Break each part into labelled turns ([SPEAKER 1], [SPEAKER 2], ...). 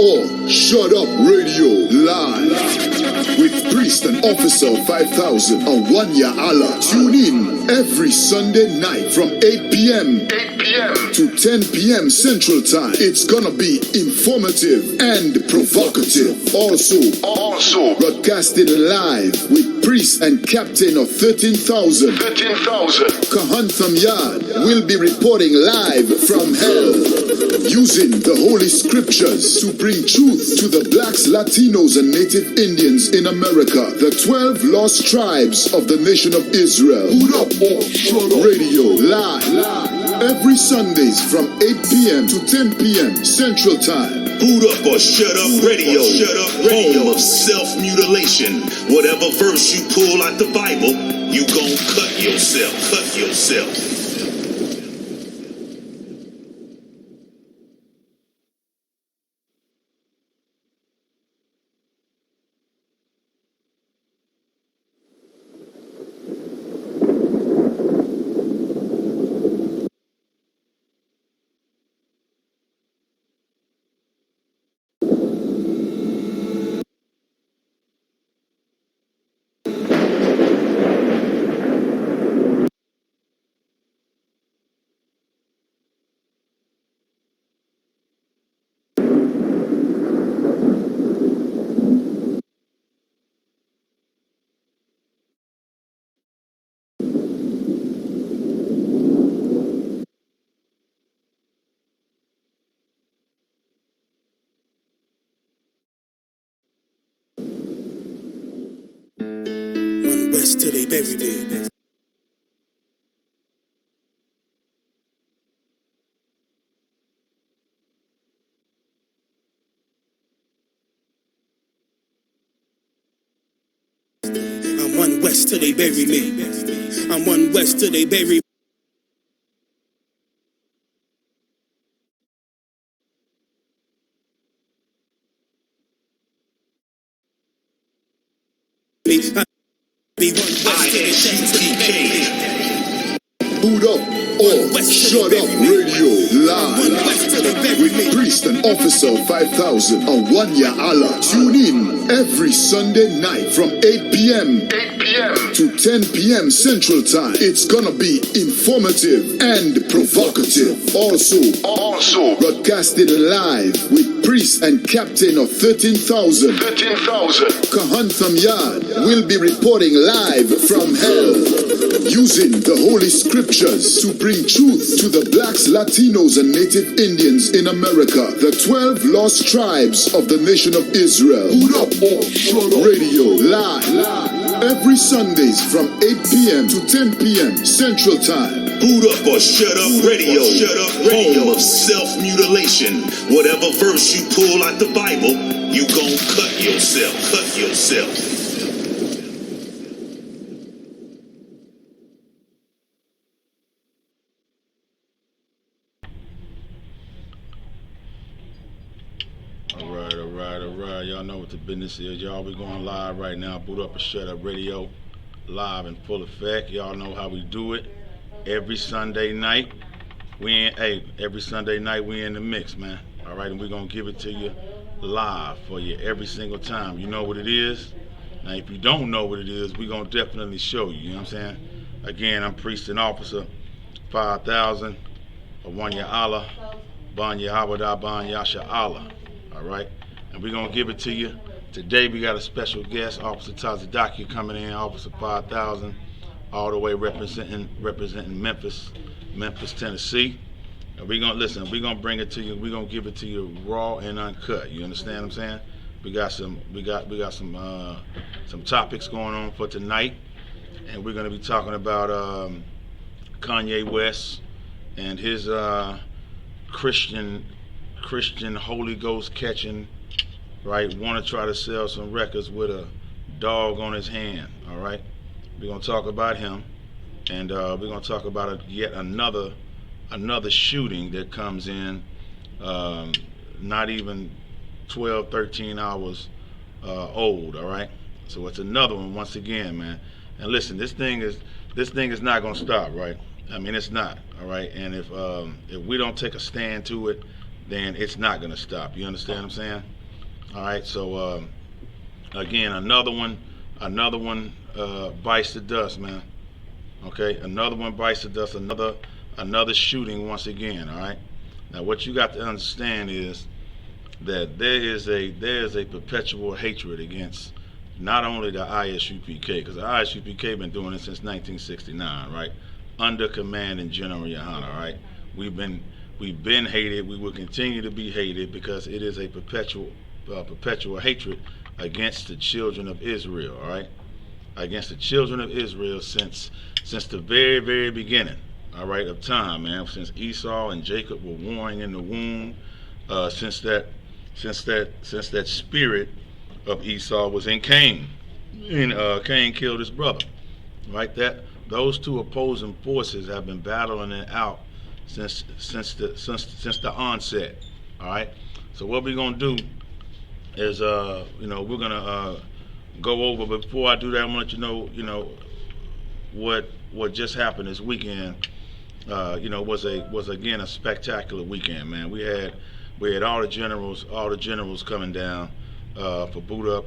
[SPEAKER 1] or Shut Up Radio live with Priest and Officer 5000 on Wanya Allah. Tune in every Sunday night from 8 p.m. to 10 p.m. Central Time. It's gonna be informative and provocative. Also broadcasted live with Priest and Captain of 13,000 Kahantham Yard will be reporting live from hell, using the Holy Scriptures to bring truth to the blacks, Latinos, and Native Indians in America, the 12 lost tribes of the nation of Israel. Boot Up or Shut Up Radio live every Sundays from 8 p.m. to 10 p.m. Central Time.
[SPEAKER 2] Boot Up or Shut Up Radio, home of self-mutilation. Whatever verse you pull out the Bible, you gon' cut yourself.
[SPEAKER 3] Till they bury me. I'm one west till they bury me. I'm one west till they bury me.
[SPEAKER 1] Boot Up or Shut Up Radio live with Priest and Officer 5000 on Wanya Allah. Tune in every Sunday night from 8 p.m. to 10 p.m. Central Time. It's gonna be informative and provocative. Also broadcasted live with Priest and Captain of 13,000 Kahantham Yard will be reporting live from hell, using the Holy Scriptures to bring truth to the blacks, Latinos, and Native Indians in America, the 12 lost tribes of the nation of Israel. Boot Up or Shut Up Radio live every Sundays from 8 p.m. to 10 p.m. Central Time.
[SPEAKER 2] Boot Up or Shut Up Radio, home of self-mutilation. Whatever verse you pull out the Bible, you gon' cut yourself.
[SPEAKER 4] All right. Y'all know what the business is. Y'all, we going live right now. Boot Up or Shut Up Radio, live in full effect. Y'all know how we do it. Every Sunday night, we in the mix, man. All right, and we're gonna give it to you live for you every single time. You know what it is. Now, if you don't know what it is, we're gonna definitely show you. You know what I'm saying? Again, I'm Priest and Officer 5000 of Wanya Allah, Ban Yahweh, Ban Yasha Allah. All right, and we're gonna give it to you. Today we got a special guest, Officer Tazadaki, coming in, Officer 5000, all the way representing Memphis, Tennessee. And we're gonna bring it to you. We're gonna give it to you raw and uncut. You understand what I'm saying? We got some topics going on for tonight, and we're gonna be talking about Kanye West and his Christian Holy Ghost catching, right? Want to try to sell some records with a dog on his hand. All right, we're gonna talk about him, and we're gonna talk about yet another shooting that comes in, not even 12, 13 hours old. All right, so it's another one once again, man. And listen, this thing is not gonna stop, right? I mean, it's not. All right, and if we don't take a stand to it, then it's not gonna stop. You understand what I'm saying? All right, so again, another one bites the dust, man. Okay, another one bites the dust. Another shooting once again. All right. Now, what you got to understand is that there is a perpetual hatred against not only the ISUPK, because the ISUPK been doing it since 1969, right? Under command in General Yohana, right? We've been hated. We will continue to be hated because it is a perpetual hatred against the children of Israel, all right? Against the children of Israel since the very, very beginning, all right, of time, man. Since Esau and Jacob were warring in the womb, since that spirit of Esau was in Cain, and Cain killed his brother, right? Those two opposing forces have been battling it out since the onset, all right. So what we're gonna do is we're gonna go over. But before I do that, I'm gonna let you know what just happened this weekend. Was again a spectacular weekend, man. We had all the generals coming down for boot up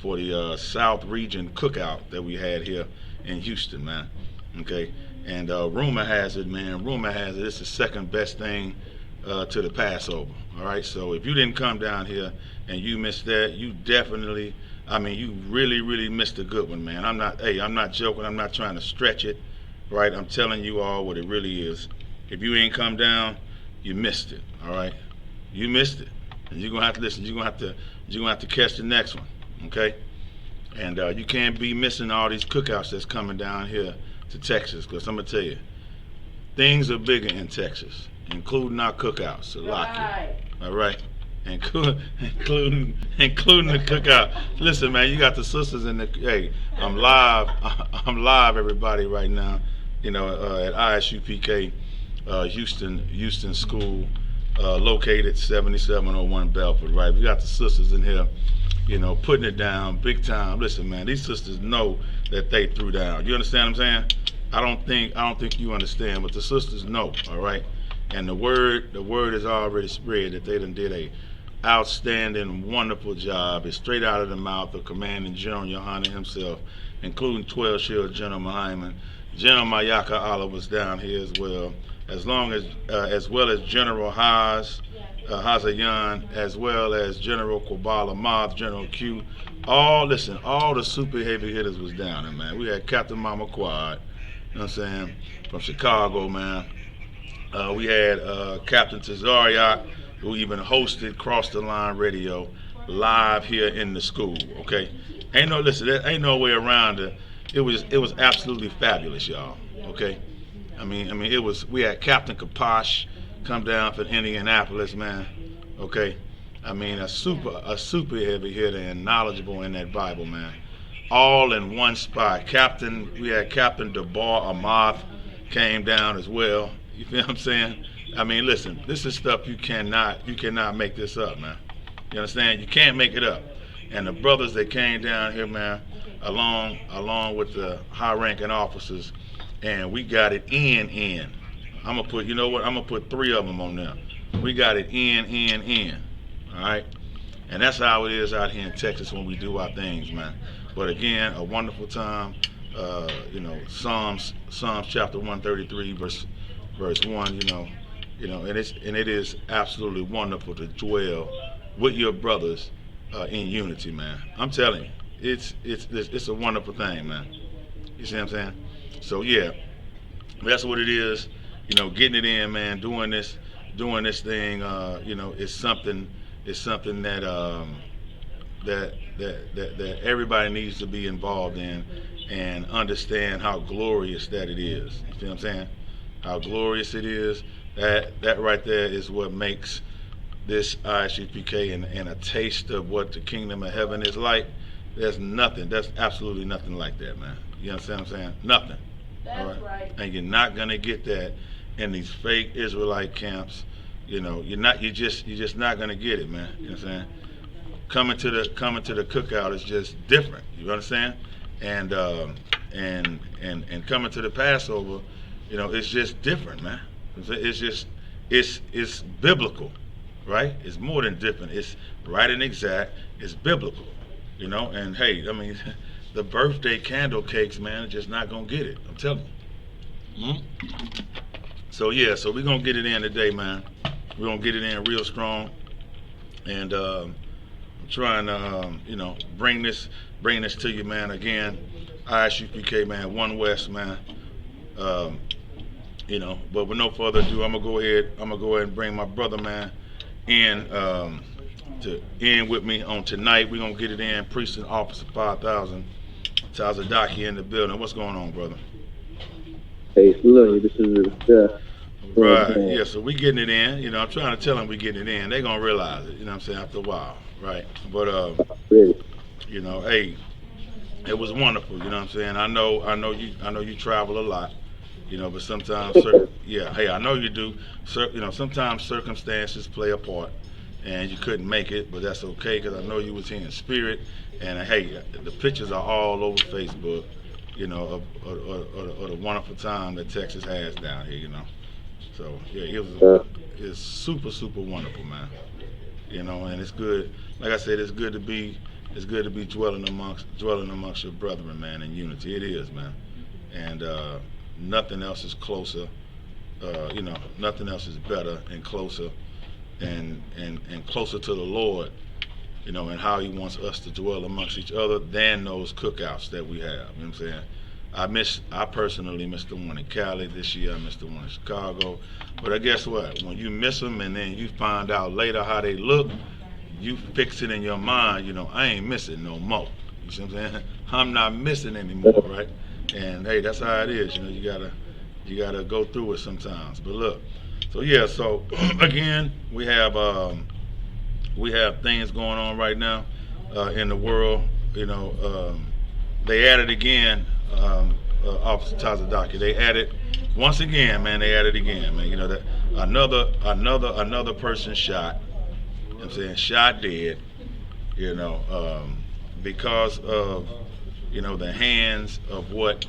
[SPEAKER 4] for the South Region cookout that we had here in Houston, man. Okay, and rumor has it, it's the second best thing to the Passover. All right, so if you didn't come down here and you missed that, you definitely, you really missed a good one, man. I'm not joking. I'm not trying to stretch it, right? I'm telling you all what it really is. If you ain't come down, you missed it. All right, you missed it, and you're gonna have to listen. You're gonna have to catch the next one, okay? And you can't be missing all these cookouts that's coming down here to Texas, because I'm gonna tell you, things are bigger in Texas, including our cookouts.
[SPEAKER 5] Right.
[SPEAKER 4] All right, including the cookout. Listen, man, you got the sisters in the. Hey, I'm live, everybody, right now. At ISUPK Houston School, located 7701 Belford. Right, we got the sisters in here, putting it down big time. Listen, man, these sisters know that they threw down. You understand what I'm saying? I don't think you understand, but the sisters know. All right. And the word is already spread that they done did a outstanding, wonderful job. It's straight out of the mouth of Commanding General Yohana himself, including 12 Shield General Mahyman. General Mayaka Allah was down here as well, as well as General Hazayan, as well as General Kwabala Moth, General Q. All the super heavy hitters was down there, man. We had Captain Mama Quad, you know what I'm saying, from Chicago, man. We had Captain Tazariak, who even hosted Cross the Line Radio live here in the school. Okay, ain't no way around it. It was absolutely fabulous, y'all. Okay, we had Captain Kaposh come down from Indianapolis, man. Okay, a super heavy hitter and knowledgeable in that Bible, man. All in one spot. We had Captain Debar Amath came down as well. You feel what I'm saying? Listen, this is stuff you cannot make this up, man. You understand? You can't make it up. And the brothers that came down here, man, along with the high-ranking officers, and we got it in. I'm gonna put 3 of them on there. We got it in. All right? And that's how it is out here in Texas when we do our things, man. But again, a wonderful time. Psalms chapter 133, verse 1, and it is absolutely wonderful to dwell with your brothers in unity, man. I'm telling you, it's a wonderful thing, man. You see what I'm saying? So yeah, that's what it is. Getting it in, man. Doing this thing, is something that everybody needs to be involved in and understand how glorious that it is. You see what I'm saying? How glorious it is. That right there is what makes this ISUPK and a taste of what the kingdom of heaven is like. There's absolutely nothing like that, man. You understand what I'm saying? Nothing.
[SPEAKER 5] That's right.
[SPEAKER 4] And you're not gonna get that in these fake Israelite camps. You're just not gonna get it, man. You know what I'm saying? Coming to the cookout is just different. You understand? And coming to the Passover, it's just different, man. It's biblical, right? It's more than different. It's right and exact. It's biblical, you know. And hey, I mean, the birthday candle cakes, man, are just not gonna get it. I'm telling you. So yeah, so we're gonna get it in today, man. We're gonna get it in real strong, and I'm trying to, you know, bring this to you, man. Again, ISUPK, man, One West, man. You know, but with no further ado, I'm gonna go ahead and bring my brother, man, in to end with me on tonight. We're gonna get it in. Precinct Officer 5000, Tazadaki in the building. What's going on, brother?
[SPEAKER 6] Hey, salute. This is
[SPEAKER 4] right. Yeah, so we getting it in. You know, I'm trying to tell them we getting it in. They're gonna realize it, you know what I'm saying, after a while. Right. But you know, hey, it was wonderful, you know what I'm saying? I know you travel a lot, you know, but sometimes I know you do. You know, sometimes circumstances play a part and you couldn't make it, but that's okay, because I know you was here in spirit. And hey, the pictures are all over Facebook, you know, of the wonderful time that Texas has down here, you know. So yeah, it's super wonderful, man. You know, and it's good. Like I said, it's good to be dwelling amongst your brethren, man, in unity. It is, man. And nothing else is closer. You know, nothing else is better and closer, and closer to the Lord. You know, and how He wants us to dwell amongst each other than those cookouts that we have. You know what I'm saying? I personally missed the one in Cali this year. I missed the one in Chicago. But I guess what? When you miss them and then you find out later how they look, you fix it in your mind, you know, I ain't missing no more. You see what I'm saying? I'm not missing anymore, right? And hey, that's how it is. You know, you gotta go through it sometimes. But look, so yeah, so again, we have things going on right now in the world. You know, they added again. Officer Tazadaki, they added once again, man. They added again, man. You know that another person shot. You know what I'm saying, shot dead. You know, because of, you know, the hands of what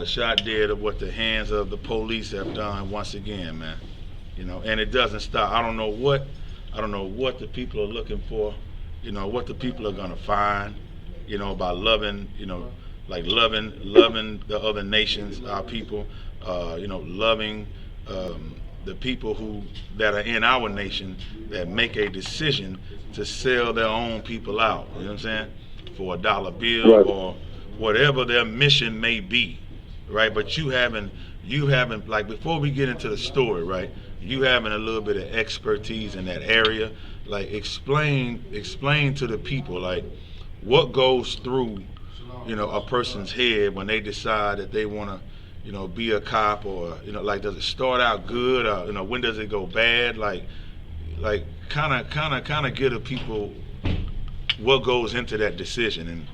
[SPEAKER 4] shot dead of what the hands of the police have done once again, man. You know, and it doesn't stop. I don't know what the people are looking for. You know, what the people are gonna find. You know, by loving. You know. Like loving the other nations, our people, you know, loving the people that are in our nation that make a decision to sell their own people out. You know what I'm saying? For $1 bill, right, or whatever their mission may be, right? But you haven't like, before we get into the story, right? You having a little bit of expertise in that area. Like explain to the people, like, what goes through, you know, a person's head when they decide that they want to, you know, be a cop, or, you know, like, does it start out good, or, you know, when does it go bad? Like kind of get the people what goes into that decision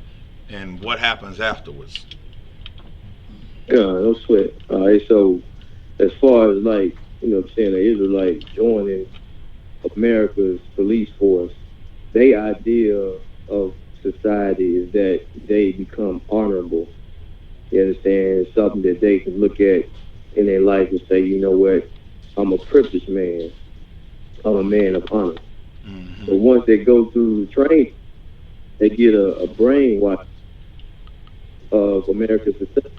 [SPEAKER 4] and what happens afterwards.
[SPEAKER 6] Yeah, no sweat. All right, so as far as, like, you know what I'm saying, the Israelites joining America's police force, their idea of society is that they become honorable. You understand? Something that they can look at in their life and say, you know what, I'm a privileged man. I'm a man of honor. Mm-hmm. But once they go through the training, they get a brainwash of America's society.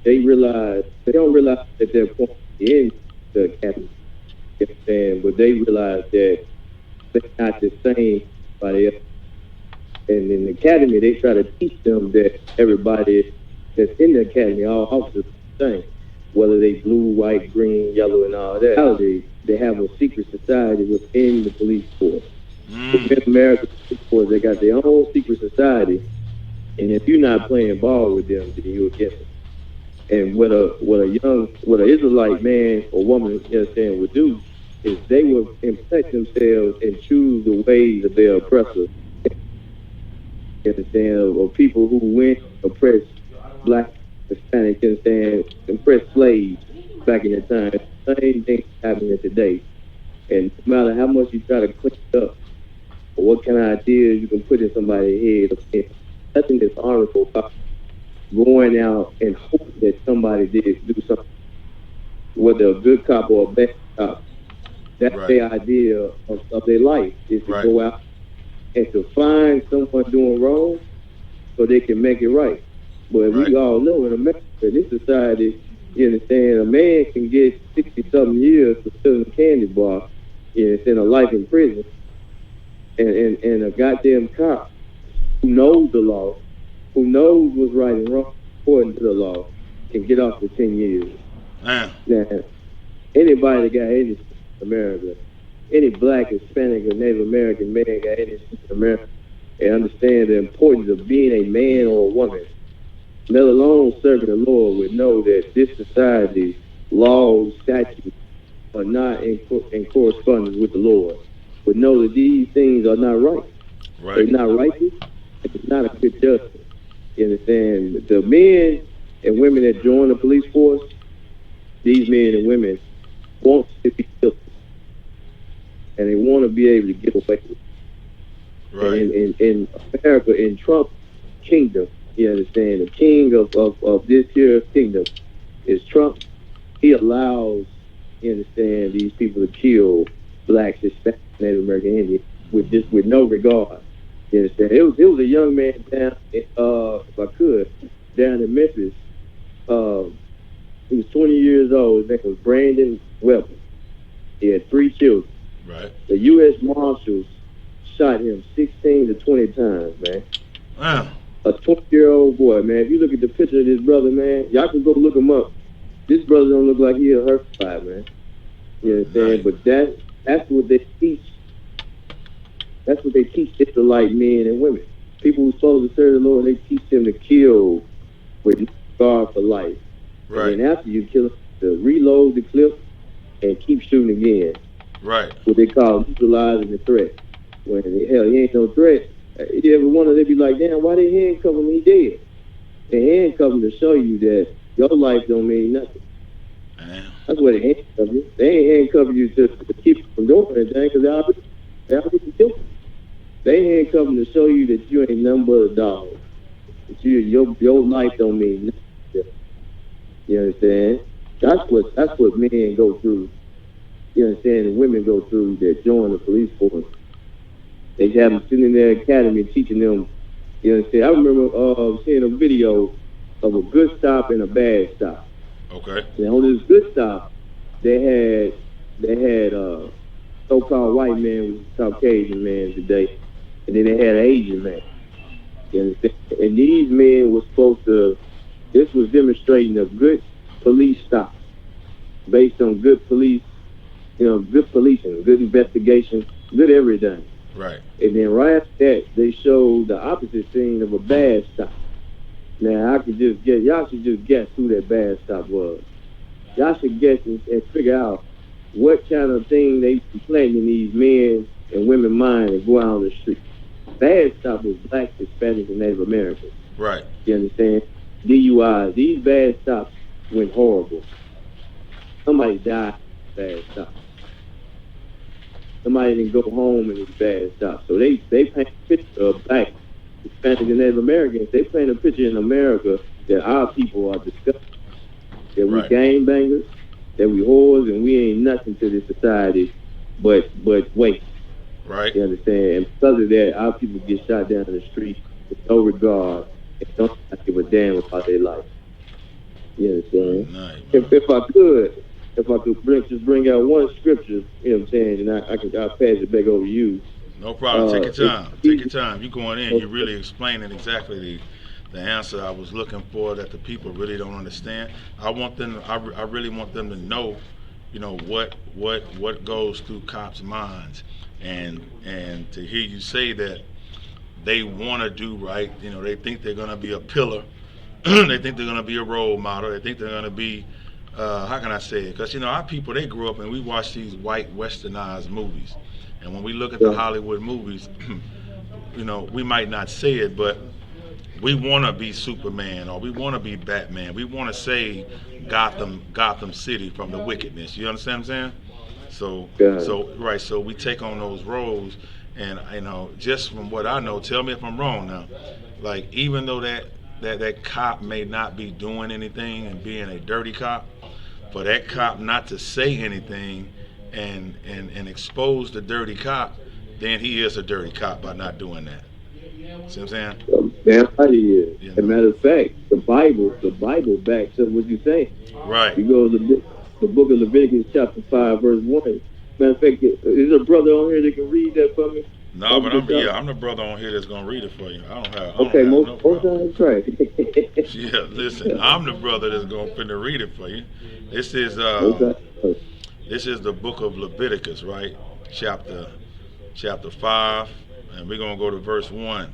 [SPEAKER 6] They don't realize that they're in the academy. You understand? But they realize that they're not the same by else. And in the academy, they try to teach them that everybody that's in the academy, all officers, are the same. Whether they blue, white, green, yellow, and all that. They have a secret society within the police force. Within America's police force, they got their own secret society. And if you're not playing ball with them, then you're against them. And what an Israelite man or woman, you understand, would do is they would impress themselves and choose the ways of their oppressor. Understand, or people who went oppress black, Hispanic, understand, oppress slaves back in the time. Same thing happening today. And no matter how much you try to clean it up, or what kind of ideas you can put in somebody's head, nothing is honorable about going out and hoping that somebody did do something, whether a good cop or a bad cop. That's
[SPEAKER 4] Right.
[SPEAKER 6] their idea of their life, is to
[SPEAKER 4] Right.
[SPEAKER 6] go out and to find someone doing wrong so they can make it right. But
[SPEAKER 4] Right.
[SPEAKER 6] we all know in America, this society, you understand, a man can get 60-something years for stealing a candy bar, you understand, a life in prison, and a goddamn cop who knows the law, who knows what's right and wrong according to the law, can get off for 10 years.
[SPEAKER 4] Man.
[SPEAKER 6] Now, anybody that got any in America, any black, Hispanic, or Native American man got any in America, and understand the importance of being a man or a woman, let alone serving the Lord, would know that this society's laws, statutes are not in correspondence with the Lord. Would know that these things are not right. They're
[SPEAKER 4] Right.
[SPEAKER 6] not righteous. It's not a good justice. You understand? The men and women that join the police force, these men and women want to be guilty, and they want to be able to get away with it.
[SPEAKER 4] Right.
[SPEAKER 6] And in America, in Trump's kingdom, you understand, the king of this here kingdom is Trump. He allows, you understand, these people to kill blacks, Hispanic, Native American Indians with no regard. You understand? It was a young man down, if I could, down in Memphis. He was 20 years old. His name was Brandon Weber. He had 3 children.
[SPEAKER 4] Right.
[SPEAKER 6] The U.S. Marshals shot him 16 to 20 times, man.
[SPEAKER 4] Wow.
[SPEAKER 6] A 20-year-old boy, man. If you look at the picture of this brother, man, y'all can go look him up. This brother don't look like he a herb, man. You understand?
[SPEAKER 4] Right.
[SPEAKER 6] But that's what they teach. That's what they teach Israelite men and women. People who supposed to serve the Lord, they teach them to kill with regard for life.
[SPEAKER 4] Right.
[SPEAKER 6] And then after you kill them, to reload the clip and keep shooting again.
[SPEAKER 4] Right.
[SPEAKER 6] What they call neutralizing the threat. When hell, he ain't no threat. Every one of them be like, damn, why they handcuff him? He dead. They handcuff him to show you that your life don't mean nothing.
[SPEAKER 4] Man.
[SPEAKER 6] That's why they handcuff you. They ain't handcuffing you to keep you from doing anything, because they already killed you. They handcuff them to show you that you ain't nothing but a dog. That your life don't mean nothing. You understand? That's what men go through. You understand? And women go through that join the police force. They have them sitting in their academy teaching them. You understand? I remember seeing a video of a good stop and a bad stop.
[SPEAKER 4] Okay.
[SPEAKER 6] And on this good stop, they had so-called white man with Caucasian man today, and then they had an Asian man. You understand? And these men were supposed to. This was demonstrating a good police stop based on good police, good policing, good investigation, good everything.
[SPEAKER 4] Right.
[SPEAKER 6] And then right after that, they showed the opposite scene of a bad stop. Now, y'all should just guess who that bad stop was. Y'all should guess and figure out what kind of thing they planting in these men and women's mind and go out on the street. Bad stop was blacks, Hispanics, and Native Americans.
[SPEAKER 4] Right.
[SPEAKER 6] You understand? DUIs. These bad stops went horrible. Somebody died in bad stop. Somebody didn't go home in this bad stop. So they paint a picture of black, Hispanic, and Native Americans. They paint a picture in America that our people are disgusting. That we
[SPEAKER 4] Right.
[SPEAKER 6] gangbangers, that we whores, and we ain't nothing to this society but waste.
[SPEAKER 4] Right.
[SPEAKER 6] You understand? And because of that, our people get shot down in the street with no regard and don't give a damn about their life. You understand?
[SPEAKER 4] Nice.
[SPEAKER 6] If I could bring out one scripture, you know what I'm saying, and I'll pass it back over to you.
[SPEAKER 4] No problem. Take your time.
[SPEAKER 6] if-
[SPEAKER 4] Take your time. You going in. You're really explaining exactly the answer I was looking for that the people really don't understand. I really want them to know, what goes through cops' minds, and to hear you say that they want to do right. They think they're gonna be a pillar. They think they're gonna be a role model. They think they're gonna be how can I say it? Because our people, they grew up and we watch these white westernized movies, and when we look at the Hollywood movies, we might not say it, but we want to be Superman or we want to be Batman. We want to save Gotham City from the wickedness. You understand what I'm saying? So we take on those roles, and just from what I know, tell me if I'm wrong now. Like, even though that cop may not be doing anything and being a dirty cop, for that cop not to say anything and expose the dirty cop, then he is a dirty cop by not doing that. See what I'm saying?
[SPEAKER 6] Damn right he is.
[SPEAKER 4] You
[SPEAKER 6] As a
[SPEAKER 4] know.
[SPEAKER 6] matter of fact, the Bible backs up what you say.
[SPEAKER 4] Right.
[SPEAKER 6] You go to the book of Leviticus chapter 5, verse 1. Matter of fact, is there a brother on here that can read that for me?
[SPEAKER 4] No, but I'm the brother on here that's gonna read it for you. I don't have
[SPEAKER 6] Okay,
[SPEAKER 4] no
[SPEAKER 6] most
[SPEAKER 4] problem.
[SPEAKER 6] times right.
[SPEAKER 4] Yeah, listen, I'm the brother that's gonna finna read it for you. This is
[SPEAKER 6] Okay.
[SPEAKER 4] this is the book of Leviticus, right? Chapter 5, and we're gonna go to verse 1.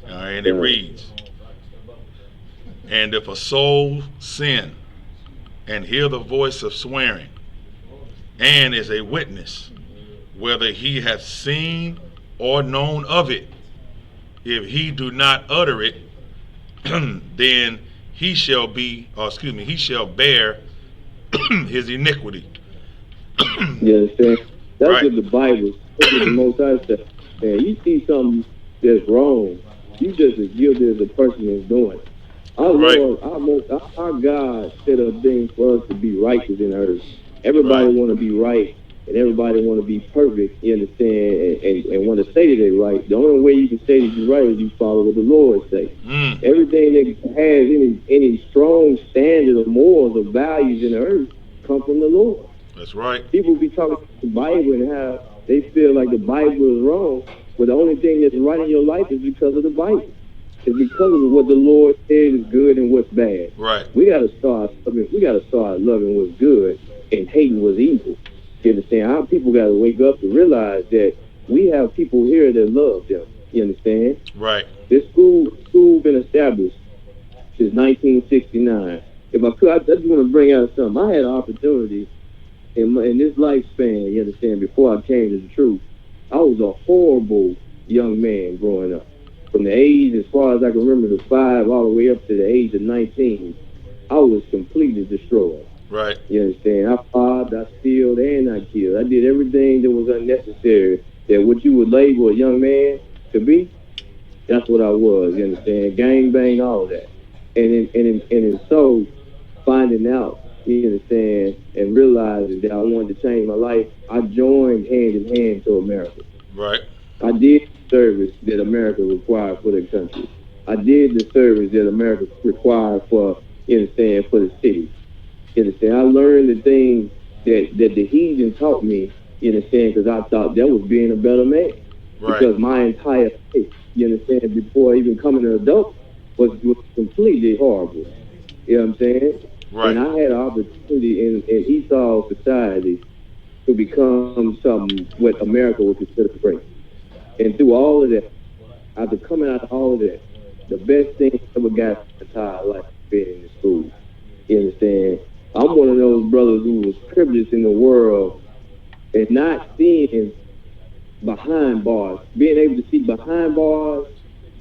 [SPEAKER 4] All right, and it reads, "And if a soul sin and hear the voice of swearing, and is a witness, whether he hath seen or known of it, if he do not utter it, then he shall he shall bear his iniquity."
[SPEAKER 6] You understand? That's
[SPEAKER 4] Right.
[SPEAKER 6] what the Bible, that's what the Most High says. Man, you see something that's wrong, you just as guilty as the person that's doing it. Our
[SPEAKER 4] Right.
[SPEAKER 6] Lord, our God set up things for us to be righteous in the earth. Everybody
[SPEAKER 4] Right.
[SPEAKER 6] want to be right, and everybody want to be perfect. You understand? And want to say that they're right. The only way you can say that you're right is you follow what the Lord say.
[SPEAKER 4] Mm,
[SPEAKER 6] Everything that has any strong standard of morals or values in the earth come from the Lord.
[SPEAKER 4] that's right.
[SPEAKER 6] People be talking about the Bible and how they feel like the Bible is wrong, but the only thing that's right in your life is because of the Bible. It's because of what the Lord said is good and what's bad.
[SPEAKER 4] Right.
[SPEAKER 6] We gotta start loving what's good and hating what's evil. You understand? Our people gotta wake up to realize that we have people here that love them. You understand?
[SPEAKER 4] Right.
[SPEAKER 6] This school been established since 1969. If I could, I just want to bring out something. I had an opportunity in this lifespan, you understand, before I came to the truth. I was a horrible young man growing up. From the age, as far as I can remember, the 5 all the way up to the age of 19, I was completely destroyed.
[SPEAKER 4] Right.
[SPEAKER 6] You understand? I robbed, I stealed, and I killed. I did everything that was unnecessary. That what you would label a young man to be, that's what I was. You understand? Gang bang, all of that. And so finding out, you understand, and realizing that I wanted to change my life, I joined hand in hand to America.
[SPEAKER 4] Right.
[SPEAKER 6] I did the service that America required for the country. I did the service that America required for, you understand, for the city. You understand? I learned the things that the heathen taught me, you understand, because I thought that was being a better man.
[SPEAKER 4] Right.
[SPEAKER 6] Because my entire life, you understand, before even coming an adult, was completely horrible. You know what I'm saying?
[SPEAKER 4] Right.
[SPEAKER 6] And I had an opportunity in Esau society to become something what America would consider great. And through all of that, after coming out of all of that, the best thing I ever got in my entire life was being in the school. You understand? I'm one of those brothers who was privileged in the world and not seeing behind bars, being able to see behind bars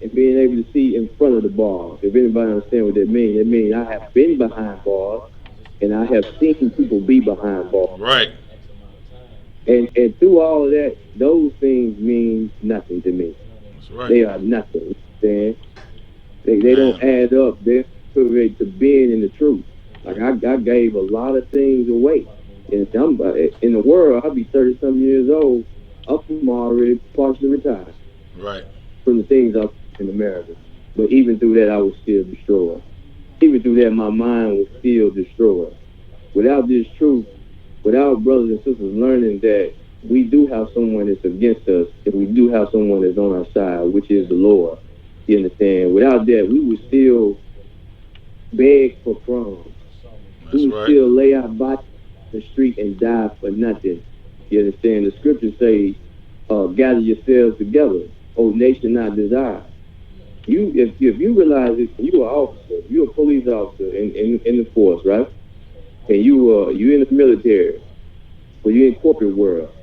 [SPEAKER 6] and being able to see in front of the bars. If anybody understand what that means I have been behind bars and I have seen people be behind bars.
[SPEAKER 4] Right.
[SPEAKER 6] And through all of that, those things mean nothing to me.
[SPEAKER 4] That's right.
[SPEAKER 6] They are nothing. They don't add up. They're equivalent to being in the truth. Like I gave a lot of things away. And in the world, I'll be 30-some years old. I'm already partially retired
[SPEAKER 4] Right.
[SPEAKER 6] from the things I've in America. But even through that, I was still destroyed. Even through that, my mind was still destroyed. Without this truth, without brothers and sisters learning that we do have someone that's against us, and we do have someone that's on our side, which is the Lord. You understand? Without that, we would still beg for crumbs.
[SPEAKER 4] That's
[SPEAKER 6] We would
[SPEAKER 4] right.
[SPEAKER 6] still lay our body in the street and die for nothing. You understand? The scriptures say, gather yourselves together, O nation not desire. If you realize it, you are an officer, you're a police officer in the force, right? And you in the military, or you in corporate world,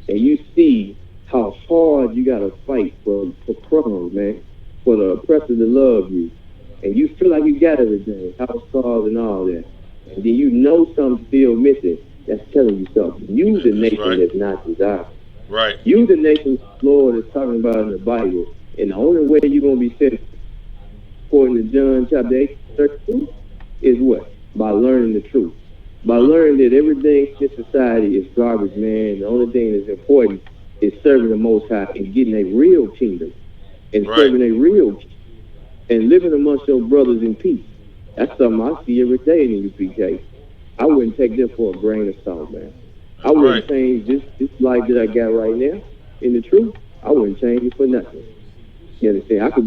[SPEAKER 6] and you see how hard you gotta fight for crumbs, man, for the oppressor to love you, and you feel like you got everything, house, cars, and all that, and then you know something's still missing. That's telling you something. You the
[SPEAKER 4] That's
[SPEAKER 6] nation
[SPEAKER 4] right.
[SPEAKER 6] that's not desired.
[SPEAKER 4] Right.
[SPEAKER 6] You the nation the Lord is talking about in the Bible. And the only way you're going to be saved, according to John chapter 8, 32, is what? By learning the truth. By learning that everything in society is garbage, man, the only thing that's important is serving the Most High and getting a real kingdom and
[SPEAKER 4] Right.
[SPEAKER 6] serving a real kingdom and living amongst your brothers in peace. That's something I see every day in the UPK. I wouldn't take that for a grain of salt, man. I wouldn't
[SPEAKER 4] Right.
[SPEAKER 6] change this life that I got right now. In the truth, I wouldn't change it for nothing. You understand? I could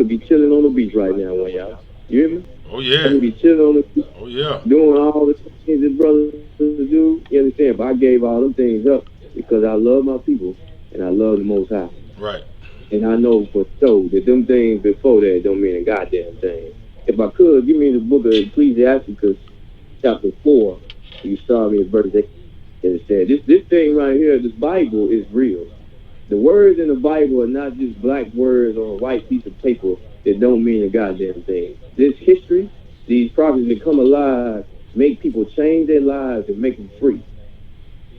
[SPEAKER 6] be chilling on the beach right now, when y'all. You hear me?
[SPEAKER 4] Oh
[SPEAKER 6] I
[SPEAKER 4] yeah.
[SPEAKER 6] could be chilling on the beach,
[SPEAKER 4] Oh yeah.
[SPEAKER 6] doing all the things that brothers do. You understand? But I gave all them things up because I love my people and I love the Most High.
[SPEAKER 4] Right.
[SPEAKER 6] And I know for sure that them things before that don't mean a goddamn thing. If I could, give me the book of Ecclesiasticus, chapter 4. You start me at verse 8. It said, this thing right here, this Bible is real. The words in the Bible are not just black words on a white piece of paper that don't mean a goddamn thing. This history, these prophets that come alive, make people change their lives and make them free.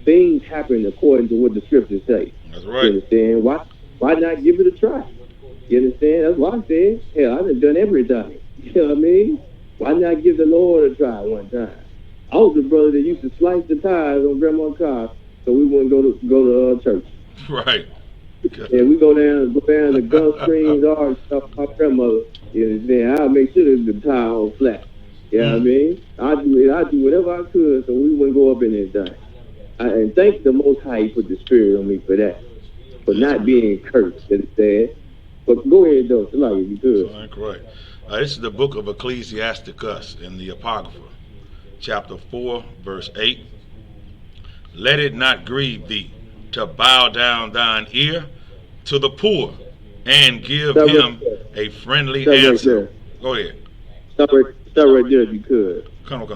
[SPEAKER 6] Things happen according to what the scriptures say.
[SPEAKER 4] That's
[SPEAKER 6] You
[SPEAKER 4] right.
[SPEAKER 6] understand? Why not give it a try? You understand? That's what I said. Hell, I done everything. You know what I mean? Why not give the Lord a try one time? I was the brother that used to slice the tires on Grandma's car so we wouldn't go to church.
[SPEAKER 4] Right.
[SPEAKER 6] And we go down the gun screens, all and stuff. My grandmother, you understand? I'll make sure that the tire on flat. You know what I mean? I do whatever I could so we wouldn't go up in anything. And thank the Most High, He put the Spirit on me for that, for not being cursed. Understand? But go ahead though, like if you could.
[SPEAKER 4] All right, correct. This is the book of Ecclesiasticus in the Apocrypha, chapter 4, verse 8. Let it not grieve thee to bow down thine ear to the poor and give
[SPEAKER 6] Stop
[SPEAKER 4] him
[SPEAKER 6] right there.
[SPEAKER 4] a friendly
[SPEAKER 6] Stop right
[SPEAKER 4] answer.
[SPEAKER 6] there.
[SPEAKER 4] Go ahead.
[SPEAKER 6] Stop right there if you could.
[SPEAKER 4] Come.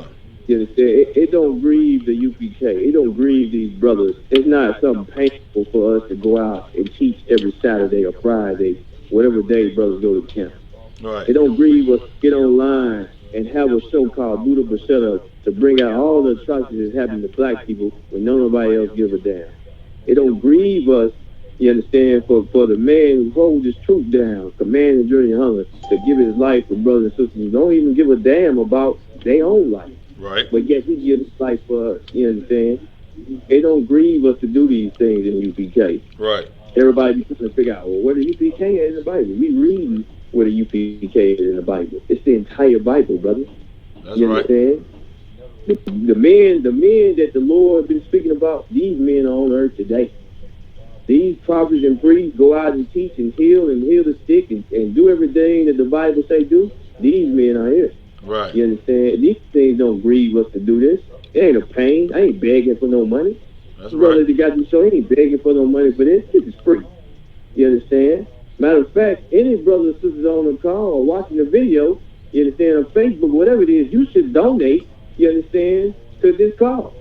[SPEAKER 6] You understand? It don't grieve the UPK. It don't grieve these brothers. It's not something painful for us to go out and teach every Saturday or Friday, whatever day brothers go to camp.
[SPEAKER 4] Right.
[SPEAKER 6] It don't grieve us to get online and have a show called Buddha Bashetta to bring out all the atrocities that happen to black people when nobody else gives a damn. It don't grieve us, you understand, for the man who holds his truth down, commanding Junior Hunter, to give his life for brothers and sisters who don't even give a damn about their own life.
[SPEAKER 4] Right.
[SPEAKER 6] But yet he gives his life for us, you understand? It don't grieve us to do these things in UPK.
[SPEAKER 4] Right.
[SPEAKER 6] Everybody be trying to figure out, well, where the UPK is in the Bible? We read where the UPK is in the Bible. It's the entire Bible, brother.
[SPEAKER 4] That's
[SPEAKER 6] You
[SPEAKER 4] right.
[SPEAKER 6] understand? The men that the Lord been speaking about, these men are on earth today. These prophets and priests go out and teach and heal the sick and do everything that the Bible say do. These men are here.
[SPEAKER 4] Right.
[SPEAKER 6] You understand? These things don't grieve us to do this. It ain't a pain. I ain't begging for no money.
[SPEAKER 4] That's
[SPEAKER 6] Brother
[SPEAKER 4] right.
[SPEAKER 6] that got the show, he ain't begging for no money for this. This is free. You understand? Matter of fact, any brothers and sisters on the call or watching the video, you understand, on Facebook, whatever it is, you should donate, you understand, to this cause.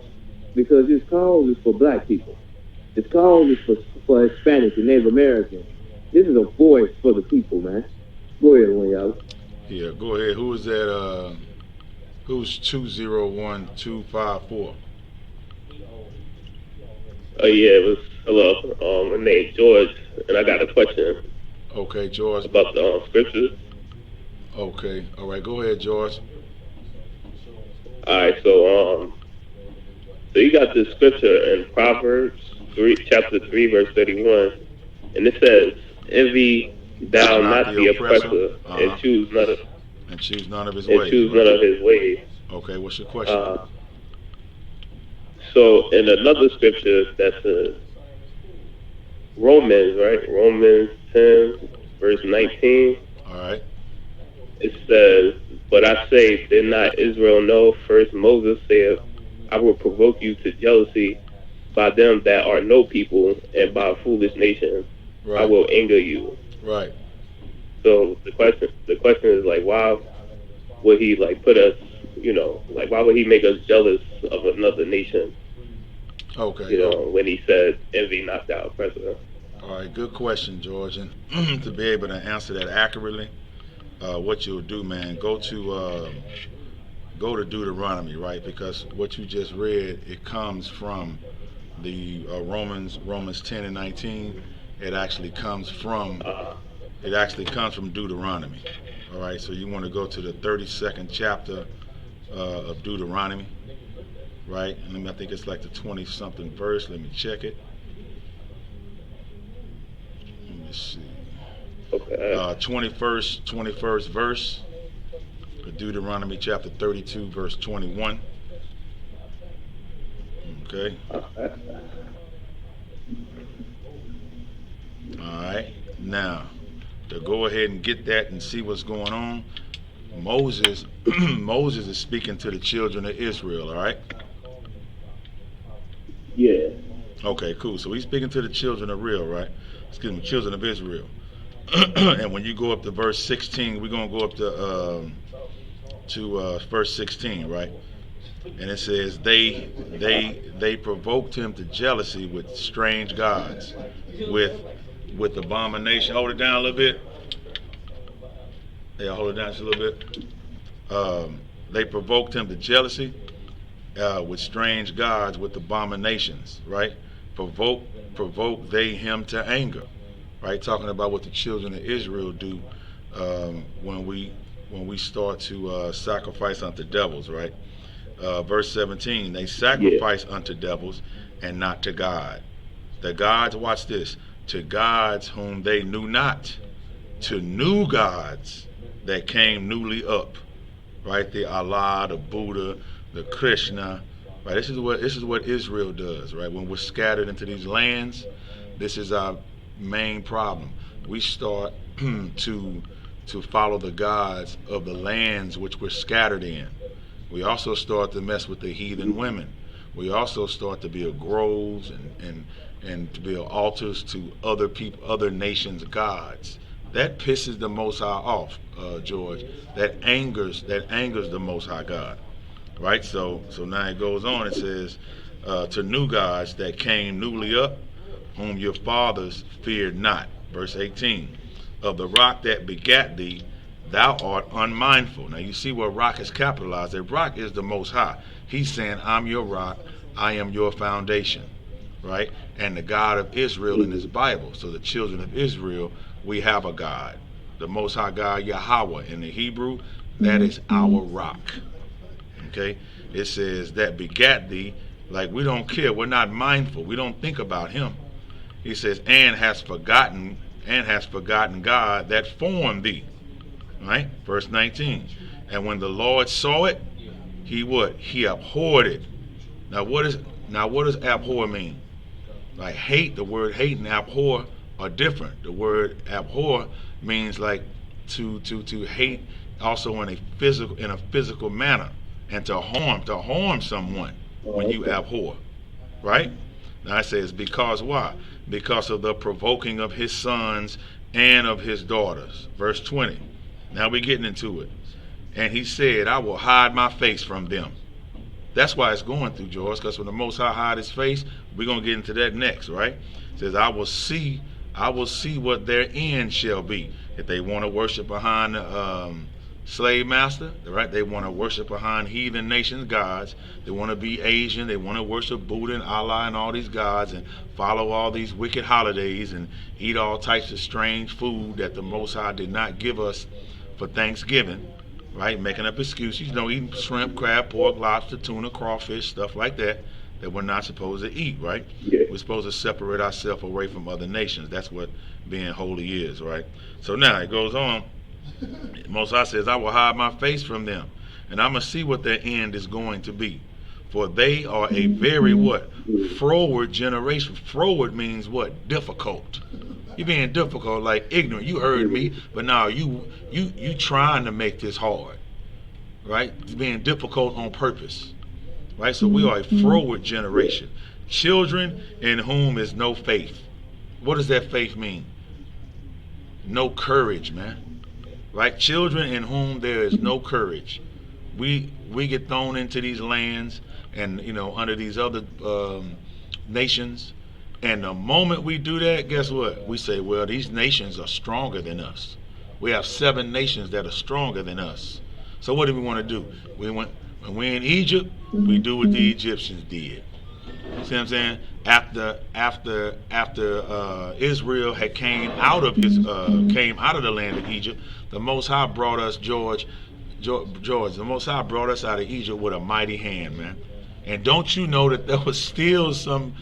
[SPEAKER 6] Because this cause is for black people. This cause is for Hispanics and Native Americans. This is a voice for the people, man. Go ahead, one y'all.
[SPEAKER 4] Yeah, go ahead. Who is that? Who's 201254?
[SPEAKER 7] Oh yeah, it was hello. My name's George, and I got a question
[SPEAKER 4] Okay, George.
[SPEAKER 7] about the scriptures.
[SPEAKER 4] Okay. All right. Go ahead, George.
[SPEAKER 7] All right, so you got this scripture in Proverbs chapter 3, verse 31, and it says, "Envy thou not the oppressor, and choose none of
[SPEAKER 4] And choose none of his ways.
[SPEAKER 7] his ways."
[SPEAKER 4] Okay. What's your question?
[SPEAKER 7] So in another scripture that's Romans, right? Romans 10, verse 19.
[SPEAKER 4] All right.
[SPEAKER 7] It says, "But I say, did not Israel know? First Moses said, I will provoke you to jealousy by them that are no people, and by a foolish nation,
[SPEAKER 4] Right.
[SPEAKER 7] I will anger you."
[SPEAKER 4] Right.
[SPEAKER 7] So the question is like, why would he like put us, like why would he make us jealous of another nation?
[SPEAKER 4] Okay.
[SPEAKER 7] When he said, "Envy not thou oppressor."
[SPEAKER 4] All right. Good question, George. And to be able to answer that accurately, what you'll do, man, go to Deuteronomy, right? Because what you just read, it comes from the Romans 10 and 19. It actually comes from Deuteronomy. All right. So you want to go to the 32nd chapter of Deuteronomy, right? And I think it's like the 20-something verse. Let me check it. Let me see.
[SPEAKER 7] Okay.
[SPEAKER 4] 21st verse. Deuteronomy chapter 32, verse 21. Okay. All right. Now, to go ahead and get that and see what's going on, Moses is speaking to the children of Israel, all right?
[SPEAKER 7] Yeah.
[SPEAKER 4] Okay, cool. So he's speaking to the children of Israel, right? Excuse me, children of Israel. And when you go up to verse 16, we're going to go up to verse 16, right? And it says, they provoked him to jealousy with strange gods, with abomination. Hold it down a little bit. Yeah, hold it down just a little bit. They provoked him to jealousy with strange gods, with abominations, right? Provoke they him to anger, right? Talking about what the children of Israel do when we start to sacrifice unto devils, right? Verse 17, they sacrifice unto devils and not to God. The gods, watch this, to gods whom they knew not, to new gods that came newly up, right? The Allah, the Buddha, the Krishna, right? This is what Israel does, right? When we're scattered into these lands, this is our main problem. We start to follow the gods of the lands which we're scattered in. We also start to mess with the heathen women. We also start to build groves and to build altars to other people, other nations' gods. That pisses the Most High off, George. That angers the Most High God, right? So now it goes on. It says, to new gods that came newly up, whom your fathers feared not. Verse 18, of the rock that begat thee, thou art unmindful. Now you see where rock is capitalized. That rock is the Most High. He's saying, I'm your rock, I am your foundation, right? And the God of Israel in his Bible. So the children of Israel, we have a God. The Most High God, Yahweh. In the Hebrew, that is our rock. Okay? It says that begat thee, like we don't care. We're not mindful. We don't think about him. He says, and has forgotten God that formed thee. Right? Verse 19. And when the Lord saw it, he what? He abhorred it. Now what does abhor mean? Like hate, the word hate and abhor are different. The word abhor means like to hate also in a physical manner, and to harm someone when you abhor. Right? Now it says, because why? Because of the provoking of his sons and of his daughters. Verse 20. Now we're getting into it. And he said, I will hide my face from them. That's why it's going through, George, because when the Most High hide his face, we're going to get into that next, right? It says, I will see what their end shall be. If they want to worship behind the slave master, right? They want to worship behind heathen nations' gods. They want to be Asian. They want to worship Buddha and Allah and all these gods and follow all these wicked holidays and eat all types of strange food that the Most High did not give us for Thanksgiving, right? Making up excuses, eating shrimp, crab, pork, lobster, tuna, crawfish, stuff like that we're not supposed to eat, right?
[SPEAKER 7] Yeah.
[SPEAKER 4] We're supposed to separate ourselves away from other nations. That's what being holy is, right? So now it goes on. Most High says, I will hide my face from them, and I'm going to see what their end is going to be. For they are a very what? Froward generation. Froward means what? Difficult. You're being difficult, like ignorant. You heard me, but now you trying to make this hard, right? It's being difficult on purpose, right? So we are a froward generation. Children in whom is no faith. What does that faith mean? No courage, man. Right? Children in whom there is no courage. We get thrown into these lands and under these other nations. And the moment we do that, guess what? We say, well, these nations are stronger than us. We have 7 nations that are stronger than us. So what do we want to do? When we're in Egypt, we do what the Egyptians did. See what I'm saying? After Israel had came out of the land of Egypt, the Most High brought us, George, the Most High brought us out of Egypt with a mighty hand, man. And don't you know that there was still some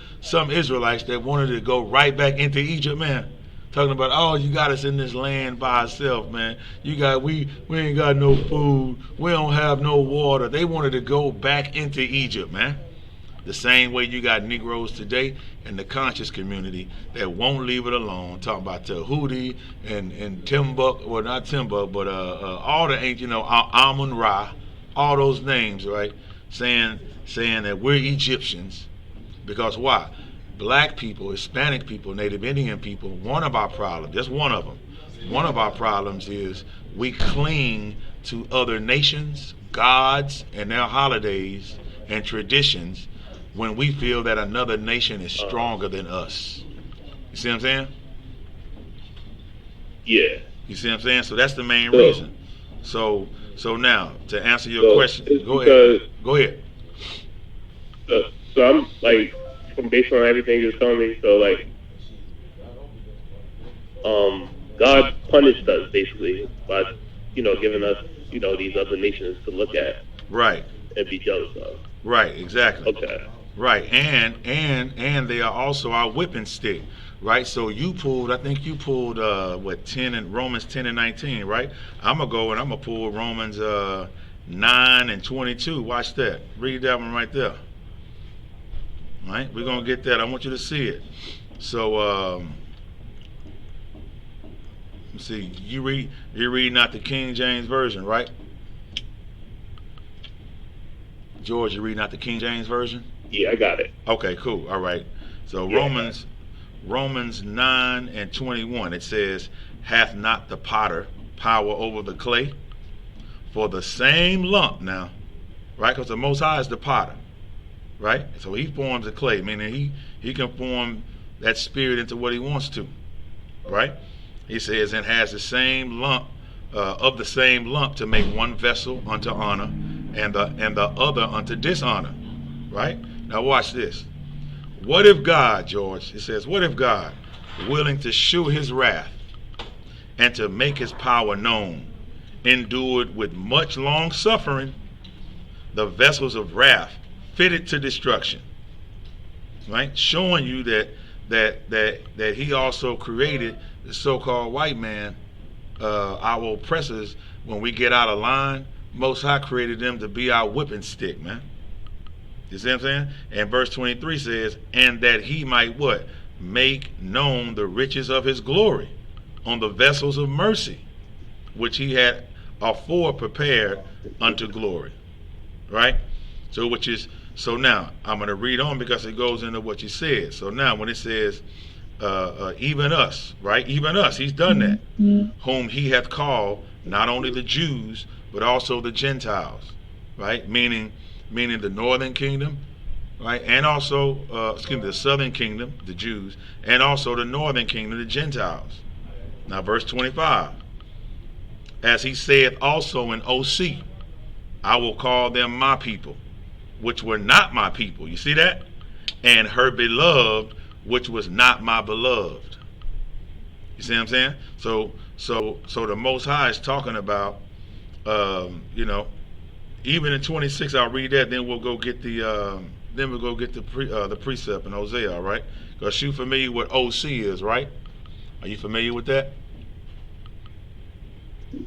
[SPEAKER 4] Israelites that wanted to go right back into Egypt, man? Talking about, oh, you got us in this land by ourselves, man. We ain't got no food. We don't have no water. They wanted to go back into Egypt, man. The same way you got Negroes today in the conscious community that won't leave it alone. Talking about Tahuti and Timbuk, well, not Timbuk, but all the ancient, Amun Ra, all those names, right? Saying that we're Egyptians. Because why? Black people, Hispanic people, Native Indian people, one of our problems, just one of them, one of our problems is we cling to other nations, gods, and their holidays and traditions when we feel that another nation is stronger than us. You see what I'm saying?
[SPEAKER 7] Yeah.
[SPEAKER 4] You see what I'm saying? So that's the main reason. So now, to answer your question, go ahead.
[SPEAKER 7] So I'm like, from based on everything you're telling me, so like, God punished us basically by, giving us, these other nations to look at,
[SPEAKER 4] right,
[SPEAKER 7] and be jealous of.
[SPEAKER 4] Right, exactly.
[SPEAKER 7] Okay.
[SPEAKER 4] Right, and they are also our whipping stick, right? So I think you pulled 10 and Romans 10 and 19, right? I'm gonna go and I'm gonna pull Romans 9 and 22. Watch that. Read that one right there. All right, we're gonna get that. I want you to see it. So let's see. You're reading out the King James version, right? George, you're reading out the King James version?
[SPEAKER 7] Yeah, I got it.
[SPEAKER 4] Okay, cool. All right. So yeah. Romans 9 and 21, it says, hath not the potter power over the clay? For the same lump now, right? Because the Most High is the potter, right? So he forms the clay, meaning he can form that spirit into what he wants to, right? He says, and has the same lump, of the same lump to make one vessel unto honor and the other unto dishonor, right? Now watch this. What if God, George, it says, what if God, willing to shew his wrath and to make his power known, endured with much long suffering the vessels of wrath fitted to destruction, right? Showing you that he also created the so-called white man, our oppressors. When we get out of line, Most High created them to be our whipping stick, man. You see what I'm saying? And verse 23 says, and that he might what? Make known the riches of his glory on the vessels of mercy, which he had afore prepared unto glory. Right? So now I'm going to read on because it goes into what you said. So now when it says, even us, right? Even us, he's done that. Whom he hath called not only the Jews, but also the Gentiles, right? Meaning the northern kingdom, right? And also, the southern kingdom, the Jews, and also the northern kingdom, the Gentiles. Now, verse 25. As he saith also in OC, I will call them my people, which were not my people. You see that? And her beloved, which was not my beloved. You see what I'm saying? So the Most High is talking about, even in 26, I'll read that. Then we'll go get the precept in Hosea. All right? Because you familiar with OC is, right? Are you familiar with that?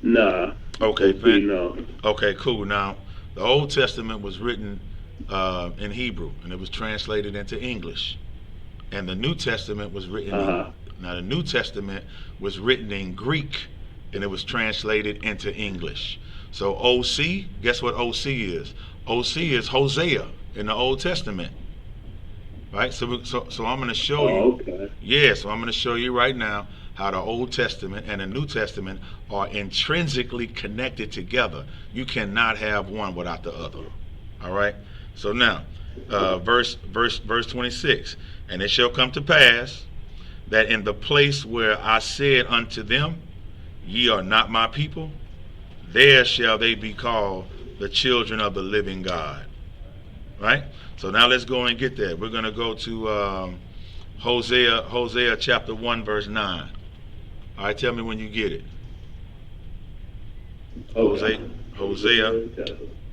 [SPEAKER 7] Nah.
[SPEAKER 4] Okay,
[SPEAKER 7] no.
[SPEAKER 4] Okay, cool. Now, the Old Testament was written in Hebrew, and it was translated into English. And the New Testament was written. Now, the New Testament was written in Greek, and it was translated into English. So OC, guess what OC is? OC is Hosea in the Old Testament, right? So I'm going to show you.
[SPEAKER 7] Okay.
[SPEAKER 4] Yeah, so I'm going to show you right now how the Old Testament and the New Testament are intrinsically connected together. You cannot have one without the other. All right. So now, verse 26, and it shall come to pass that in the place where I said unto them, ye are not my people, there shall they be called the children of the living God. Right? So now let's go and get that. We're going to go to Hosea chapter 1, verse 9. All right, tell me when you get it. Hosea.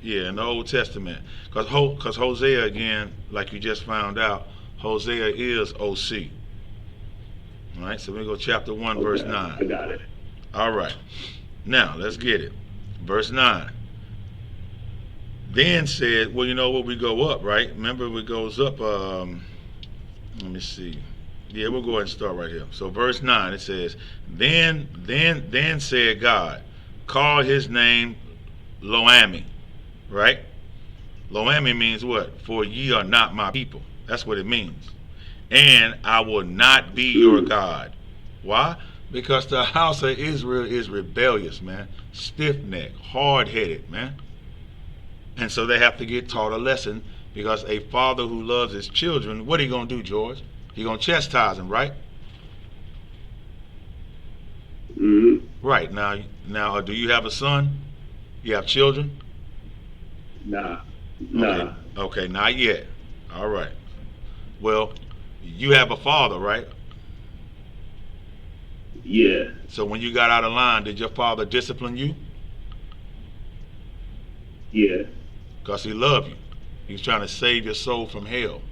[SPEAKER 4] Yeah, in the Old Testament. Because Hosea, again, like you just found out, Hosea is OC. All right, so we go chapter 1, verse 9.
[SPEAKER 7] I got it.
[SPEAKER 4] All right. Now, let's get it. Verse 9. Then said, well, you know what, we go up, right? Remember, it goes up, let me see. Yeah, we'll go ahead and start right here. So verse 9, it says, Then said God, call his name Lo-Ammi, right? Lo-Ammi means what? For ye are not my people. That's what it means. And I will not be your God. Why? Because the house of Israel is rebellious, man. Stiff-necked, hard-headed, man. And so they have to get taught a lesson, because a father who loves his children, what are you going to do, George? You're going to chastise them, right?
[SPEAKER 7] Mm-hmm.
[SPEAKER 4] Right. Now, do you have a son? You have children?
[SPEAKER 7] Nah.
[SPEAKER 4] Okay, not yet. All right. Well, you have a father, right?
[SPEAKER 7] Yeah.
[SPEAKER 4] So when you got out of line, did your father discipline you?
[SPEAKER 7] Yeah.
[SPEAKER 4] Because he loved you. He was trying to save your soul from hell.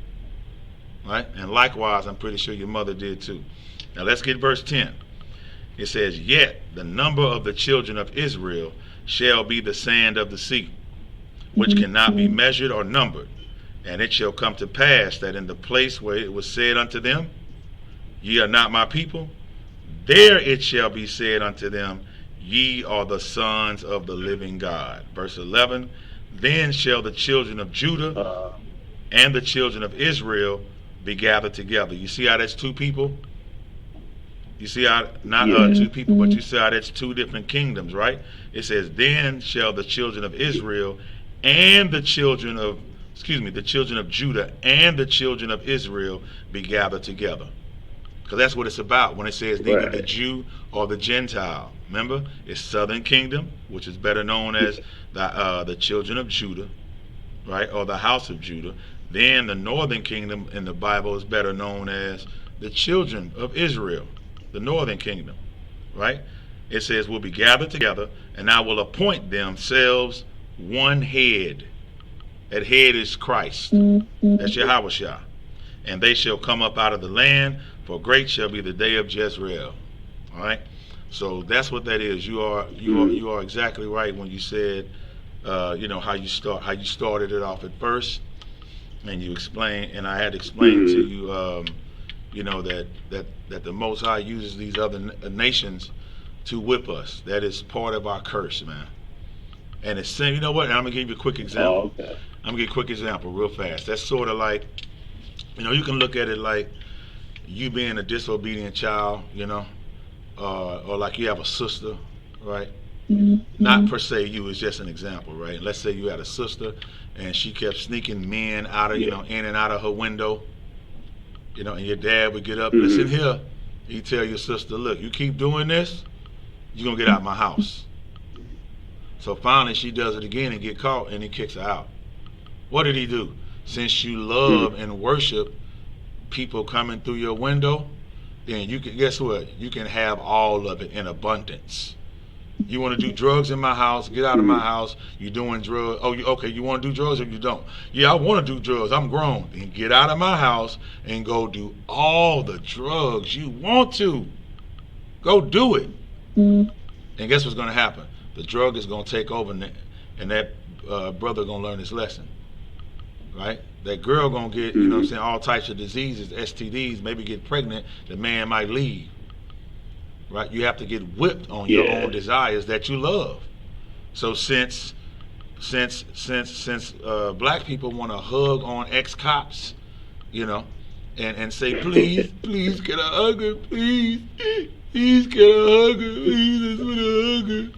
[SPEAKER 4] Right? And likewise, I'm pretty sure your mother did too. Now let's get verse 10. It says, Yet the number of the children of Israel shall be the sand of the sea, which cannot be measured or numbered. And it shall come to pass that in the place where it was said unto them, Ye are not my people, there it shall be said unto them, Ye are the sons of the living God. Verse 11, Then shall the children of Judah and the children of Israel be gathered together. You see how that's two people? You see how, not two people, but you see how that's two different kingdoms, right? It says, Then shall the children of Israel and the children of Judah and the children of Israel be gathered together. Because that's what it's about when it says neither the Jew or the Gentile. Remember, it's Southern Kingdom, which is better known as the children of Judah, right, or the house of Judah. Then the Northern Kingdom in the Bible is better known as the children of Israel, the Northern Kingdom, right? It says, will be gathered together, and I will appoint themselves one head. That head is Christ. That's Yahushua. And they shall come up out of the land, for great shall be the day of Jezreel. All right? So that's what that is. You are exactly right when you said, how you started it off at first, and you explained, and I had explained to you, that the Most High uses these other nations to whip us. That is part of our curse, man. And it's saying, you know what? I'm gonna give you a quick example.
[SPEAKER 7] Oh, okay.
[SPEAKER 4] I'm gonna give you a quick example real fast. That's sort of like, you can look at it like you being a disobedient child, or like you have a sister, right? Not per se you, it's just an example, right? Let's say you had a sister and she kept sneaking men out of, in and out of her window, and your dad would get up, listen here, he tell your sister, look, you keep doing this, you're gonna get out of my house. So finally she does it again and get caught, and he kicks her out. What did he do? Since you love and worship people coming through your window, then you can, guess what? You can have all of it in abundance. You want to do drugs in my house? Get out of my house. You're doing drugs. Oh, you want to do drugs or you don't? Yeah, I want to do drugs. I'm grown. Then get out of my house and go do all the drugs you want to. Go do it. And guess what's going to happen? The drug is going to take over, and that brother going to learn his lesson. Right? That girl going to get, all types of diseases, STDs, maybe get pregnant. The man might leave. Right? You have to get whipped on your own desires that you love. So since black people want to hug on ex-cops, and say, please get a hugger, please get a hugger, please, I just want a hugger.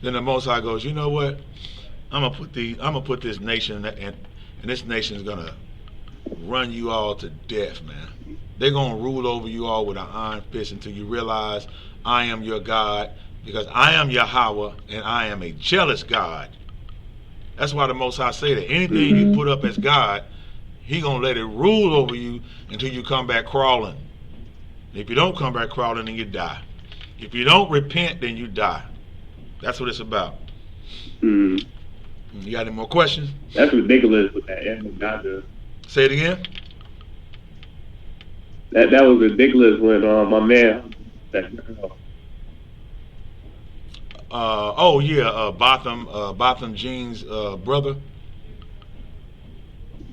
[SPEAKER 4] Then the Most High goes, you know what? I'm gonna put this nation, and this nation is gonna run you all to death, man. They're gonna rule over you all with an iron fist until you realize I am your God, because I am Yahweh and I am a jealous God. That's why the Most High say that anything you put up as God, He gonna let it rule over you until you come back crawling. If you don't come back crawling, then you die. If you don't repent, then you die. That's what it's about.
[SPEAKER 7] Mm.
[SPEAKER 4] You got any more questions?
[SPEAKER 7] That's ridiculous with that Amber Geiger.
[SPEAKER 4] Say it again.
[SPEAKER 7] That was ridiculous when my man that girl.
[SPEAKER 4] Oh yeah, Botham Jean's brother.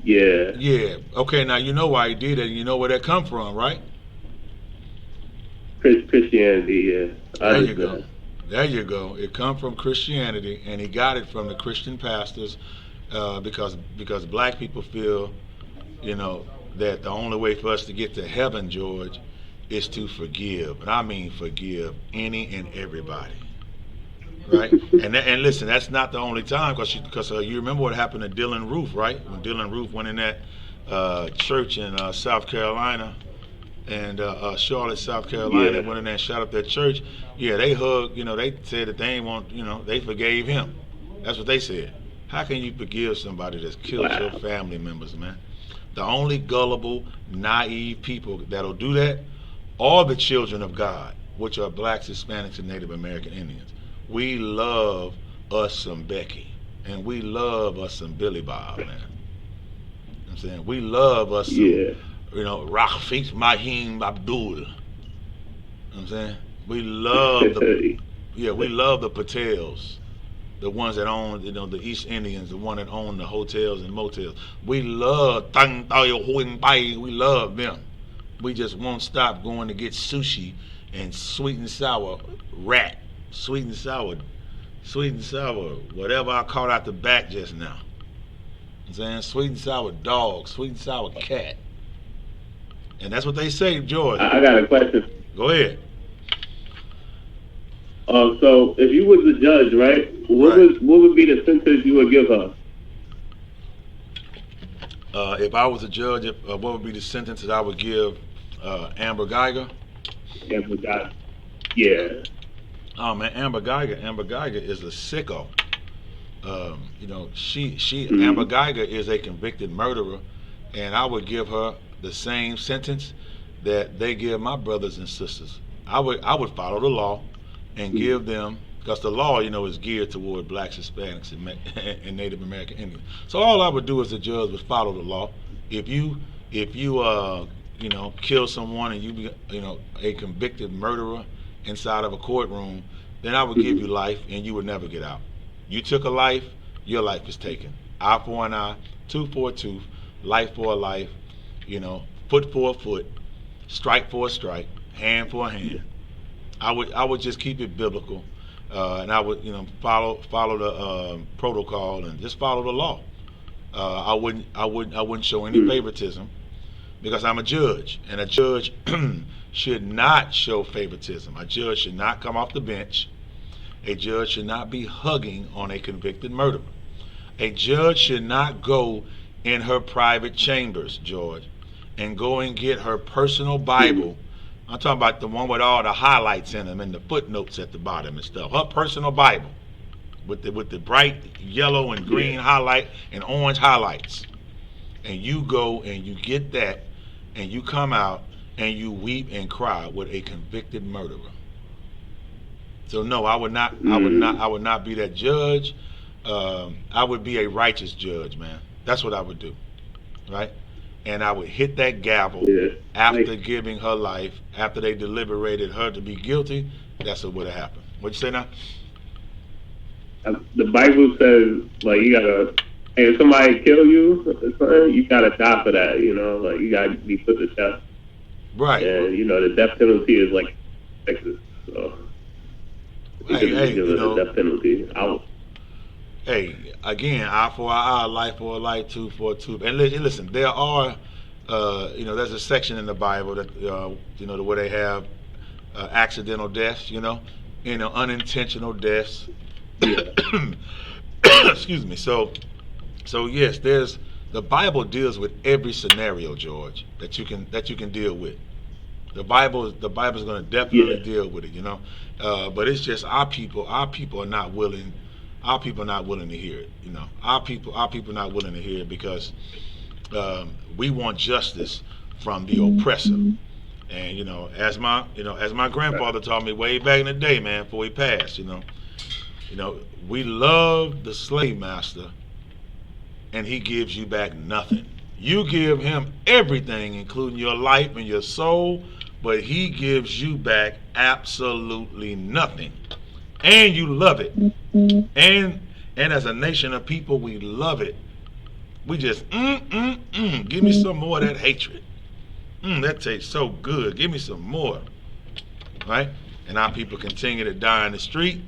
[SPEAKER 7] Yeah.
[SPEAKER 4] Yeah. Okay. Now you know why he did it. And you know where that come from, right?
[SPEAKER 7] Christianity. Yeah.
[SPEAKER 4] There you go. There you go. It come from Christianity, and he got it from the Christian pastors, because black people feel, you know, that the only way for us to get to heaven, George, is to forgive, and I mean forgive any and everybody. Right, and listen, that's not the only time, because you remember what happened to Dylan Roof, right? When Dylan Roof went in that church in South Carolina, and Charlotte, South Carolina, went in there and shot up that church. Yeah, they hugged. You know, they said that they ain't want. You know, they forgave him. That's what they said. How can you forgive somebody that's killed your family members, man? The only gullible, naive people that'll do that are the children of God, which are blacks, Hispanics, and Native American Indians. We love us some Becky, and we love us some Billy Bob, man. You know what I'm saying? We love us some, you know, Rafik Mahim Abdul. You know what I'm saying? We love we love the Patels, the ones that own, you know, the East Indians, the one that own the hotels and motels. We love we love them. We just won't stop going to get sushi and sweet and sour rat. Sweet and sour, whatever I caught out the back just now. I'm saying sweet and sour dog, sweet and sour cat. And that's what they say, George.
[SPEAKER 7] I got a question.
[SPEAKER 4] Go ahead.
[SPEAKER 7] So if you was the judge, right? What would be the sentence you would give her?
[SPEAKER 4] If I was a judge, what would be the sentence that I would give Amber Geiger?
[SPEAKER 7] Amber Geiger. Yeah.
[SPEAKER 4] Oh man, Amber Geiger is a sicko. You know, Amber Geiger is a convicted murderer, and I would give her the same sentence that they give my brothers and sisters. I would follow the law and give them, because the law, you know, is geared toward blacks, Hispanics, and Native American Indians. So all I would do as a judge was follow the law. If you you know, kill someone and you know, a convicted murderer inside of a courtroom, then I would give you life and you would never get out. You took a life, your life is taken. Eye for an eye, tooth for a tooth, life for a life, you know, foot for a foot, strike for a strike, hand for a hand. I would just keep it biblical, and I would, you know, follow the protocol and just follow the law. I wouldn't show any favoritism, because I'm a judge, and a judge should not show favoritism. A judge should not come off the bench. A judge should not be hugging on a convicted murderer. A judge should not go in her private chambers, George, and go and get her personal Bible. I'm talking about the one with all the highlights in them and the footnotes at the bottom and stuff. Her personal Bible with the bright yellow and green highlight and orange highlights. And you go and you get that, and you come out and you weep and cry with a convicted murderer. So no, I would not be that judge. I would be a righteous judge, man. That's what I would do, right? And I would hit that gavel after giving her life, after they deliberated her to be guilty. That's what would have happened. What'd you say now?
[SPEAKER 7] The Bible says, like, you gotta, if somebody kill you, you gotta die for that. You know, like, you gotta be put to death.
[SPEAKER 4] Right.
[SPEAKER 7] And you know, the death penalty is like Texas. So
[SPEAKER 4] you know,
[SPEAKER 7] the death penalty out.
[SPEAKER 4] Hey, again, eye for an eye, life for a life, tooth for a tooth. And listen, there are, you know, there's a section in the Bible that, you know, where they have accidental deaths, you know, unintentional deaths. Excuse me. So yes, the Bible deals with every scenario, George, that you can deal with. The Bible's going to definitely deal with it, you know. But it's just our people are not willing. Our people are not willing to hear it, you know. Our people are not willing to hear it because we want justice from the oppressor. And as my grandfather taught me way back in the day, man, before he passed, You know, we love the slave master, and he gives you back nothing. You give him everything, including your life and your soul, but he gives you back absolutely nothing. And you love it. And as a nation of people, we love it. We just, give me some more of that hatred. That tastes so good. Give me some more. Right? And our people continue to die in the street.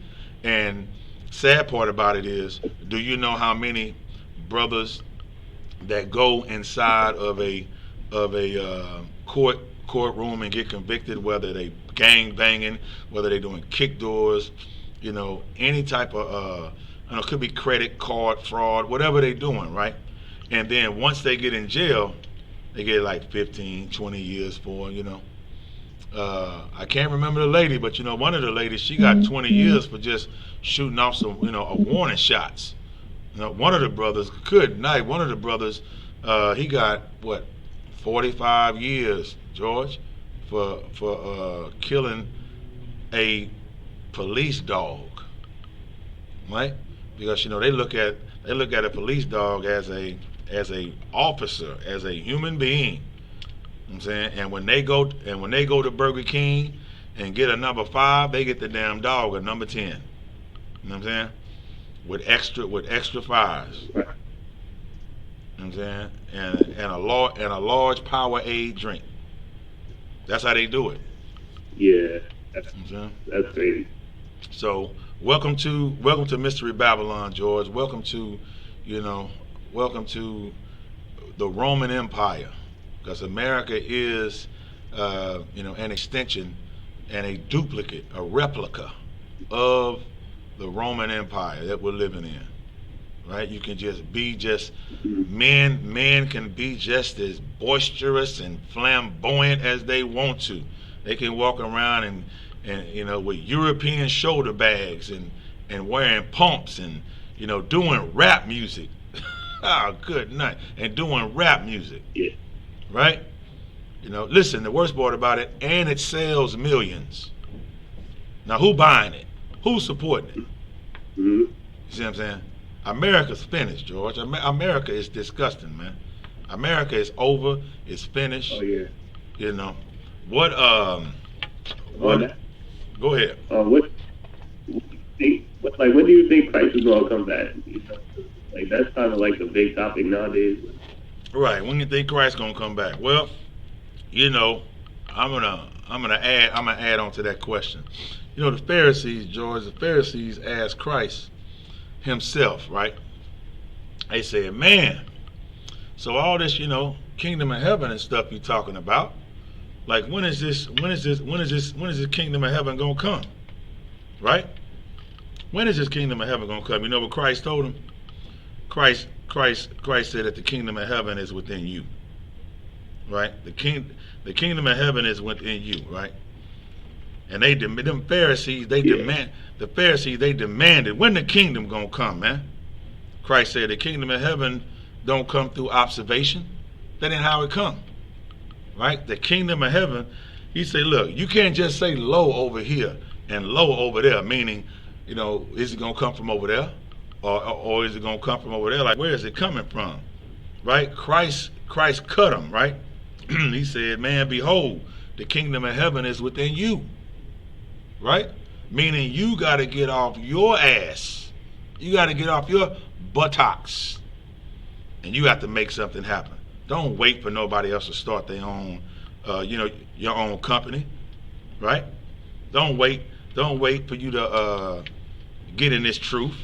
[SPEAKER 4] And sad part about it is, do you know how many brothers that go inside of a courtroom and get convicted, whether they gang banging, whether they doing kick doors, you know, any type of it could be credit card fraud, whatever they doing, right? And then once they get in jail, they get like 15, 20 years for, you know. I can't remember the lady, but you know, one of the ladies, she got 20 years for just shooting off some, you know, warning shots. You know, one of the brothers, good night, one of the brothers, he got, 45 years, George, for killing a police dog, right? Because, you know, they look at a police dog as a officer, as a human being. You know what I'm saying? And when they go to Burger King and get a number 5, they get the damn dog a number 10. You know what I'm saying? With extra 5s. You know what I'm saying? And a large Powerade drink. That's how they do it.
[SPEAKER 7] Yeah. That's crazy.
[SPEAKER 4] So welcome to Mystery Babylon, George. Welcome to the Roman Empire, because America is an extension and a duplicate, a replica of the Roman Empire that we're living in. Right? You can just be men can be just as boisterous and flamboyant as they want to. They can walk around and you know, with European shoulder bags and wearing pumps and, you know, doing rap music. Oh, good night. And doing rap music.
[SPEAKER 7] Yeah.
[SPEAKER 4] Right? You know, listen, the worst part about it, and it sells millions. Now, who buying it? Who's supporting it? You see what I'm saying? America's finished, George. America is disgusting, man. America is over. It's finished.
[SPEAKER 7] Oh, yeah.
[SPEAKER 4] You know. What go ahead.
[SPEAKER 7] When do you think Christ is gonna come back? You know, like, that's kind of like the big topic nowadays.
[SPEAKER 4] Right. When you think Christ's gonna come back? Well, you know, I'm gonna add on to that question. You know, the Pharisees, George, asked Christ himself, right? They said, man, so all this, you know, kingdom of heaven and stuff you talking about, like, when is this kingdom of heaven gonna come? Right? When is this kingdom of heaven gonna come? You know what Christ told him? Christ said that the kingdom of heaven is within you. Right? The kingdom of heaven is within you, right? And the Pharisees demanded, when the kingdom gonna come, man? Christ said the kingdom of heaven don't come through observation. That ain't how it come. Right? The kingdom of heaven, he said, look, you can't just say low over here and low over there, meaning, you know, is it gonna come from over there? Or is it gonna come from over there? Like, where is it coming from? Right? Christ cut them, right? He said, man, behold, the kingdom of heaven is within you. Right? Meaning you got to get off your ass. You got to get off your buttocks. And you have to make something happen. Don't wait for nobody else to start their own, your own company. Right? Don't wait for you to get in this truth.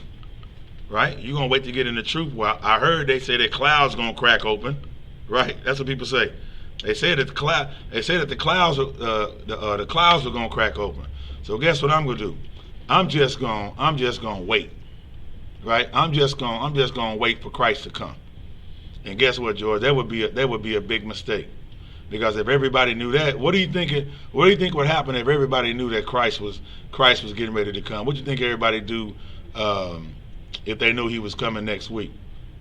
[SPEAKER 4] Right? You're going to wait to get in the truth. Well, I heard they say that clouds going to crack open. Right? That's what people say. They say that the clouds are going to crack open. So guess what I'm gonna do? I'm just gonna wait, right? I'm just gonna wait for Christ to come. And guess what, George? That would be a big mistake, because if everybody knew that, what do you think would happen if everybody knew that Christ was getting ready to come? What do you think everybody do if they knew he was coming next week?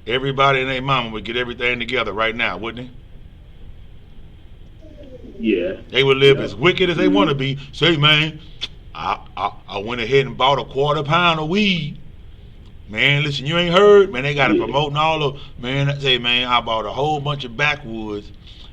[SPEAKER 4] Everybody and their mama would get everything together right now, wouldn't they?
[SPEAKER 7] Yeah.
[SPEAKER 4] They would live as wicked as they want to be. Say, man, I went ahead and bought a quarter pound of weed. Man, listen, you ain't heard? Man, they got it promoting all of, man, I say, man, I bought a whole bunch of backwoods,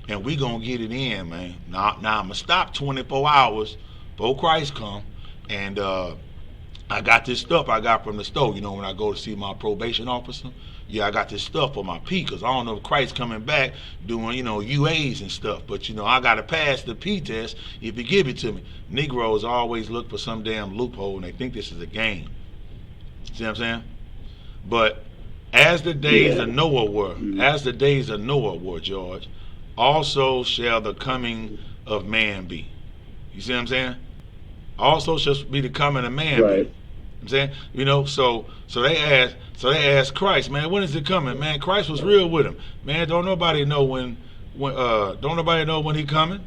[SPEAKER 4] and we gonna get it in, man. Now I'm gonna stop 24 hours before Christ come, and I got this stuff I got from the store. You know, when I go to see my probation officer, yeah, I got this stuff for my P, because I don't know if Christ coming back doing, UAs and stuff. But, I got to pass the P test if you give it to me. Negroes always look for some damn loophole, and they think this is a game. See what I'm saying? But as the days of Noah were, George, also shall the coming of man be. You see what I'm saying? Also shall be the coming of man
[SPEAKER 6] right.
[SPEAKER 4] be. I'm saying, so they asked Christ, man, when is it coming? Man, Christ was real with him. Man, don't nobody know when he coming.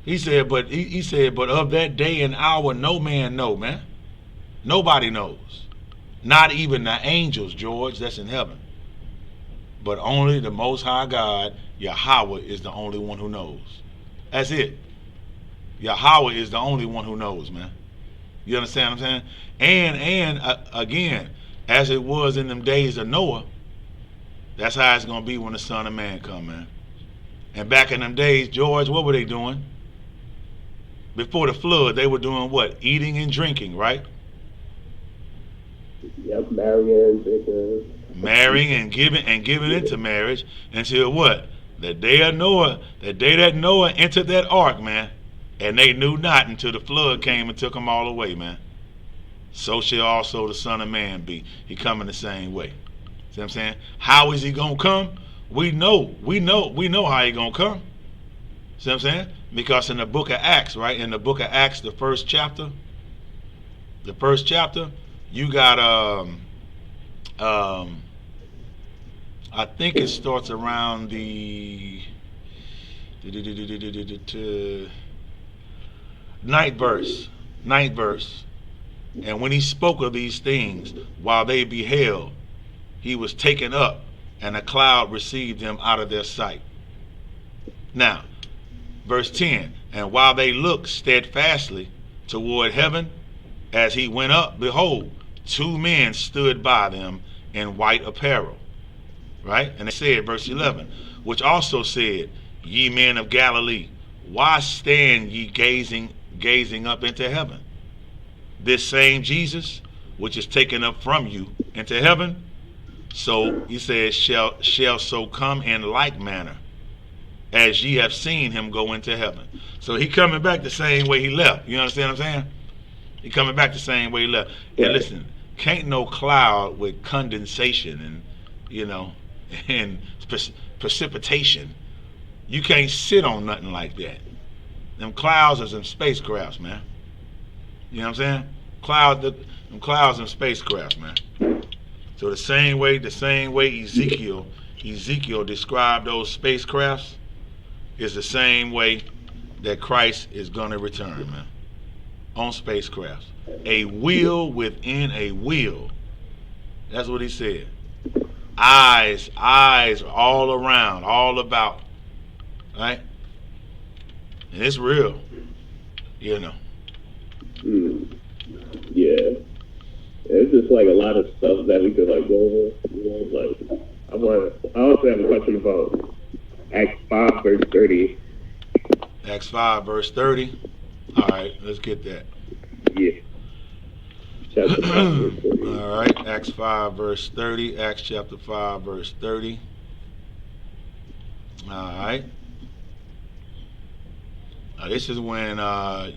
[SPEAKER 4] He said, but of that day and hour no man know, man. Nobody knows. Not even the angels, George, that's in heaven. But only the Most High God, Yahweh, is the only one who knows. That's it. Yahweh is the only one who knows, man. You understand what I'm saying? And again, as it was in them days of Noah, that's how it's gonna be when the Son of Man come, man. And back in them days, George, what were they doing? Before the flood, they were doing what? Eating and drinking, right?
[SPEAKER 6] Yep, marrying
[SPEAKER 4] and giving into marriage until what? The day that Noah entered that ark, man. And they knew not until the flood came and took them all away, man. So shall also the Son of Man be. He coming the same way. See what I'm saying? How is he gonna come? We know how he gonna come. See what I'm saying? Because in the book of Acts, right? In the book of Acts, the first chapter, you got I think it starts around the ninth verse. And when he spoke of these things, while they beheld, he was taken up, and a cloud received him out of their sight. Now, verse 10, and while they looked steadfastly toward heaven, as he went up, behold, two men stood by them in white apparel. Right? And they said, verse 11, which also said, ye men of Galilee, why stand ye gazing up into heaven? This same Jesus, which is taken up from you into heaven, so he says, shall so come in like manner, as ye have seen him go into heaven. So he coming back the same way he left. You understand what I'm saying? He coming back the same way he left.
[SPEAKER 6] Yeah.
[SPEAKER 4] And listen, can't no cloud with condensation and precipitation. You can't sit on nothing like that. Them clouds are some spacecrafts, man. You know what I'm saying? Them clouds and spacecrafts, man. So the same way Ezekiel described those spacecrafts is the same way that Christ is going to return, man. On spacecrafts. A wheel within a wheel. That's what he said. Eyes all around, all about. Right? And it's real.
[SPEAKER 6] Yeah. It's just like a lot of stuff that we could go over. I also have a question about Acts 5 verse 30.
[SPEAKER 4] Acts 5 verse 30. All right, let's get that.
[SPEAKER 6] Yeah. Chapter 5 verse 30.
[SPEAKER 4] All right, Acts 5 verse 30. Acts chapter 5 verse 30. All right. This is when the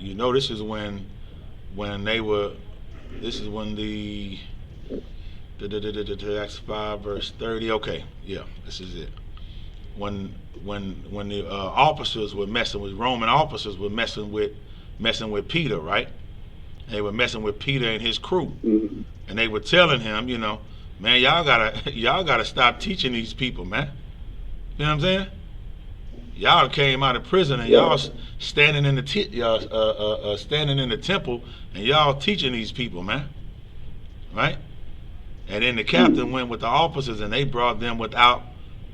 [SPEAKER 4] Acts 5 verse 30. Okay, yeah, this is it. When the officers were messing with Roman officers were messing with Peter, right? They were messing with Peter and his crew,
[SPEAKER 6] Mm-hmm.
[SPEAKER 4] and they were telling him, man, y'all gotta stop teaching these people, man. You know what I'm saying? Y'all came out of prison and y'all standing in the temple and y'all teaching these people, man. Right? And then the captain went with the officers and they brought them without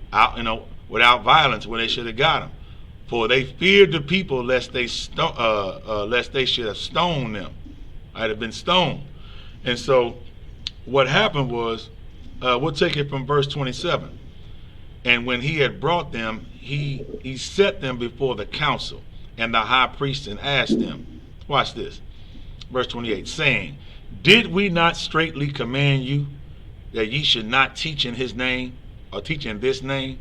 [SPEAKER 4] violence when they should have got them. For they feared the people lest they should have stoned them. I'd have been stoned. And so what happened was, we'll take it from verse 27. And when he had brought them, he set them before the council and the high priest and asked them, watch this, verse 28, saying, did we not straitly command you that ye should not teach in his name, or teach in this name?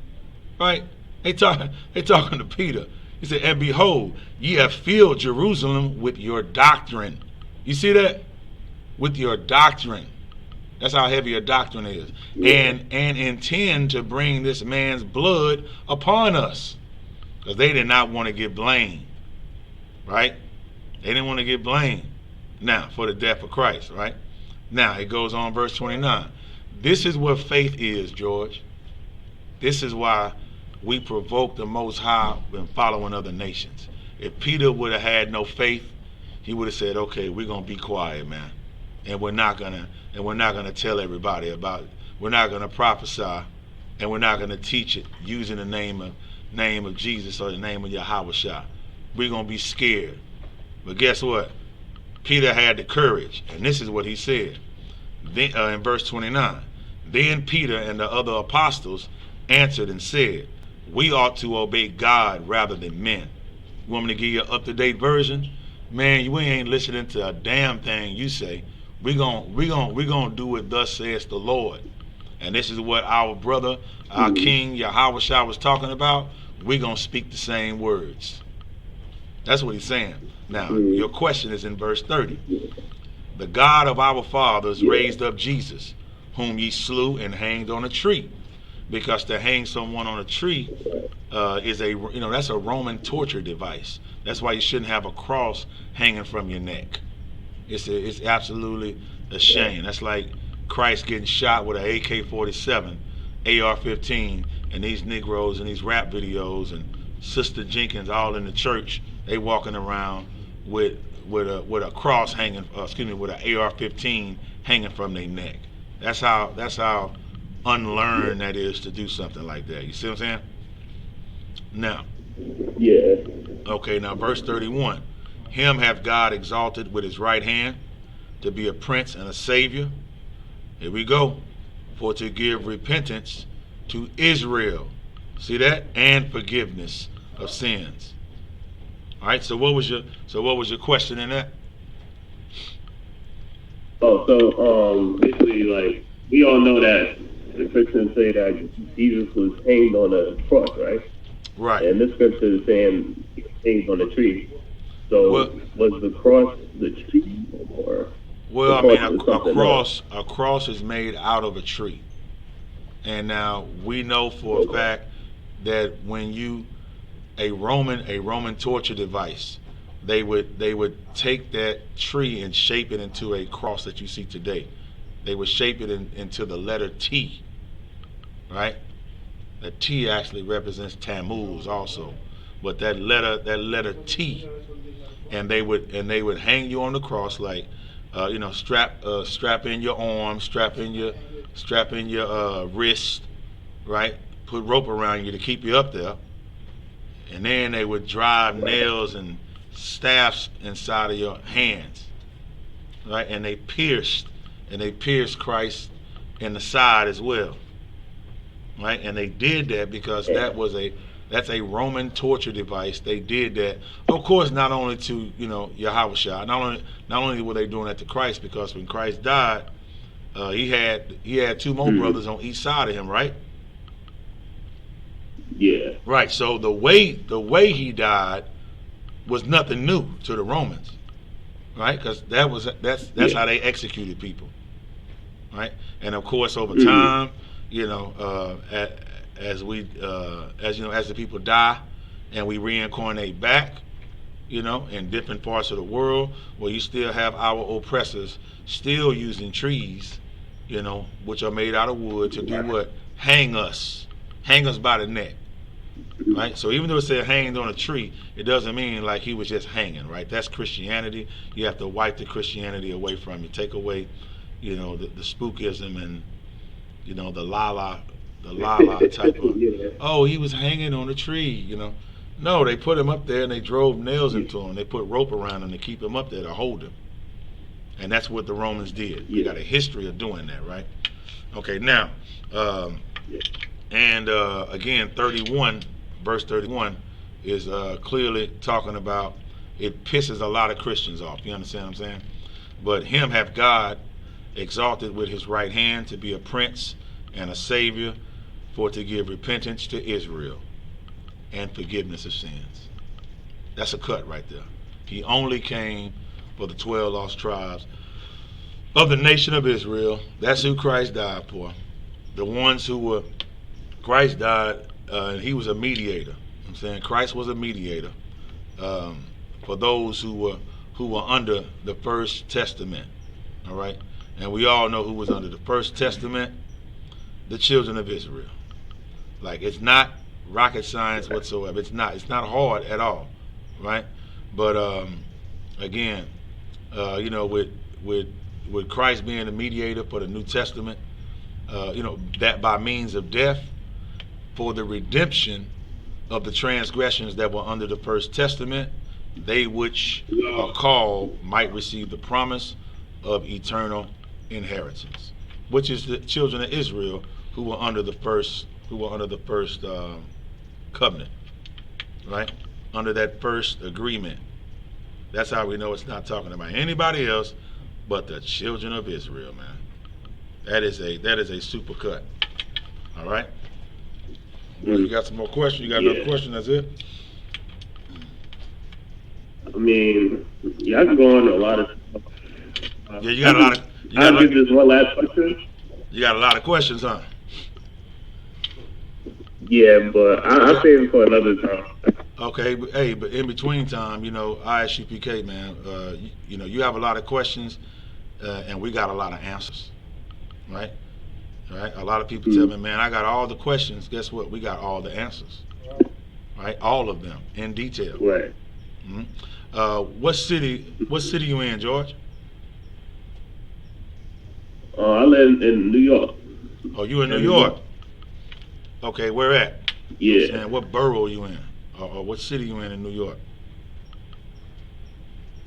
[SPEAKER 4] Right? They talking to Peter. He said, and behold, ye have filled Jerusalem with your doctrine. You see that? With your doctrine. That's how heavy your doctrine is. Yeah. And intend to bring this man's blood upon us. Because they did not want to get blamed. Right? They didn't want to get blamed. Now, for the death of Christ, right? Now, it goes on, verse 29. This is what faith is, George. This is why we provoke the Most High when following other nations. If Peter would have had no faith, he would have said, okay, we're going to be quiet, man. And we're not going to tell everybody about it. We're not going to prophesy, and we're not going to teach it using the name of Jesus or the name of Yahweh. We're going to be scared. But guess what? Peter had the courage, and this is what he said. Then, in verse 29, then Peter and the other apostles answered and said, we ought to obey God rather than men. You want me to give you an up-to-date version? Man, we ain't listening to a damn thing you say. We're gonna do what thus says the Lord. And this is what our brother, our King Yahweh was talking about. We're gonna speak the same words. That's what he's saying. Now, your question is in verse 30. The God of our fathers raised up Jesus, whom ye slew and hanged on a tree. Because to hang someone on a tree is that's a Roman torture device. That's why you shouldn't have a cross hanging from your neck. It's absolutely a shame. That's like Christ getting shot with an AK-47, AR-15, and these Negroes and these rap videos and Sister Jenkins all in the church. They walking around with a cross hanging, with an AR-15 hanging from their neck. That's how unlearned that is to do something like that. You see what I'm saying? Now.
[SPEAKER 7] Yeah.
[SPEAKER 4] Okay, now verse 31. Him hath God exalted with his right hand to be a prince and a savior. Here we go. For to give repentance to Israel. See that? And forgiveness of sins. All right, so what was your question in that?
[SPEAKER 7] Basically, like, we all know that the Christians say that Jesus was hanged on a cross, right?
[SPEAKER 4] Right.
[SPEAKER 7] And this scripture is saying he was hanged on a tree. So was the cross the tree, or?
[SPEAKER 4] Well, I mean, a cross is made out of a tree, and now we know for a fact that when a Roman torture device, they would take that tree and shape it into a cross that you see today. They would shape it into the letter T, right? The T actually represents Tammuz also, but that letter T, and they would hang you on the cross like, strap in your arm, strap in your wrist, right? Put rope around you to keep you up there, and then they would drive nails and staffs inside of your hands, right? And they pierced Christ in the side as well, right? And they did that because that's a Roman torture device. They did that, of course, not only to Yahweh. Not only were they doing that to Christ, because when Christ died, he had two more brothers on each side of him, right?
[SPEAKER 7] Yeah.
[SPEAKER 4] Right. So the way he died was nothing new to the Romans, right? Because that's how they executed people, right? And of course, over time, as the people die and we reincarnate back, in different parts of the world, well, you still have our oppressors still using trees, which are made out of wood to do what? Hang us by the neck, right? So even though it said hanged on a tree, it doesn't mean like he was just hanging, right? That's Christianity. You have to wipe the Christianity away from you, take away, the spookism and, the la-la type of, oh, he was hanging on a tree, No, they put him up there and they drove nails into him. They put rope around him to keep him up there to hold him. And that's what the Romans did. You got a history of doing that, right? Okay, now, again, 31, verse 31 is clearly talking about, it pisses a lot of Christians off. You understand what I'm saying? But him hath God exalted with his right hand to be a prince and a savior, for to give repentance to Israel and forgiveness of sins. That's a cut right there. He only came for the 12 lost tribes of the nation of Israel. That's who Christ died for. The ones who were, Christ died, he was a mediator. I'm saying Christ was a mediator for those who were under the first testament. All right, and we all know who was under the first testament: the children of Israel. Like, it's not rocket science whatsoever. It's not hard at all, right? But again, you know, with Christ being the mediator for the New Testament, you know, that by means of death for the redemption of the transgressions that were under the first testament, they which are called might receive the promise of eternal inheritance, which is the children of Israel who were under the first covenant, right? Under that first agreement. That's how we know it's not talking about anybody else but the children of Israel, man. That is a super cut. All right. You got some more questions? You got another question? That's it?
[SPEAKER 7] I mean, yeah, I can go on a lot of.
[SPEAKER 4] Yeah, you got a lot of.
[SPEAKER 7] I'll give this one last question.
[SPEAKER 4] You got a lot of questions, huh?
[SPEAKER 7] Yeah, but I'll save it for another time.
[SPEAKER 4] Okay, but hey, but in between time, you know, ISUPK, man, you know, you have a lot of questions, and we got a lot of answers, right? Right? A lot of people tell me, man, I got all the questions. Guess what? We got all the answers, right? All of them in detail.
[SPEAKER 7] Right.
[SPEAKER 4] Mm-hmm. What city you in, George?
[SPEAKER 7] I live in New York.
[SPEAKER 4] Oh, you in New York? Okay, where at?
[SPEAKER 7] Yeah.
[SPEAKER 4] And what borough are you in? Or what city you in New York?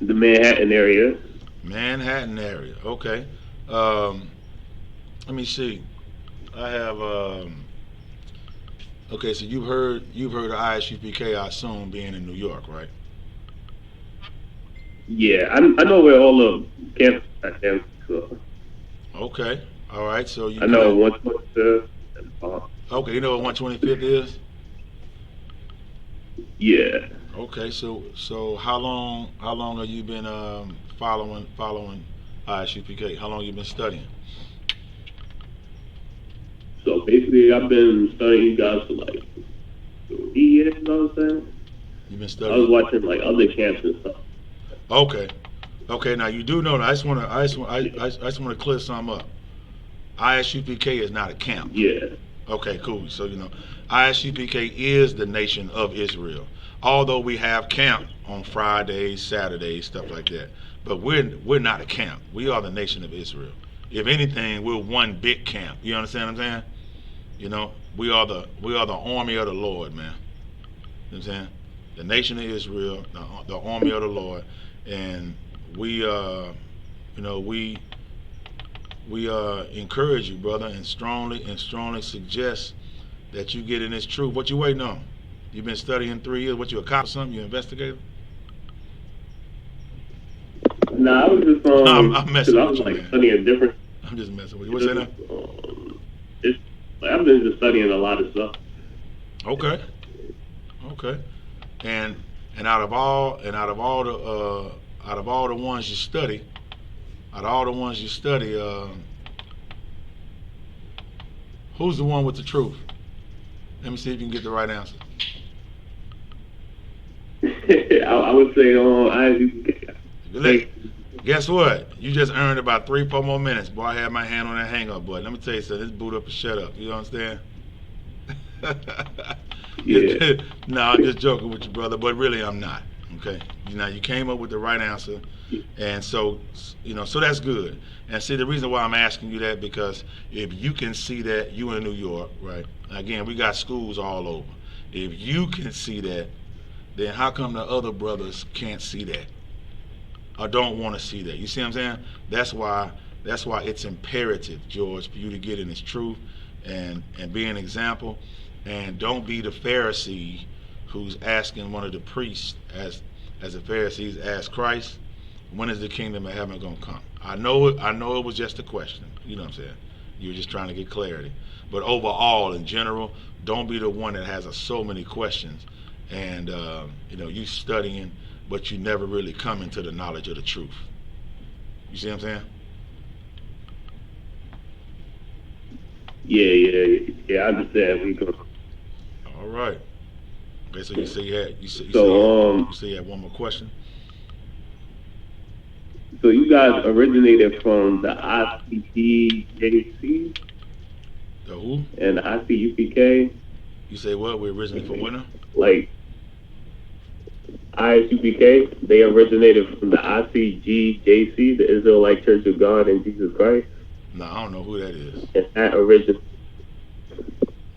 [SPEAKER 7] The Manhattan area.
[SPEAKER 4] Manhattan area. Okay. Let me see. I have. Okay, so you've heard of ISUPK, I assume, being in New York, right?
[SPEAKER 7] Yeah, I know where all the campuses are. So.
[SPEAKER 4] Okay. All right. So you.
[SPEAKER 7] I know 125.
[SPEAKER 4] Okay, you know what 125th is?
[SPEAKER 7] Yeah.
[SPEAKER 4] Okay, so how long have you been following ISUPK? How long you been studying?
[SPEAKER 7] So basically, I've been studying you guys for like 3 years. You know what I'm saying?
[SPEAKER 4] You've been studying.
[SPEAKER 7] I was watching like other camps and stuff.
[SPEAKER 4] Okay. Okay. Now you do know that. I just want to clear something up. ISUPK is not a camp.
[SPEAKER 7] Yeah.
[SPEAKER 4] Okay, cool. So, you know, ISUPK is the nation of Israel. Although we have camp on Fridays, Saturdays, stuff like that. But we're not a camp. We are the nation of Israel. If anything, we're one big camp. You understand what I'm saying? You know, we are the army of the Lord, man. You know what I'm saying? The nation of Israel, the army of the Lord. And we encourage you, brother, and strongly suggest that you get in this truth. What you waiting on? You've been studying 3 years. What, you a cop or something? You investigator?
[SPEAKER 7] Nah, I was just
[SPEAKER 4] I'm messing with you,
[SPEAKER 7] like
[SPEAKER 4] man.
[SPEAKER 7] studying different.
[SPEAKER 4] I'm just messing with you. What's that now?
[SPEAKER 7] It's like I've been just studying a lot of stuff.
[SPEAKER 4] Okay. And out of all the ones you study, who's the one with the truth? Let me see if you can get the right answer.
[SPEAKER 7] I would say
[SPEAKER 4] Look, guess what? You just earned about 3-4 more minutes. Boy, I had my hand on that hang-up button. Let me tell you something. This boot up and shut up. You understand?
[SPEAKER 7] Yeah.
[SPEAKER 4] No, I'm just joking with you, brother. But really, I'm not. Okay. You came up with the right answer, and so so that's good. And see, the reason why I'm asking you that, because if you can see that, you in New York, right? Again, we got schools all over. If you can see that, then how come the other brothers can't see that? or don't want to see that. You see what I'm saying? That's why it's imperative, George, for you to get in this truth and be an example, and don't be the Pharisee who's asking one of the priests, as the Pharisees asked Christ, when is the kingdom of heaven gonna come? I know it was just a question. You know what I'm saying? You were just trying to get clarity. But overall, in general, don't be the one that has so many questions, and you studying, but you never really come into the knowledge of the truth. You see what I'm saying?
[SPEAKER 7] Yeah. I understand. We go.
[SPEAKER 4] All right. Okay, so you say you had one more question.
[SPEAKER 7] So you guys originated from the ICPJC?
[SPEAKER 4] The who?
[SPEAKER 7] And the ICUPK?
[SPEAKER 4] You say what? We originated from winter?
[SPEAKER 7] Like ISUPK, they originated from the ICGJC, the Israelite Church of God in Jesus Christ.
[SPEAKER 4] Nah, I don't know who that is.
[SPEAKER 7] And that origin.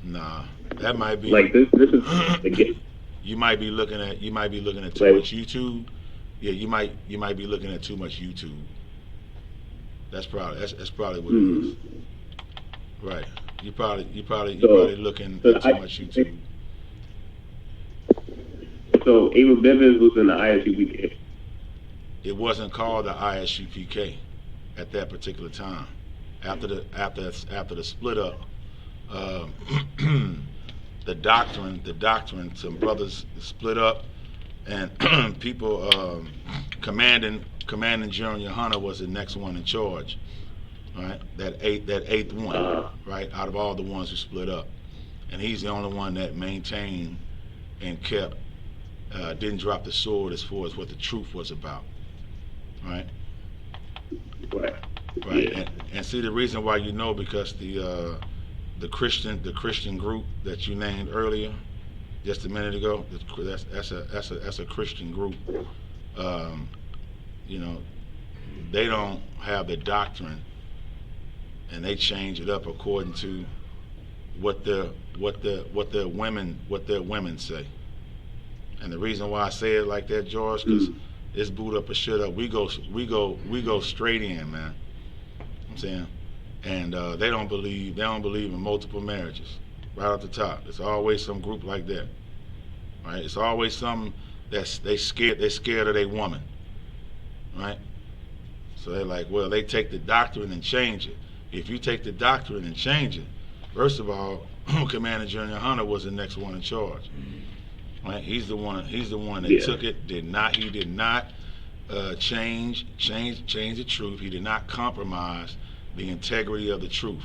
[SPEAKER 4] Nah, that might be
[SPEAKER 7] like this is again.
[SPEAKER 4] You might be looking at too much YouTube. Yeah, you might be looking at too much YouTube. That's probably what it is. Right. You probably looking at too much YouTube.
[SPEAKER 7] So Ava Bivens was in the ISUPK.
[SPEAKER 4] It wasn't called the ISUPK at that particular time. After the split up, the doctrine, some brothers split up, and people commanding General Yohana was the next one in charge. Right, that eighth one, right, out of all the ones who split up, and he's the only one that maintained and kept, didn't drop the sword as far as what the truth was about, right. Yeah. And see, the reason why because the Christian group that you named earlier, just a minute ago, that's a Christian group. They don't have the doctrine, and they change it up according to what their women say. And the reason why I say it like that, George, because it's boot up or shut up. We go straight in, man. I'm saying, and they don't believe in multiple marriages. Right off the top, it's always some group like that. Right? It's always something that's they scared of their woman. Right? So they're like, well, they take the doctrine and change it. If you take the doctrine and change it, first of all, Commander General Hunter was the next one in charge. Right? He's the one that took it. He did not change the truth. He did not compromise the integrity of the truth.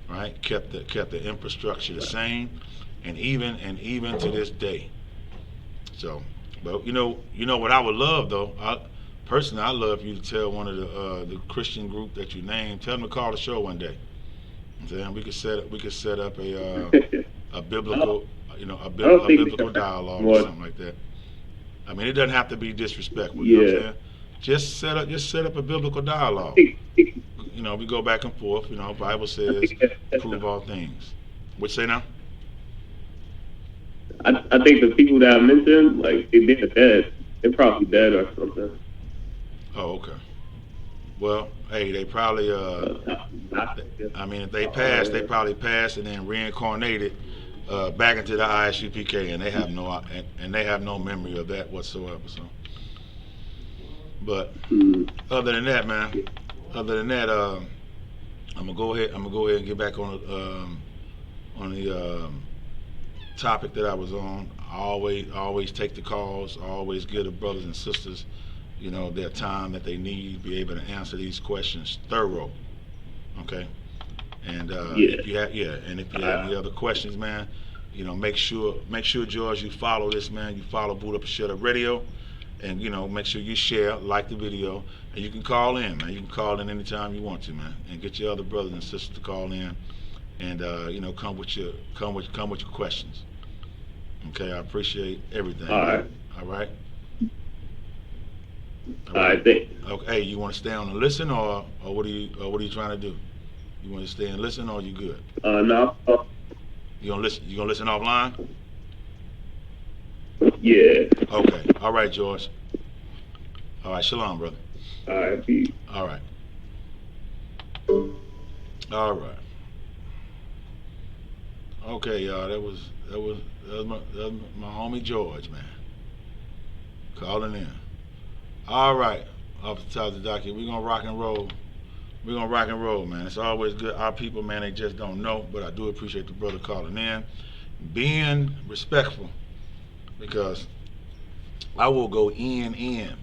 [SPEAKER 4] Right? Kept the infrastructure the same, and even to this day. So, but you know what I would love though. Personally, I love you to tell one of the Christian group that you named. Tell them to call the show one day. Then we could set up a biblical biblical dialogue or something like that. I mean, it doesn't have to be disrespectful. You know what I'm saying? Just set up a biblical dialogue. We go back and forth. Bible says, prove all things. What you say now?
[SPEAKER 7] I think the people that I mentioned, like, they're dead. They're probably dead or something.
[SPEAKER 4] Oh, okay. Well, hey, they probably, I mean, if they passed, they probably passed and then reincarnated back into the ISUPK, and they have no memory of that whatsoever. So, but other than that, man, I'm gonna go ahead and get back on the topic that I was on. I always take the calls. I always give the brothers and sisters, their time that they need to be able to answer these questions thorough. Okay. And if you have any other questions, man, make sure George, you follow this, man. You follow Boot Up and Shut Up Radio, and make sure you share, like the video, and you can call in, man. You can call in anytime you want to, man, and get your other brothers and sisters to call in, and come with your questions. Okay, I appreciate everything.
[SPEAKER 7] All right.
[SPEAKER 4] All right.
[SPEAKER 7] All right. Thanks.
[SPEAKER 4] Okay, you want to stay on and listen, or what are you trying to do? You want to stay and listen, or you good?
[SPEAKER 7] No.
[SPEAKER 4] You gonna listen? You gonna listen offline?
[SPEAKER 7] Yeah.
[SPEAKER 4] Okay. All right, George. All right, shalom, brother.
[SPEAKER 6] All right, peace.
[SPEAKER 4] All right. All right. Okay, y'all. That was my homie George, man. Calling in. All right, off the top of the docket, we're gonna rock and roll. We're gonna rock and roll, man. It's always good. Our people, man, they just don't know, but I do appreciate the brother calling in, being respectful, because I will go in,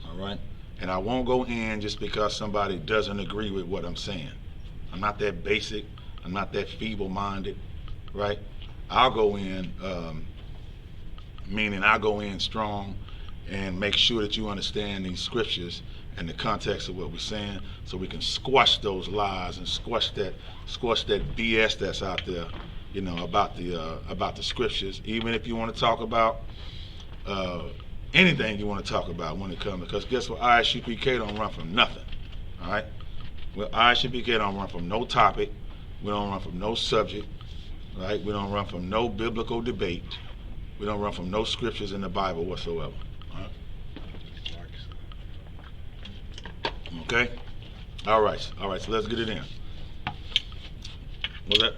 [SPEAKER 4] all right? And I won't go in just because somebody doesn't agree with what I'm saying. I'm not that basic. I'm not that feeble-minded, right? I'll go in, meaning I'll go in strong and make sure that you understand these scriptures and the context of what we're saying, so we can squash those lies and squash that BS that's out there, you know, about the scriptures. Even if you want to talk about anything you want to talk about when it comes, because guess what? ISUPK don't run from nothing. All right. Well, ISUPK don't run from no topic. We don't run from no subject. Right. We don't run from no biblical debate. We don't run from no scriptures in the Bible whatsoever. Okay? All right, so let's get it in. Was that?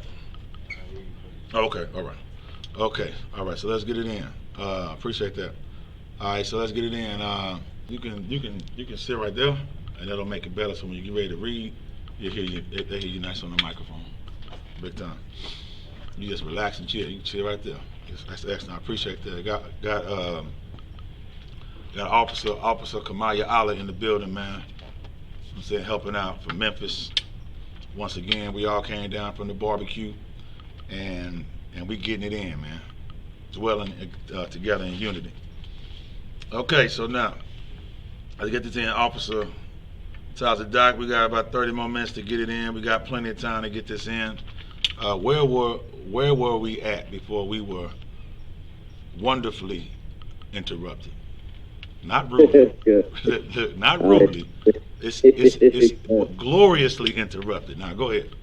[SPEAKER 4] Okay, all right. Okay, all right, so let's get it in. Appreciate that. All right, so let's get it in. You can sit right there, and that'll make it better, so when you get ready to read, they hear you nice on the microphone. Big time. You just relax and chill. You can chill right there. That's excellent. I appreciate that. Got Officer Kamaya Allah in the building, man. I'm saying, helping out from Memphis. Once again, we all came down from the barbecue, and we getting it in, man. Dwelling together in unity. Okay, so now let's get this in. Officer Tazadak, we got about 30 more minutes to get it in. We got plenty of time to get this in. Where were we at before we were wonderfully interrupted? Not rudely. Not rudely. It's gloriously interrupted. Now go ahead.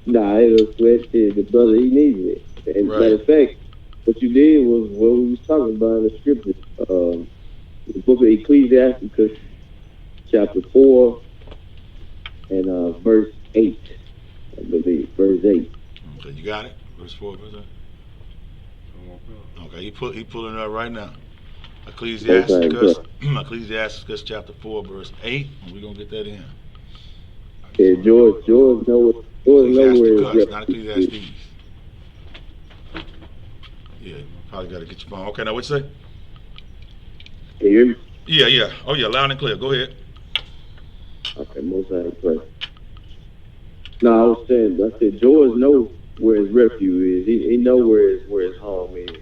[SPEAKER 6] Nah, it was the brother, he needed it. And
[SPEAKER 4] Right.
[SPEAKER 6] matter of fact, what you did was what we was talking about in the scripture. The book of Ecclesiasticus, chapter 4 and verse 8. I believe, verse 8.
[SPEAKER 4] Okay, you got it? Verse 4, verse 8? Okay, he pulling it up right now. Ecclesiasticus chapter 4, verse 8, and we're going to get that in.
[SPEAKER 6] Yeah, George knows where it's
[SPEAKER 4] not Ecclesiastes. Yeah, probably got to get your phone. Okay, now what you say?
[SPEAKER 6] Can you hear me?
[SPEAKER 4] Yeah. Oh, yeah, loud and clear. Go ahead.
[SPEAKER 6] Okay, most I pray. No, I said George knows where his refuge is. He know where his home is.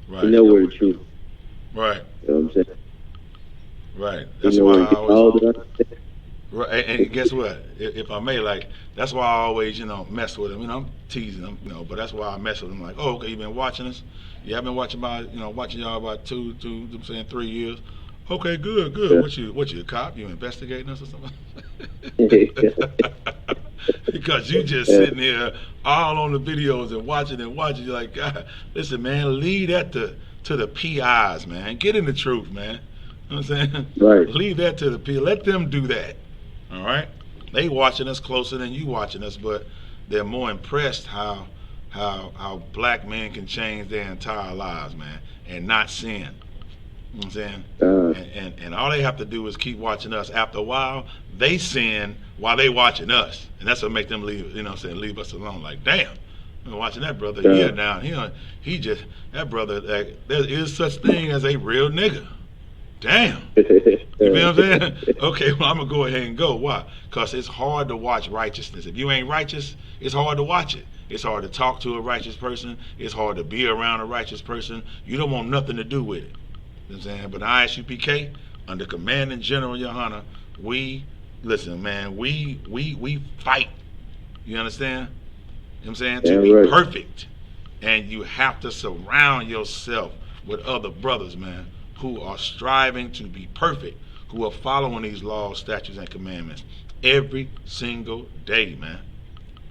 [SPEAKER 4] Right.
[SPEAKER 6] He know where the truth.
[SPEAKER 4] Right.
[SPEAKER 6] You know what I'm saying?
[SPEAKER 4] Right. That's why I always. Right. And guess what? If I may, like, that's why I always, mess with him. I'm teasing him, but that's why I mess with him. Like, oh, okay, you been watching us? Yeah, I've been watching watching y'all about 3 years. Okay, good.
[SPEAKER 6] Yeah.
[SPEAKER 4] What you a cop? You investigating us or something? Because you just sitting here all on the videos and watching. You're like, God, listen, man, leave that to the PIs, man. Get in the truth, man. You know what I'm saying?
[SPEAKER 6] Right.
[SPEAKER 4] Leave that to the PIs. Let them do that. All right? They watching us closer than you watching us, but they're more impressed how black men can change their entire lives, man, and not sin. You know what I'm saying? And all they have to do is keep watching us. After a while, they sin while they watching us. And that's what make them leave, leave us alone. Like, damn, I'm watching that brother here now. That brother, like, there is such thing as a real nigga. Damn. You know what I'm saying? Okay, well, I'm going to go ahead and go. Why? Because it's hard to watch righteousness. If you ain't righteous, it's hard to watch it. It's hard to talk to a righteous person. It's hard to be around a righteous person. You don't want nothing to do with it. You know what I'm saying? But ISUPK, under Commanding General Yohana, we fight. You understand? You know what I'm saying? To be perfect. And you have to surround yourself with other brothers, man, who are striving to be perfect, who are following these laws, statutes, and commandments every single day, man.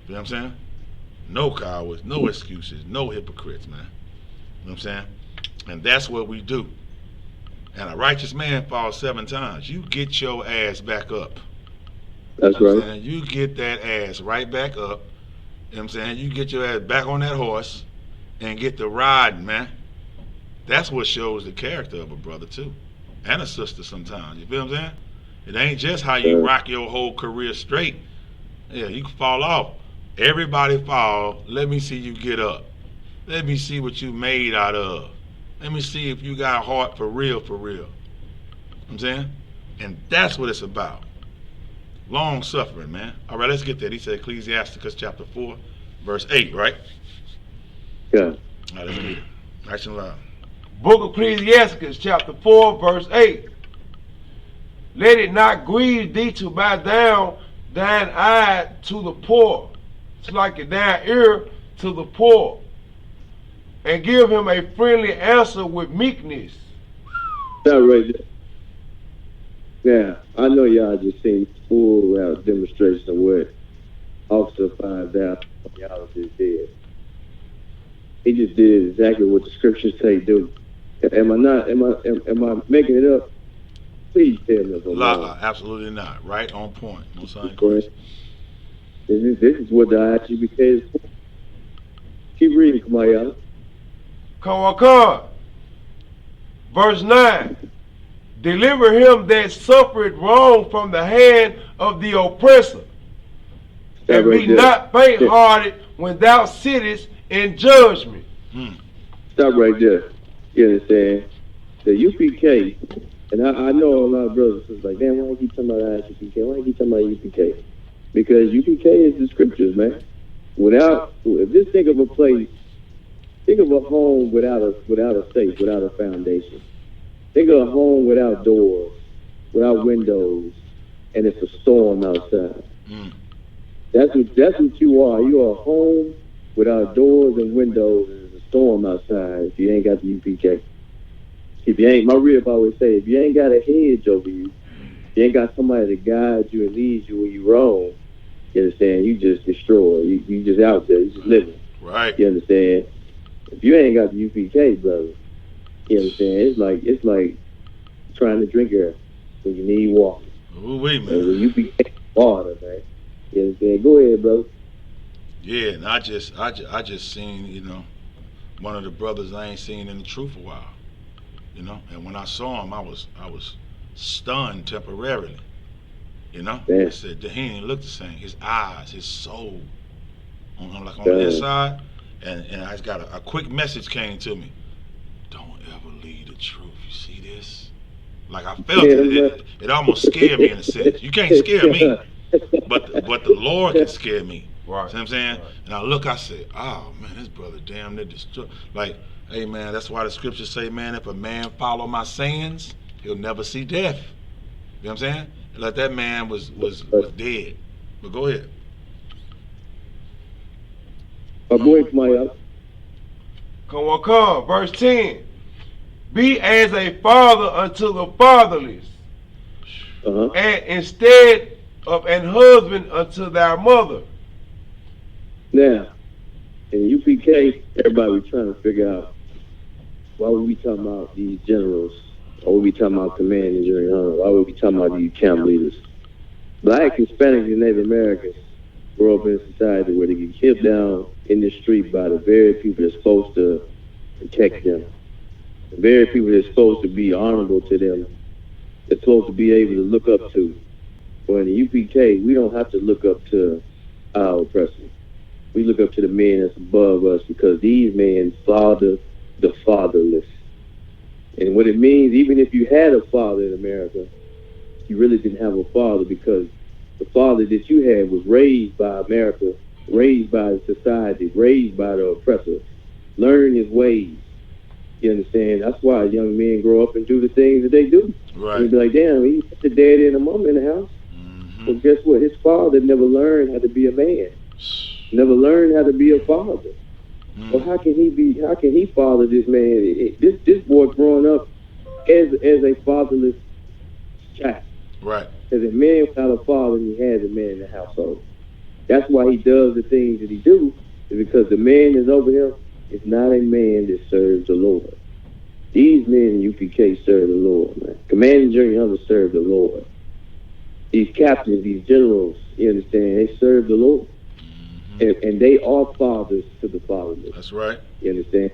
[SPEAKER 4] You know what I'm saying? No cowards, no excuses, no hypocrites, man. You know what I'm saying? And that's what we do. And a righteous man falls 7 times. You get your ass back up.
[SPEAKER 6] That's
[SPEAKER 4] You know what
[SPEAKER 6] right.
[SPEAKER 4] I'm saying? You get that ass right back up. You know what I'm saying? You get your ass back on that horse and get to riding, man. That's what shows the character of a brother, too. And a sister sometimes. You feel what I'm saying? It ain't just how you rock your whole career straight. Yeah, you can fall off. Everybody fall. Let me see you get up. Let me see what you made out of. Let me see if you got a heart for real, for real. You know what I'm saying? And that's what it's about. Long suffering, man. All right, let's get that. He said Ecclesiasticus chapter 4, verse 8, right?
[SPEAKER 6] Yeah.
[SPEAKER 4] All right, let's get it. Nice and loud.
[SPEAKER 8] Book of Ecclesiasticus, chapter 4, verse 8. Let it not grieve thee to bow down thine eye to the poor, it's like a thine ear to the poor, and give him a friendly answer with meekness.
[SPEAKER 6] That right there. Now, I know y'all just seen full out demonstration of what Officer 5000 y'all just did. He just did exactly what the scriptures say do. Am I making it up? Please tell me if I'm wrong.
[SPEAKER 4] Absolutely not. Right on point. No sign of
[SPEAKER 6] This is what the IGBK is for. Keep reading, Kamaya.
[SPEAKER 8] Come on. Verse 9. Deliver him that suffered wrong from the hand of the oppressor, and be not faint-hearted when thou sittest in judgment.
[SPEAKER 6] Stop right there. You understand? The UPK, and I know a lot of brothers is like, damn, why you keep talking about IGBK? Why you keep talking about UPK? Because UPK is the scriptures, man. Just think of a place, think of a home without a safe, without a foundation. Think of a home without doors, without windows, and it's a storm outside. That's what you are. You are a home without doors and windows, and there's a storm outside if you ain't got the UPK. If you ain't, my rib always say, if you ain't got a hedge over you, you ain't got somebody to guide you and lead you when you wrong, you understand? You just destroy. You just out there. You just living.
[SPEAKER 4] Right.
[SPEAKER 6] You understand? If you ain't got the UPK, brother, you understand? It's like trying to drink air when you need water.
[SPEAKER 4] Ooh, wait, man.
[SPEAKER 6] And when you be water, man. You understand? Go ahead, brother.
[SPEAKER 4] Yeah, and I just seen, one of the brothers I ain't seen in the truth a while. And when I saw him, I was stunned temporarily.
[SPEAKER 6] Yeah.
[SPEAKER 4] I said, he ain't look the same. His eyes, his soul, on the inside. And I just got a quick message came to me. Don't ever leave the truth. You see this? Like I felt it. It almost scared me in a sense. You can't scare me, but the Lord can scare me.
[SPEAKER 8] Right.
[SPEAKER 4] See what I'm saying? Right. And I said, oh man, this brother damn near destroyed. Like, hey man, that's why the scriptures say, man, if a man follow my sayings, he'll never see death. You know what I'm saying? Like that man was dead. But go ahead.
[SPEAKER 6] Go ahead, Maya.
[SPEAKER 8] Come. Verse 10. Be as a father unto the fatherless, and instead of an husband unto thy mother.
[SPEAKER 6] Now, in UPK, everybody was trying to figure out why would we talking about these generals? Why would we talking about command and general? Why would we talking about these camp leaders? Black, Hispanics, and Native Americans grow up in a society where they get killed down in the street by the very people that's supposed to protect them. The very people that's supposed to be honorable to them, they're supposed to be able to look up to. But in the UPK, we don't have to look up to our oppressors. We look up to the men that's above us because these men father the fatherless. And what it means, even if you had a father in America, you really didn't have a father because the father that you had was raised by America, raised by society, raised by the oppressor, learn his ways. You understand? That's why young men grow up and do the things that they do.
[SPEAKER 4] Right.
[SPEAKER 6] And you be like, damn, he's the daddy and the mama in the house.
[SPEAKER 4] Mm-hmm.
[SPEAKER 6] Well, guess what? His father never learned how to be a man. Never learned how to be a father. Well, how can he father this man? This boy growing up as a fatherless child.
[SPEAKER 4] Right.
[SPEAKER 6] As a man without a father, he has a man in the household. That's why he does the things that he do, is because the man that's over him is not a man that serves the Lord. These men in UPK serve the Lord, man. Command and General Hunter serve the Lord. These captains, these generals, you understand, they serve the Lord. And they are fathers to the fatherless.
[SPEAKER 4] That's right.
[SPEAKER 6] You understand?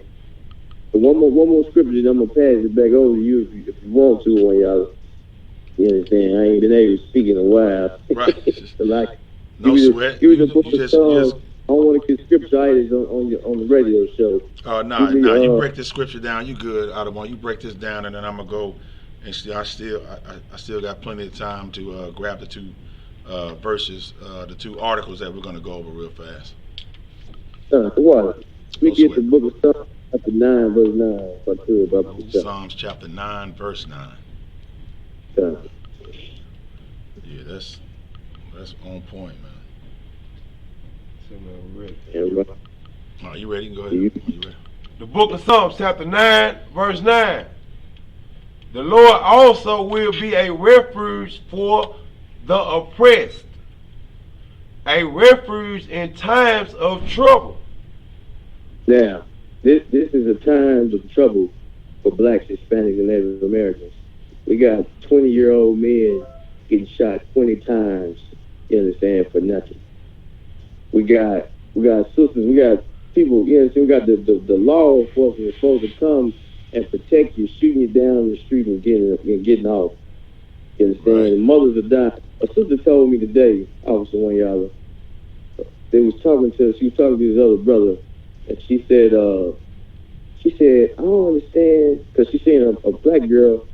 [SPEAKER 6] But one more scripture, and I'm gonna pass it back over to you if you want to, when y'all. You understand? I ain't been able to speak in a while.
[SPEAKER 4] Right.
[SPEAKER 6] So like,
[SPEAKER 4] No sweat.
[SPEAKER 6] Give me the book of Psalms. I don't want to get scripturitis on the radio show.
[SPEAKER 4] Oh no, you break this scripture down. You good, Audubon. You break this down, and then I'm gonna go. And I still got plenty of time to grab the two verses, the two articles that we're gonna go over real fast.
[SPEAKER 6] What? We get the book of Psalms chapter 9, verse 9. If I could, about
[SPEAKER 4] Psalms chapter 9, verse 9. Yeah, that's on point, man. All right, you ready? You can go ahead. You ready?
[SPEAKER 8] The book of Psalms, chapter 9, verse 9. The Lord also will be a refuge for the oppressed, a refuge in times of trouble.
[SPEAKER 6] Now, this is a time of trouble for blacks, Hispanics, and Native Americans. We got 20-year-old men getting shot 20 times, you understand, for nothing. We got sisters, we got people, you understand, we got the law enforcement is supposed to come and protect you, shooting you down the street and getting off. You understand? Right. Mothers are dying. A sister told me today, Officer One Yalla, she was talking to this other brother, and she said, I don't understand, because she's saying a black girl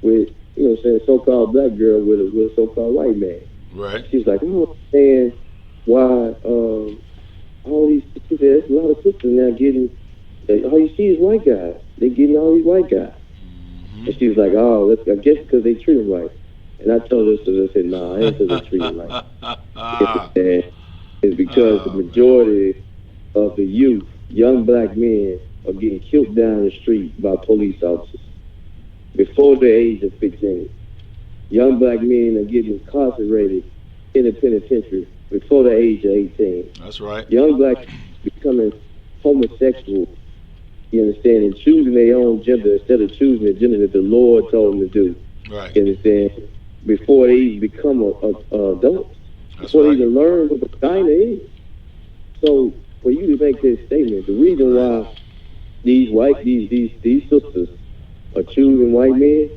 [SPEAKER 6] with, you know what I'm saying, so-called black girl with a so-called white man.
[SPEAKER 4] Right.
[SPEAKER 6] She's like, I don't understand why all these, she said, there's a lot of sisters now getting, all you see is white guys. They're getting all these white guys. And she was like, oh, I guess because they treat them right. And I told her, so I said, no, I ain't because they treat them right. It's because the majority of the youth, young black men, are getting killed down the street by police officers before the age of 15. Young black men are getting incarcerated in the penitentiary before the age of 18.
[SPEAKER 4] That's right.
[SPEAKER 6] Young blacks becoming homosexual, you understand, and choosing their own gender instead of choosing the gender that the Lord told them to do.
[SPEAKER 4] Right.
[SPEAKER 6] You understand? Before they even become adults.
[SPEAKER 4] That's
[SPEAKER 6] before
[SPEAKER 4] right.
[SPEAKER 6] they even learn what the vagina is. So for you to make this statement, the reason why these sisters are choosing white men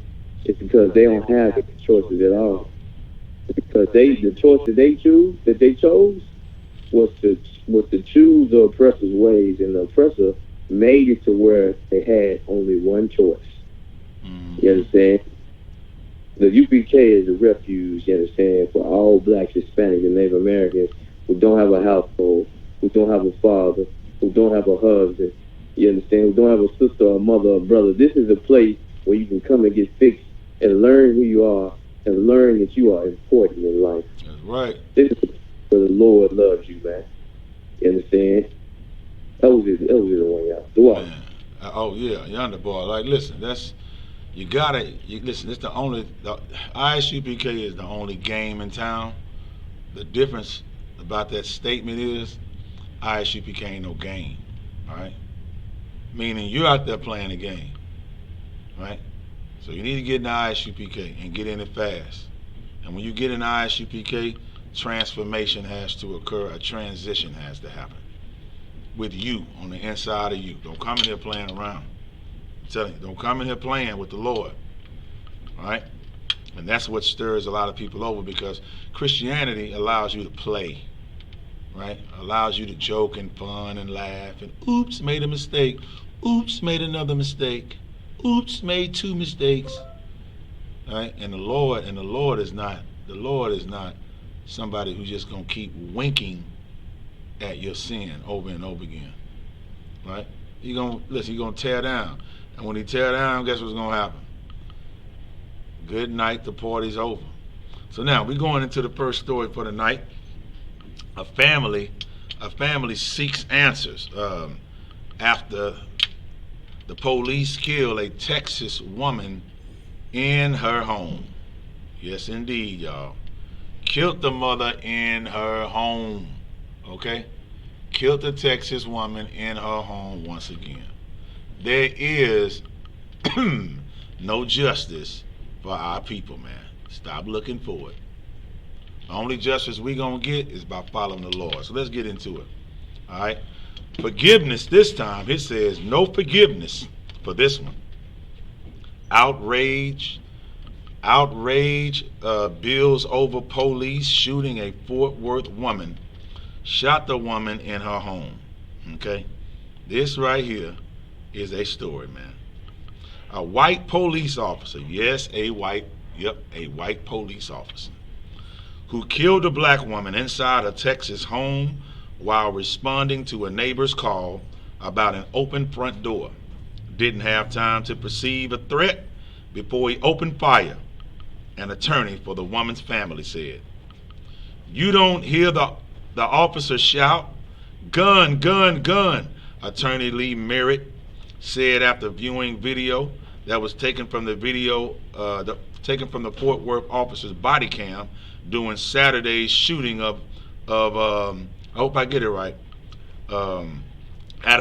[SPEAKER 6] is because they don't have the choices at all. Because the choice that they chose was to choose the oppressor's ways, and the oppressor made it to where they had only one choice. You understand? The UPK is a refuge, you understand, for all blacks, Hispanics, and Native Americans who don't have a household, who don't have a father, who don't have a husband, you understand, who don't have a sister or a mother or brother. This is a place where you can come and get fixed and learn who you are and learn that you are important in life.
[SPEAKER 4] That's right.
[SPEAKER 6] This is where the Lord loves you, man. You understand? That was the one, y'all. The what?
[SPEAKER 4] Oh yeah, yonder boy. Like, listen, listen. It's the ISUPK is the only game in town. The difference about that statement is ISUPK ain't no game. All right. Meaning you're out there playing a game, right? So you need to get in the ISUPK and get in it fast. And when you get in the ISUPK, transformation has to occur. A transition has to happen with you, on the inside of you. Don't come in here playing around. I'm telling you, don't come in here playing with the Lord. All right? And that's what stirs a lot of people over, because Christianity allows you to play, right? Allows you to joke and fun and laugh and oops, made a mistake. Oops, made another mistake. Oops, made two mistakes. All right? And the Lord is not somebody who's just gonna keep winking at your sin over and over again. Right? He's gonna tear down. And when he tear down, guess what's gonna happen? Good night, the party's over. So now we're going into the first story for the night. A family seeks answers after the police kill a Texas woman in her home. Yes, indeed, y'all. Killed the mother in her home. Okay? Killed the Texas woman in her home once again. There is no justice for our people, man. Stop looking for it. The only justice we gonna get is by following the Lord. So let's get into it. All right. Forgiveness this time. It says no forgiveness for this one. Outrage builds over police shooting a Fort Worth woman. Shot the woman in her home. Okay. This right here is a story, man. A white police officer, yes, a white police officer, who killed a black woman inside a Texas home while responding to a neighbor's call about an open front door. Didn't have time to perceive a threat before he opened fire, an attorney for the woman's family said. You don't hear the officer shout, "Gun, gun, gun," Attorney Lee Merritt said after viewing video that was taken from the Fort Worth officer's body cam during Saturday's shooting of I hope I get it right. I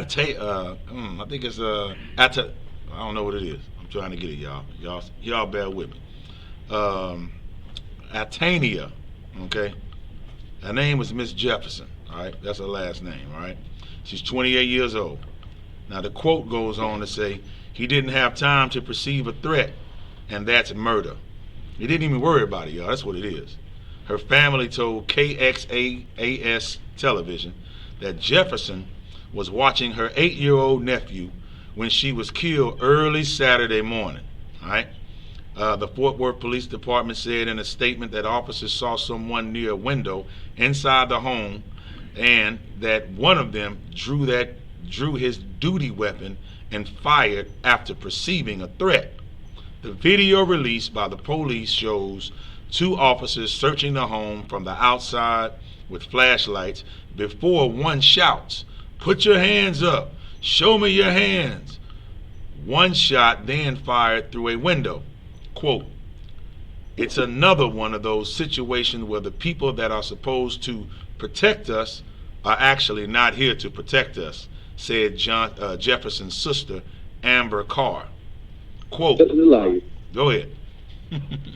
[SPEAKER 4] think it's I don't know what it is. I'm trying to get it, y'all. Y'all bear with me. Atania, okay. Her name was Miss Jefferson. All right, that's her last name. All right, she's 28 years old. Now the quote goes on to say, he didn't have time to perceive a threat, and that's murder. He didn't even worry about it, y'all. That's what it is. Her family told KXAS television that Jefferson was watching her 8-year-old nephew when she was killed early Saturday morning. All right. The Fort Worth Police Department said in a statement that officers saw someone near a window inside the home, and that one of them drew his duty weapon and fired after perceiving a threat. The video released by the police shows 2 officers searching the home from the outside with flashlights before one shouts, "Put your hands up, show me your hands." One shot then fired through a window. Quote, "It's another one of those situations where the people that are supposed to protect us are actually not here to protect us," said Jefferson's sister, Amber Carr. Quote, go ahead.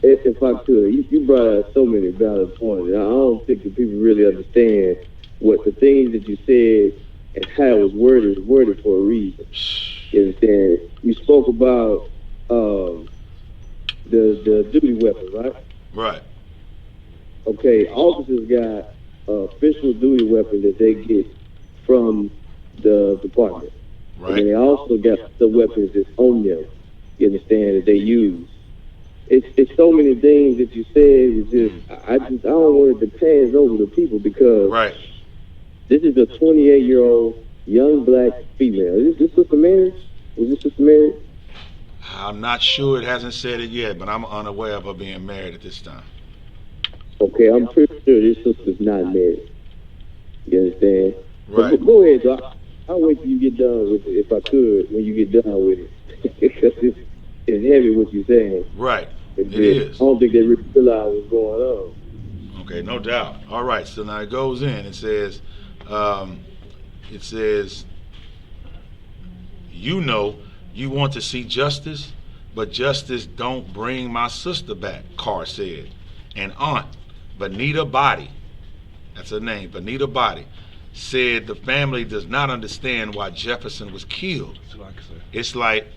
[SPEAKER 6] If I could, you brought out so many valid points. I don't think that people really understand what the things that you said and how it was worded for a reason. You understand? You spoke about the duty weapon, right?
[SPEAKER 4] Right.
[SPEAKER 6] Okay, officers got official duty weapon that they get from the department.
[SPEAKER 4] Right.
[SPEAKER 6] And they also got the weapons that's on them, you understand, that they use. It's so many things that you said. I don't want it to pass over to people because
[SPEAKER 4] right.
[SPEAKER 6] This is a 28-year-old young black female. Is this sister married? Was this sister married?
[SPEAKER 4] I'm not sure. It hasn't said it yet, but I'm unaware of her being married at this time.
[SPEAKER 6] Okay, I'm pretty sure this sister's not married. You understand?
[SPEAKER 4] Right.
[SPEAKER 6] But go ahead, Doc. I'll wait till you get done with it, if I could, when you get done with it. Because it's heavy what you're saying.
[SPEAKER 4] Right. It is.
[SPEAKER 6] I don't think they really realize what's going on.
[SPEAKER 4] Okay, no doubt. All right, so now it goes in. It says, you know, you want to see justice, but justice don't bring my sister back, Carr said. And Aunt Benita Body, that's her name, Benita Body, said the family does not understand why Jefferson was killed. It's like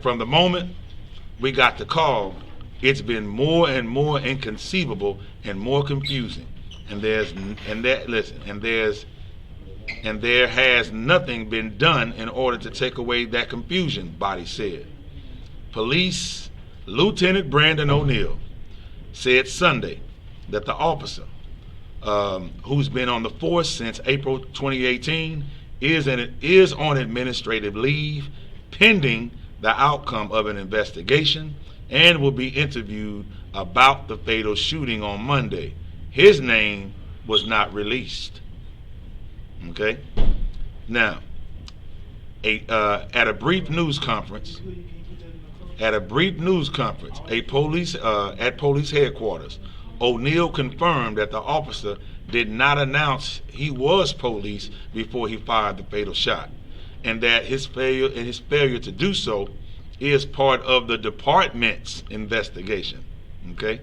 [SPEAKER 4] from the moment we got the call, it's been more and more inconceivable and more confusing. And there has nothing been done in order to take away that confusion, Body said. Police Lieutenant Brandon O'Neill said Sunday that the officer, who's been on the force since April 2018, is on administrative leave pending the outcome of an investigation and will be interviewed about the fatal shooting on Monday. His name was not released. Okay. Now, at a brief news conference, at police headquarters, O'Neill confirmed that the officer did not announce he was police before he fired the fatal shot, and that his failure to do so is part of the department's investigation. Okay.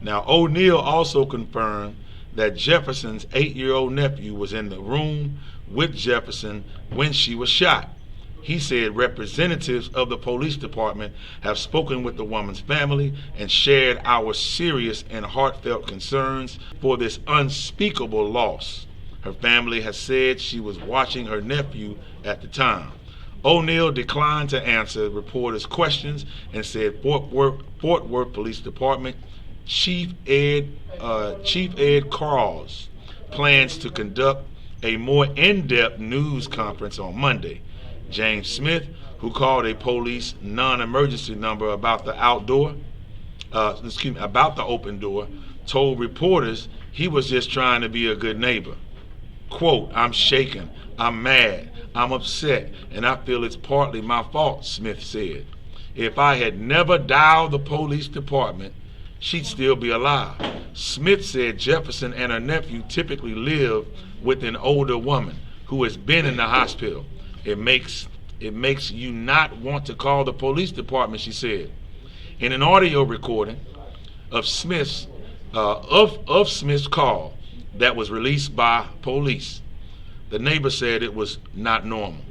[SPEAKER 4] Now, O'Neal also confirmed that Jefferson's 8-year-old nephew was in the room with Jefferson when she was shot. He said representatives of the police department have spoken with the woman's family and shared our serious and heartfelt concerns for this unspeakable loss. Her family has said she was watching her nephew at the time. O'Neal declined to answer reporters' questions and said Fort Worth Police Department Chief Ed Carls plans to conduct a more in-depth news conference on Monday. James Smith, who called a police non-emergency number about the open door, told reporters he was just trying to be a good neighbor. Quote, "I'm shaken, I'm mad, I'm upset, and I feel it's partly my fault," Smith said. "If I had never dialed the police department, she'd still be alive." Smith said Jefferson and her nephew typically live with an older woman who has been in the hospital. It makes you not want to call the police department, she said. In an audio recording of Smith's call that was released by police, the neighbor said it was not normal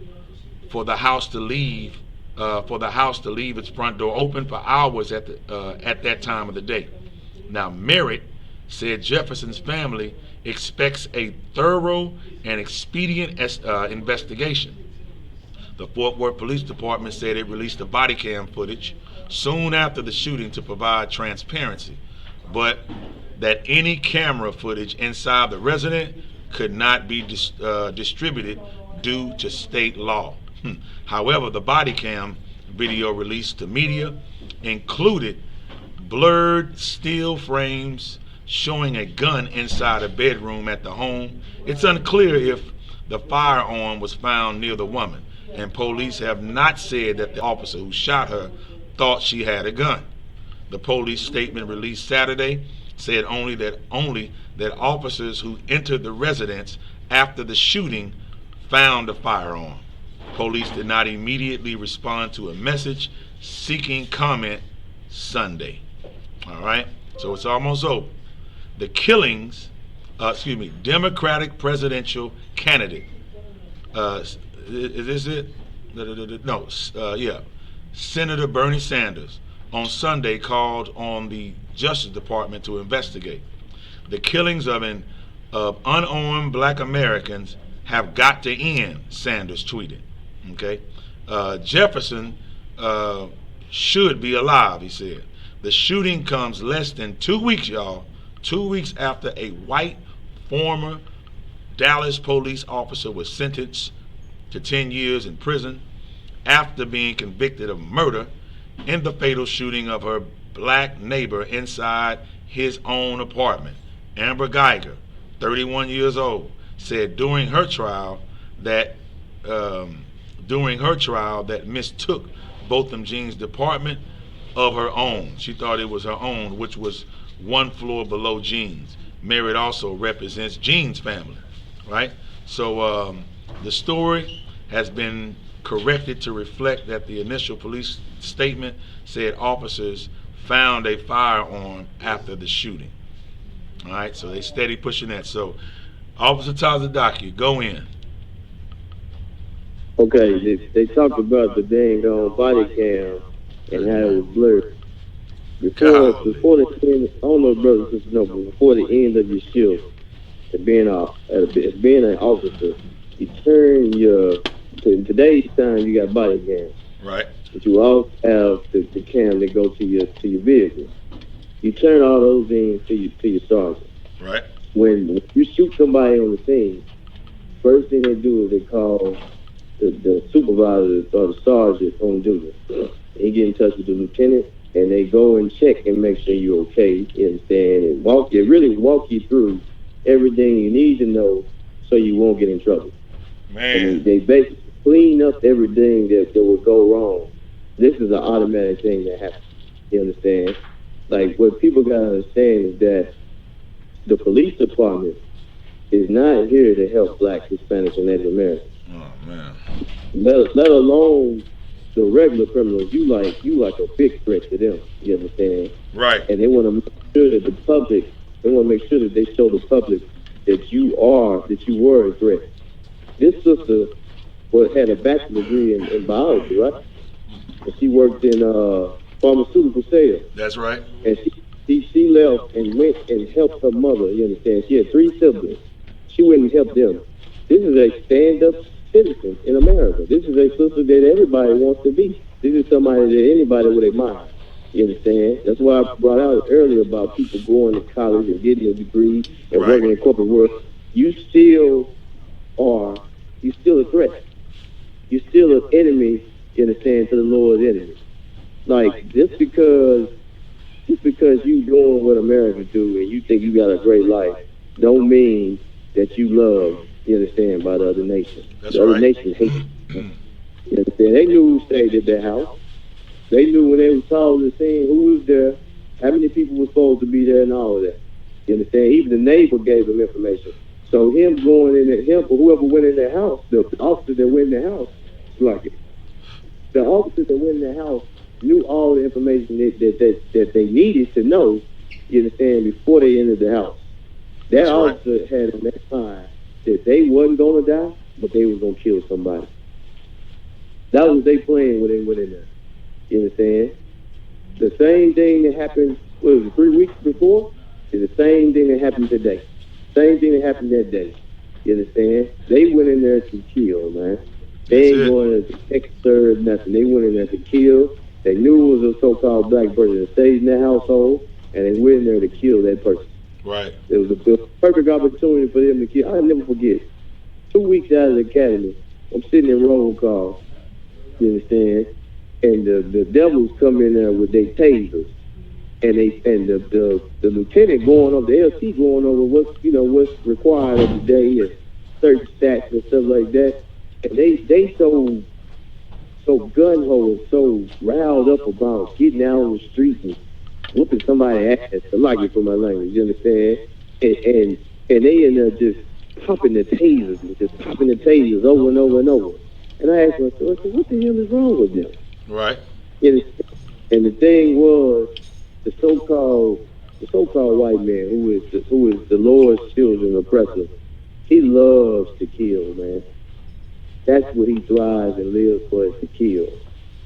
[SPEAKER 4] for the house to leave its front door open for hours at that time of the day. Now, Merritt said Jefferson's family expects a thorough and expedient investigation. The Fort Worth Police Department said it released the body cam footage soon after the shooting to provide transparency, but that any camera footage inside the residence could not be distributed due to state law. However, the body cam video released to media included blurred steel frames showing a gun inside a bedroom at the home. It's unclear if the firearm was found near the woman, and police have not said that the officer who shot her thought she had a gun. The police statement released Saturday said only that officers who entered the residence after the shooting found a firearm. Police did not immediately respond to a message seeking comment Sunday. All right, so it's almost over. The killings, Democratic presidential candidate, is this it? No, Senator Bernie Sanders on Sunday called on the Justice Department to investigate. The killings of unarmed black Americans have got to end, Sanders tweeted. Okay, Jefferson should be alive, he said. The shooting comes less than 2 weeks, y'all, 2 weeks after a white former Dallas police officer was sentenced to 10 years in prison after being convicted of murder in the fatal shooting of her black neighbor inside his own apartment. Amber Geiger, 31 years old, said during her trial that mistook Botham Jean's department of her own. She thought it was her own, which was one floor below Jean's. Merritt also represents Jean's family, right? So the story has been corrected to reflect that the initial police statement said officers found a firearm after the shooting. All right, so they steady pushing that. So, Officer Tazadaki, go in.
[SPEAKER 6] Okay, they talked about the dang body cam and how it was blurred. Before the end, I don't know, brothers and sisters know, but before the end of your shift, as being an officer, you turn in today's time you got body cams.
[SPEAKER 4] Right.
[SPEAKER 6] But you also have the cam that go to your vehicle. You turn all those in to your sergeant.
[SPEAKER 4] Right.
[SPEAKER 6] When you shoot somebody on the scene, first thing they do is they call the supervisor or the sergeant on duty. He get in touch with the lieutenant, and they go and check and make sure you're okay. You understand? And really walk you through everything you need to know so you won't get in trouble.
[SPEAKER 4] Man.
[SPEAKER 6] And they basically clean up everything that would go wrong. This is an automatic thing that happens. You understand? Like, what people gotta understand is that the police department is not here to help Black, Hispanic, and Native Americans.
[SPEAKER 4] Oh, man.
[SPEAKER 6] Let alone the regular criminals. You like a big threat to them. You understand?
[SPEAKER 4] Right.
[SPEAKER 6] And they want to make sure that the public. They want to make sure that they show the public that you were a threat. This sister had a bachelor's degree in biology, right? And she worked in pharmaceutical sales.
[SPEAKER 4] That's right.
[SPEAKER 6] And she left and went and helped her mother. You understand? She had 3 siblings. She went and helped them. This is a stand-up citizen in America. This is a sister that everybody wants to be. This is somebody that anybody would admire. You understand? That's why I brought out earlier about people going to college and getting a degree and working in corporate world. You still a threat. You're still an enemy, you understand, to the Lord's enemy. Like, just because you doing what America do and you think you got a great life, don't mean that you love, you understand, by the other nation.
[SPEAKER 4] That's
[SPEAKER 6] the other nation hates you. You understand? They knew who stayed at their house. They knew when they was calling and saying who was there, how many people were supposed to be there and all of that. You understand? Even the neighbor gave them information. So him going in there, him or whoever went in their house, the officer that went in the house, like it. The officer that went in the house knew all the information that they needed to know, you understand, before they entered the house. That officer had on that mind that they wasn't going to die, but they was going to kill somebody. That was their plan when they went in there. You understand? The same thing that happened, 3 weeks before, is the same thing that happened today. Same thing that happened that day. You understand? They went in there to kill, man. They ain't going to protect, serve, nothing. They went in there to kill. They knew it was a so-called black person that stayed in their household, and they went in there to kill that person.
[SPEAKER 4] Right.
[SPEAKER 6] It was a perfect opportunity for them to kill. I'll never forget. 2 weeks out of the academy, I'm sitting in roll call. You understand? And the devils come in there with their tasers, and the lieutenant going over, the LT going over what's required of the day and certain stats and stuff like that. And they so gun-ho and so riled up about getting out on the street and whooping somebody's ass. I like it for my language, you understand? And they in there just popping the tasers over and over and over. And I asked myself, what the hell is wrong with them?
[SPEAKER 4] Right.
[SPEAKER 6] And the thing was, the so-called white man who is the Lord's children oppressor, he loves to kill, man. That's what he thrives and lives for, is to kill.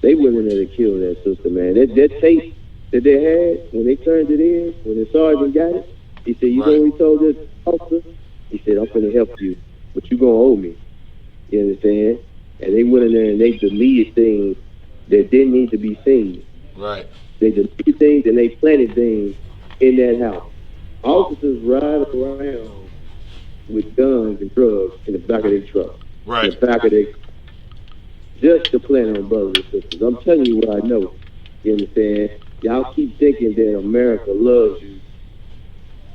[SPEAKER 6] They went in there to kill that sister, man. That tape that they had, when they turned it in, when the sergeant got it, he said, you know what he told this officer? He said, I'm finna help you, but you gonna owe me. You understand? And they went in there and they deleted things that didn't need to be seen.
[SPEAKER 4] Right.
[SPEAKER 6] They deleted things and they planted things in that house. Officers ride around with guns and drugs in the back of their truck.
[SPEAKER 4] Right.
[SPEAKER 6] In the back of their, just to plan on brothers and sisters. I'm telling you what I know. You understand? Y'all keep thinking that America loves you.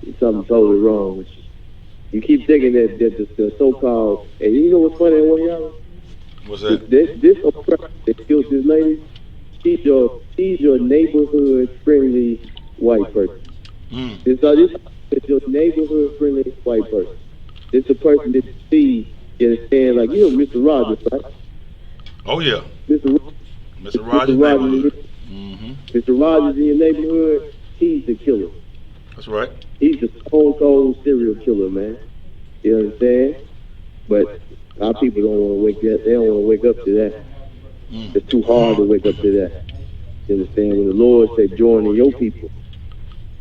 [SPEAKER 6] It's something totally wrong with you. You keep thinking that the so-called, and you know what's funny, one of y'all?
[SPEAKER 4] What's that?
[SPEAKER 6] This oppressor that killed this lady, she's your neighborhood-friendly white person. This is your neighborhood-friendly white person. It's a person that you see, you understand, like, you know Mr. Rogers, right?
[SPEAKER 4] Oh, yeah.
[SPEAKER 6] Mr.
[SPEAKER 4] Rogers' neighborhood.
[SPEAKER 6] Mr. Rogers in your neighborhood, he's the killer.
[SPEAKER 4] That's right.
[SPEAKER 6] He's the stone cold serial killer, man. You understand? But our people don't want to wake up. They don't want to wake up to that. It's too hard to wake up to that. You understand? When the Lord said, join in your people.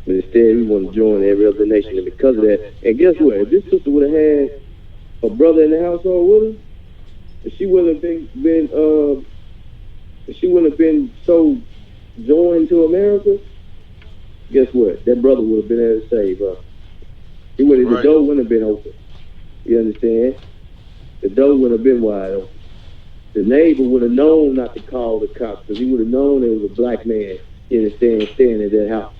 [SPEAKER 6] But instead, we want to join every other nation. And because of that, and guess what? If this sister would have had a brother in the household with her, if she wouldn't have been so joined to America, guess what? That brother would have been able to save her. The door wouldn't have been open. You understand? The door would have been wide open. The neighbor would have known not to call the cops because he would have known there was a black man, you understand, staying at that house.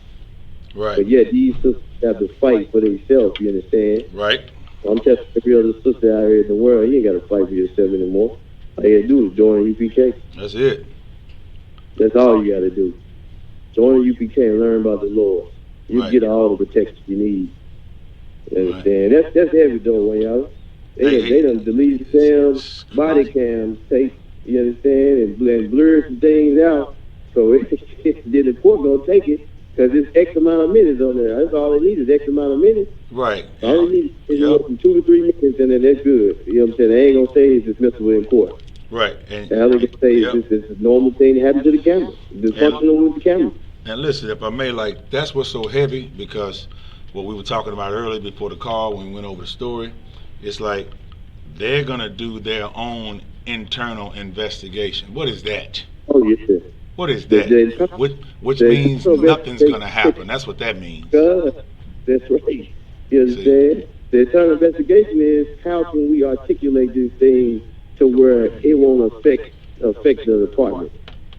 [SPEAKER 4] Right.
[SPEAKER 6] But yet these sisters have to fight for themselves, you understand?
[SPEAKER 4] Right.
[SPEAKER 6] I'm telling every other sister out here in the world, you ain't got to fight for yourself anymore. All you got to do is join the UPK.
[SPEAKER 4] That's it.
[SPEAKER 6] That's all you got to do. Join the UPK and learn about the Lord. You get all the protection you need. You understand? That's heavy though, y'all. They done deleted Sam's body cam tape You understand? And blur some things out. So then the court gonna take it because it's X amount of minutes on there. That's all they need is X amount of minutes.
[SPEAKER 4] Right.
[SPEAKER 6] All they need is from 2 to 3 minutes, and then that's good. You know what I'm saying? They ain't gonna say it's dismissible in court.
[SPEAKER 4] Right. And
[SPEAKER 6] all they can say is this is a normal thing that happens to the camera. Dysfunctional with the camera.
[SPEAKER 4] And listen, if I may, like, that's what's so heavy, because what we were talking about earlier before the call when we went over the story, it's like they're gonna do their own internal investigation. What is that?
[SPEAKER 6] Oh yes, sir.
[SPEAKER 4] What is that? Which means nothing's gonna happen. That's what that means.
[SPEAKER 6] That's right. You understand? The internal investigation is how can we articulate these things to where it won't affect the department.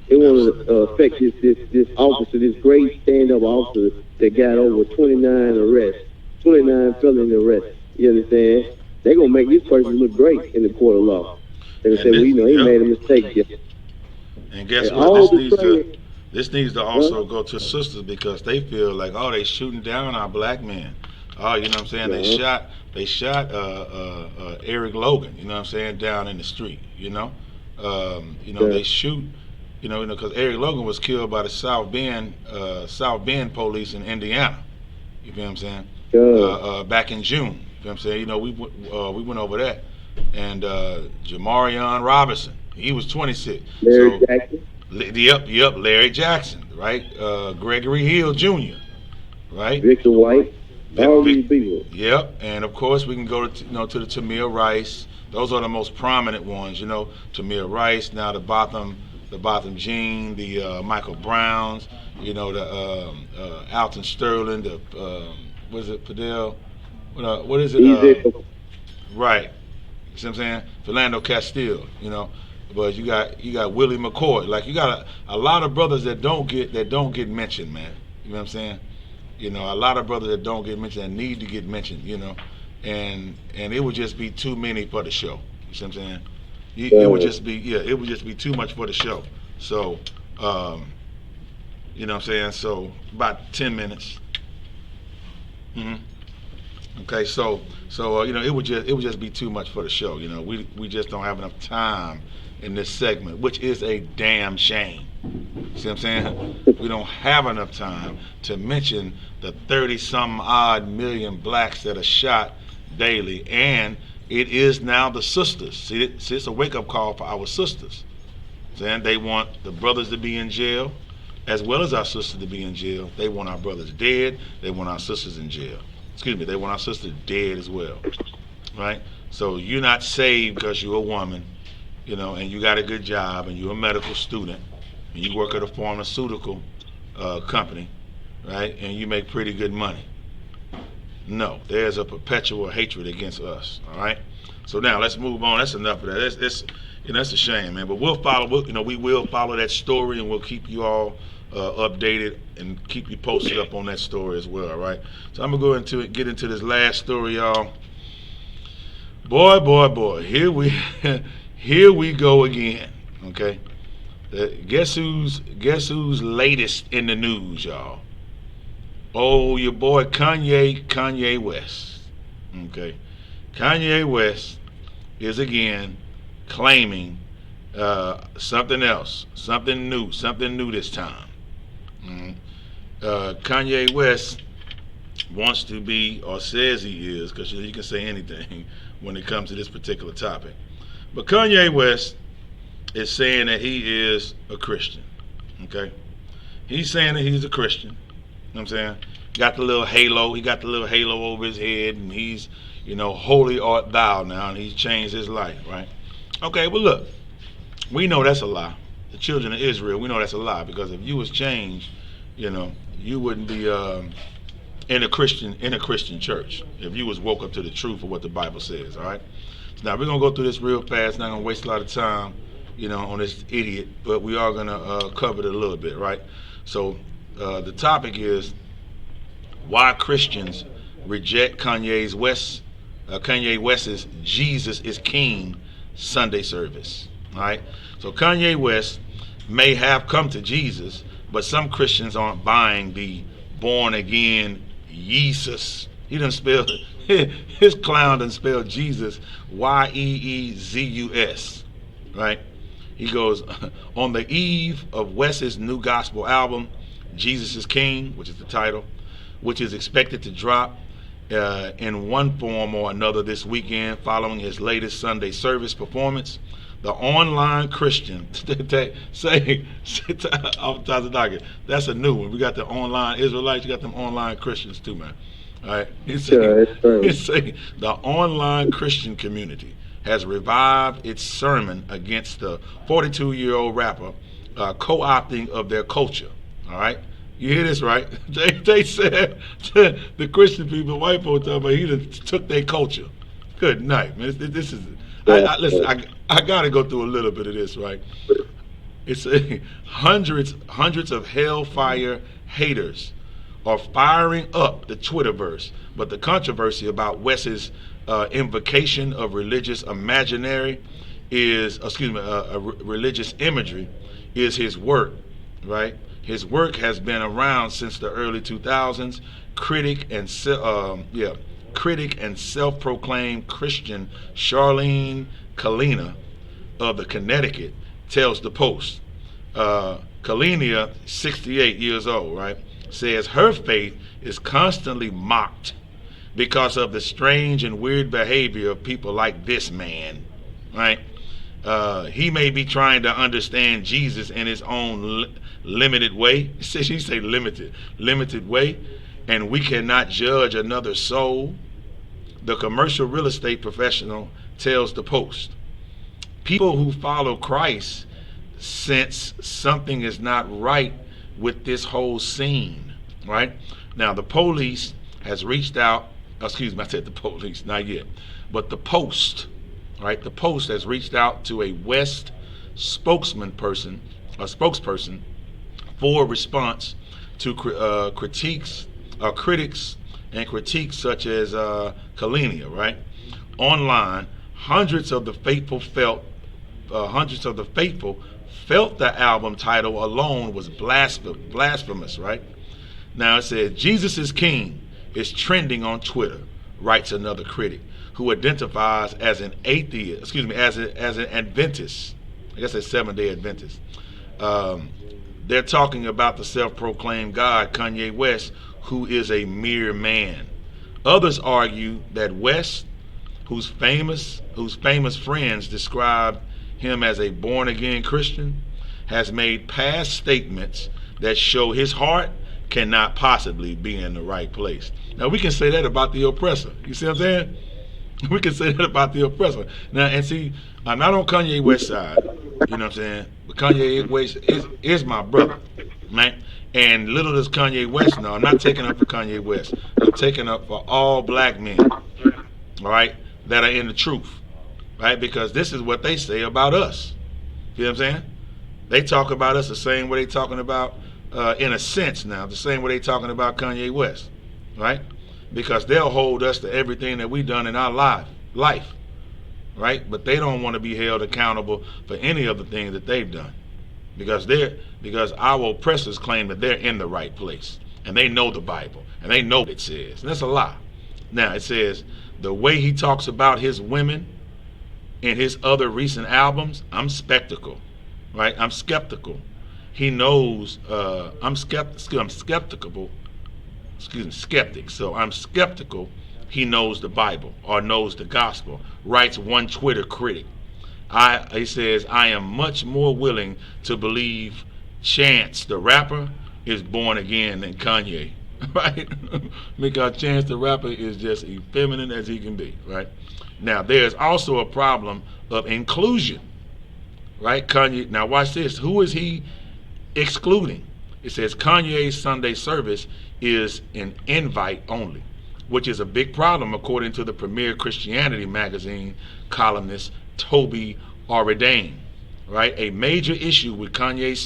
[SPEAKER 6] It won't affect this officer, this great stand-up officer that got over 29 arrests, 29 felony arrests. You understand? They're gonna make this person look great in the court of law. They're gonna say, well, you know, he made a mistake. Yeah.
[SPEAKER 4] And guess what? This needs to also go to sisters, because they feel like, oh, they shooting down our black men. Oh, you know what I'm saying? They shot Eric Logan, you know what I'm saying, down in the street, you know? They shoot, because Eric Logan was killed by the South Bend police in Indiana. You feel what I'm saying? Back in June. You know what I'm saying? We went over that. And Jamarion Robinson, he was 26.
[SPEAKER 6] Larry Jackson.
[SPEAKER 4] Yep, Larry Jackson, right? Gregory Hill Jr., right?
[SPEAKER 6] Victor White. All these people.
[SPEAKER 4] Yep, and of course we can go to the Tamir Rice. Those are the most prominent ones, Tamir Rice, now the Botham Jean, the Michael Browns, the Alton Sterling, the what is it, Fidel? What is it? Right. You see what I'm saying? Philando Castile, But you got Willie McCoy. Like, you got a lot of brothers that don't get mentioned, man. You know what I'm saying? A lot of brothers that don't get mentioned, that need to get mentioned, and it would just be too many for the show. You see what I'm saying? It would just be too much for the show. So, you know what I'm saying? So about 10 minutes. Okay, so it would just be too much for the show. We just don't have enough time in this segment, which is a damn shame. See what I'm saying? We don't have enough time to mention the 30-some odd million blacks that are shot daily, and it is now the sisters. See, it's a wake-up call for our sisters. Saying they want the brothers to be in jail, as well as our sisters to be in jail. They want our brothers dead. They want our sisters in jail. Excuse me, they want our sisters dead as well, right? So you're not saved because you're a woman, and you got a good job, and you're a medical student, and you work at a pharmaceutical company, right? And you make pretty good money. No, there's a perpetual hatred against us. All right. So now let's move on. That's enough of that. That's a shame, man. But we will follow that story, and we'll keep you all updated and keep you posted up on that story as well. All right. So I'm gonna get into this last story, y'all. Boy, here we go again. Okay. Guess who's latest in the news, y'all? Oh, your boy Kanye West. Okay. Kanye West is again claiming something else, something new this time. Kanye West wants to be, or says he is, because you can say anything when it comes to this particular topic. But Kanye West is saying that he is a Christian. Okay? He's saying that he's a Christian. You know what I'm saying? Got the little halo. He got the little halo over his head, and he's, holy art thou now, and he's changed his life, right? Okay, well, look, we know that's a lie. The children of Israel, we know that's a lie, because if you was changed, you wouldn't be in a Christian church if you was woke up to the truth of what the Bible says, all right? So now we're going to go through this real fast, not going to waste a lot of time, on this idiot, but we are going to cover it a little bit, right? So the topic is why Christians reject Kanye West's Jesus is King Sunday service. All right. So Kanye West may have come to Jesus, but some Christians aren't buying the born again Yeezus. He done spell his clown done spell Jesus Yeezus, right? He goes, on the eve of Wes's new gospel album, Jesus is King, which is the title, which is expected to drop in one form or another this weekend following his latest Sunday service performance. The online Christian, say off the top of the docket, that's a new one. We got the online Israelites, you got them online Christians too, man. All right. He say the online Christian community has revived its sermon against the 42-year-old rapper co-opting of their culture. All right. You hear this, right? They said the Christian people, white folks, talking about he just took their culture. Good night, man. This is. Listen, I got to go through a little bit of this, right? It's hundreds of hellfire haters are firing up the Twitterverse, but the controversy about Wes's invocation of religious imaginary is, religious imagery is his work, right? His work has been around since the early 2000s. Critic and self-proclaimed Christian Charlene Kalina of the Connecticut tells the Post. Kalina, 68 years old, right, says her faith is constantly mocked because of the strange and weird behavior of people like this man, right? He may be trying to understand Jesus in his own limited way. She say limited way, and we cannot judge another soul. The commercial real estate professional tells the Post. People who follow Christ sense something is not right with this whole scene, right? Now the police has reached out, I said the police, not yet, but the Post, right? The Post has reached out to a West spokesperson for a response to critics and critiques such as Kalina, right? Online, hundreds of the faithful felt the album title alone was blasphemous, right? Now it says Jesus is King is trending on Twitter, writes another critic who identifies as an atheist, as an Adventist. I guess a Seventh-day Adventist. They're talking about the self-proclaimed God, Kanye West, who is a mere man. Others argue that West, whose famous friends describe him as a born-again Christian, has made past statements that show his heart cannot possibly be in the right place. Now we can say that about the oppressor. You see what I'm saying? We can say that about the oppressor. Now, and see, I'm not on Kanye West's side, you know what I'm saying? But Kanye West is my brother, right? And little does Kanye West know, I'm not taking up for Kanye West. I'm taking up for all black men, all right, that are in the truth, right? Because this is what they say about us. You know what I'm saying? They talk about us the same way they talking about, in a sense now, the same way they talking about Kanye West, right? Because they'll hold us to everything that we've done in our life, right? But they don't want to be held accountable for any of the things that they've done, because our oppressors claim that they're in the right place and they know the Bible and they know what it says, and that's a lie. Now it says the way he talks about his women in his other recent albums, I'm skeptical, right? I'm skeptical. He knows I'm skeptic. So I'm skeptical he knows the Bible or knows the gospel, writes one Twitter critic. He says, I am much more willing to believe Chance the rapper is born again than Kanye, right? Because Chance the rapper is just effeminate as he can be, right? Now there's also a problem of inclusion, right? Kanye, now watch this. Who is he excluding? It says Kanye's Sunday service is an invite only, which is a big problem according to the premier Christianity magazine columnist Toby Arredain, right? A major issue with Kanye's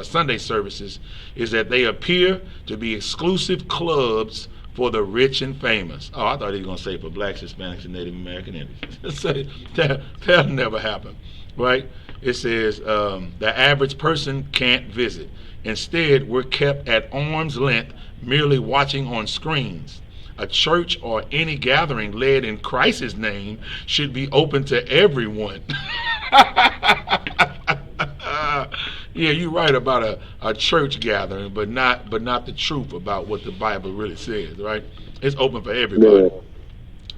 [SPEAKER 4] Sunday services is that they appear to be exclusive clubs for the rich and famous. Oh, I thought he was going to say for blacks, Hispanics, and Native American Indians. That'll never happen, right? It says the average person can't visit. Instead, we're kept at arm's length, merely watching on screens. A church or any gathering led in Christ's name should be open to everyone. Yeah, you're right about a church gathering, but not the truth about what the Bible really says, right? It's open for everybody.
[SPEAKER 6] Yeah.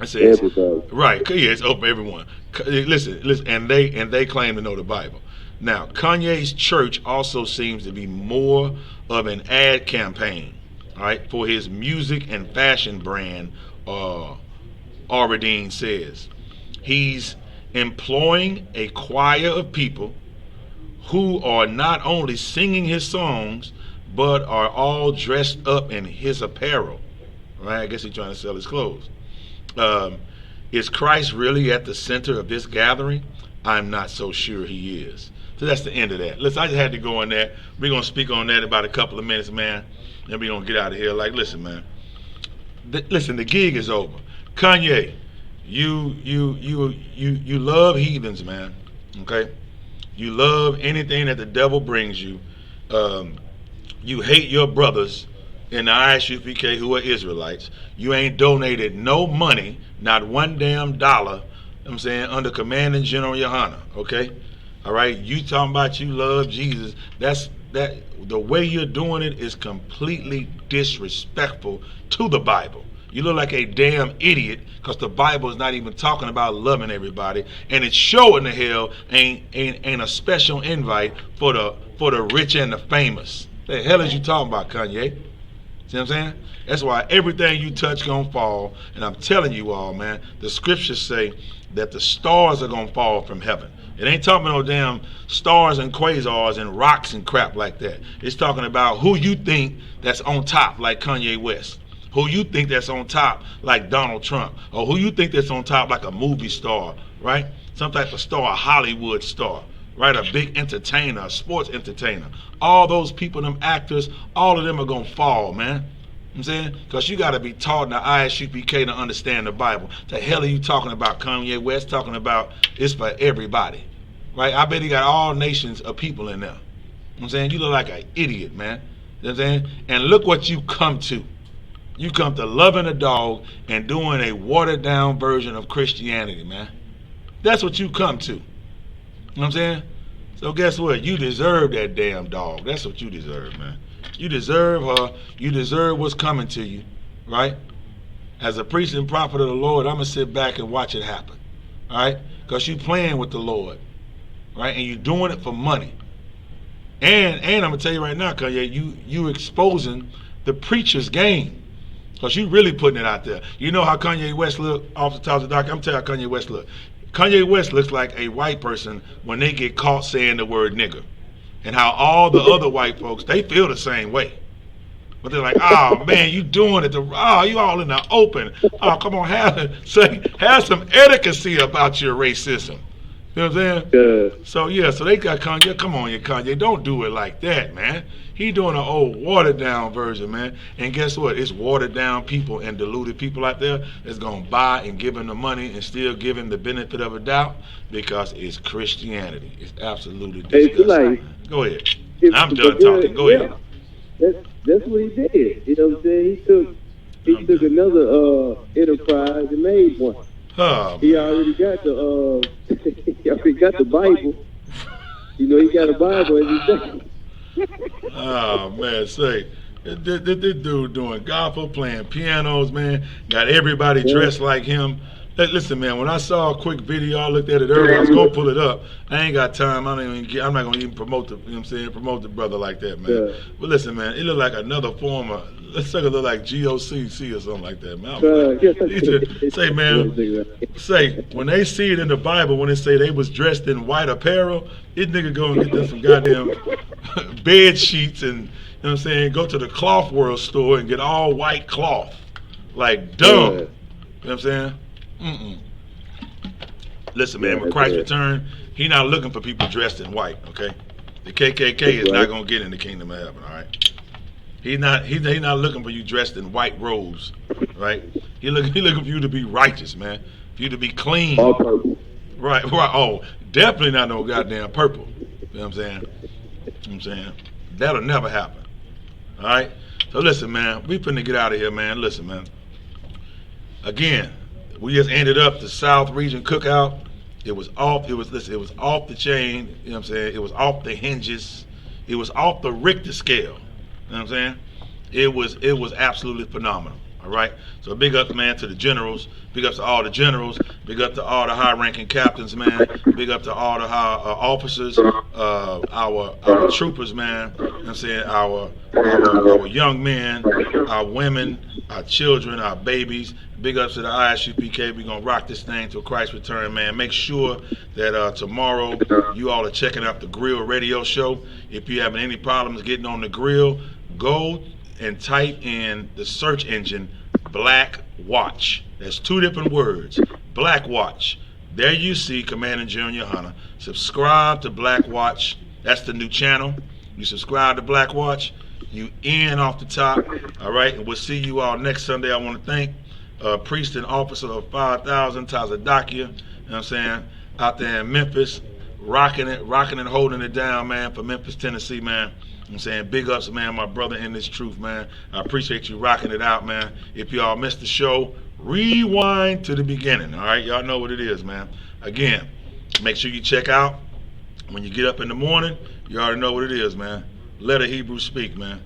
[SPEAKER 4] I says,
[SPEAKER 6] Everybody.
[SPEAKER 4] right? Yeah, it's open for everyone. Listen, and they claim to know the Bible. Now, Kanye's church also seems to be more of an ad campaign, all right, for his music and fashion brand. Aradine says he's employing a choir of people who are not only singing his songs but are all dressed up in his apparel. Right? I guess he's trying to sell his clothes. Is Christ really at the center of this gathering? I'm not so sure he is. So that's the end of that. Listen, I just had to go on that. We're gonna speak on that in about a couple of minutes, man. Then we're gonna get out of here. Like, listen, man. Listen, the gig is over. Kanye, you love heathens, man. Okay? You love anything that the devil brings you. You hate your brothers in the ISUPK who are Israelites. You ain't donated no money, not one damn dollar, I'm saying, under Command and General Yohana, okay? All right? You talking about you love Jesus. The way you're doing it is completely disrespectful to the Bible. You look like a damn idiot because the Bible is not even talking about loving everybody, and it's showing the hell ain't a special invite for the rich and the famous. The hell is you talking about, Kanye? See what I'm saying? That's why everything you touch gonna fall. And I'm telling you all, man, the scriptures say that the stars are gonna fall from heaven. It ain't talking about no damn stars and quasars and rocks and crap like that. It's talking about who you think that's on top, like Kanye West. Who you think that's on top, like Donald Trump. Or who you think that's on top, like a movie star, right? Some type of star, a Hollywood star, right? A big entertainer, a sports entertainer. All those people, them actors, all of them are going to fall, man. I'm saying? Because you got to be taught in the ISUPK to understand the Bible. The hell are you talking about, Kanye West? Talking about it's for everybody, right? I bet he got all nations of people in there. I'm saying? You look like an idiot, man. You know what I'm saying? And look what you come to. You come to loving a dog and doing a watered down version of Christianity, man. That's what you come to. You know what I'm saying? So guess what? You deserve that damn dog. That's what you deserve, man. You deserve her. You deserve what's coming to you, right? As a priest and prophet of the Lord, I'm going to sit back and watch it happen, all right? Because you playing with the Lord, right? And you're doing it for money. And I'm going to tell you right now, Kanye, you exposing the preacher's game. Because you really putting it out there. You know how Kanye West look off the top of the dock? I'm telling you how Kanye West look. Kanye West looks like a white person when they get caught saying the word nigger. And how all the other white folks, they feel the same way. But they're like, oh man, you doing it. You all in the open. Oh, come on, have some etiquette about your racism. You know what I'm saying? So they got Kanye. Come on, you Kanye. Don't do it like that, man. He doing an old watered down version, man. And guess what? It's watered down people and diluted people out there that's going to buy and give him the money and still give him the benefit of a doubt because it's Christianity. It's absolutely disgusting. Go ahead. I'm done talking. Go ahead.
[SPEAKER 6] That's what he did. You know what I'm saying? He took another enterprise and made one.
[SPEAKER 4] Oh,
[SPEAKER 6] he already got the Bible. You know, he got a Bible every day.
[SPEAKER 4] Oh man, say this dude doing gospel, playing pianos, man. Got everybody dressed like him. Listen, man, when I saw a quick video, I looked at it earlier. I was gonna pull it up. I ain't got time. I'm not gonna even promote the brother like that, man. Yeah. But listen, man, it looked like another form of. Let's say it look like GOCC or something like that, man. Say, man, when they see it in the Bible, when they say they was dressed in white apparel, this nigga go and get them some goddamn bed sheets and, you know what I'm saying, go to the Cloth World store and get all white cloth. Like, dumb. You know what I'm saying? Listen, man, when Christ return, he not looking for people dressed in white, okay? The KKK is not going to get in the kingdom of heaven, all right? He's not looking for you dressed in white robes, right? He looking for you to be righteous, man. For you to be clean.
[SPEAKER 6] All purple.
[SPEAKER 4] Right. Oh, definitely not no goddamn purple. You know what I'm saying? That'll never happen. All right? So listen, man, we finna get out of here, man. Listen, man. Again, we just ended up the South Region Cookout. It was off the chain, you know what I'm saying? It was off the hinges. It was off the Richter scale. You know what I'm saying? It was absolutely phenomenal. All right. So big up, man, to the generals. Big up to all the generals. Big up to all the high-ranking captains, man. Big up to all the high officers, our troopers, man. You know what I'm saying? Our young men, our women, our children, our babies. Big ups to the ISUPK. We're going to rock this thing till Christ's return, man. Make sure that tomorrow you all are checking out the Grill Radio Show. If you're having any problems getting on the grill, go and type in the search engine Black Watch. That's 2 different words. Black Watch. There you see Commander Junior Hunter. Subscribe to Black Watch. That's the new channel. You subscribe to Black Watch, you in off the top. All right, and we'll see you all next Sunday. I want to thank Priest and Officer of 5,000, Tazadakia, you know what I'm saying, out there in Memphis, rocking and holding it down, man, for Memphis, Tennessee, man. I'm saying big ups, man, my brother in this truth, man. I appreciate you rocking it out, man. If y'all missed the show, rewind to the beginning, all right? Y'all know what it is, man. Again, make sure you check out when you get up in the morning. You already know what it is, man. Let a Hebrew speak, man.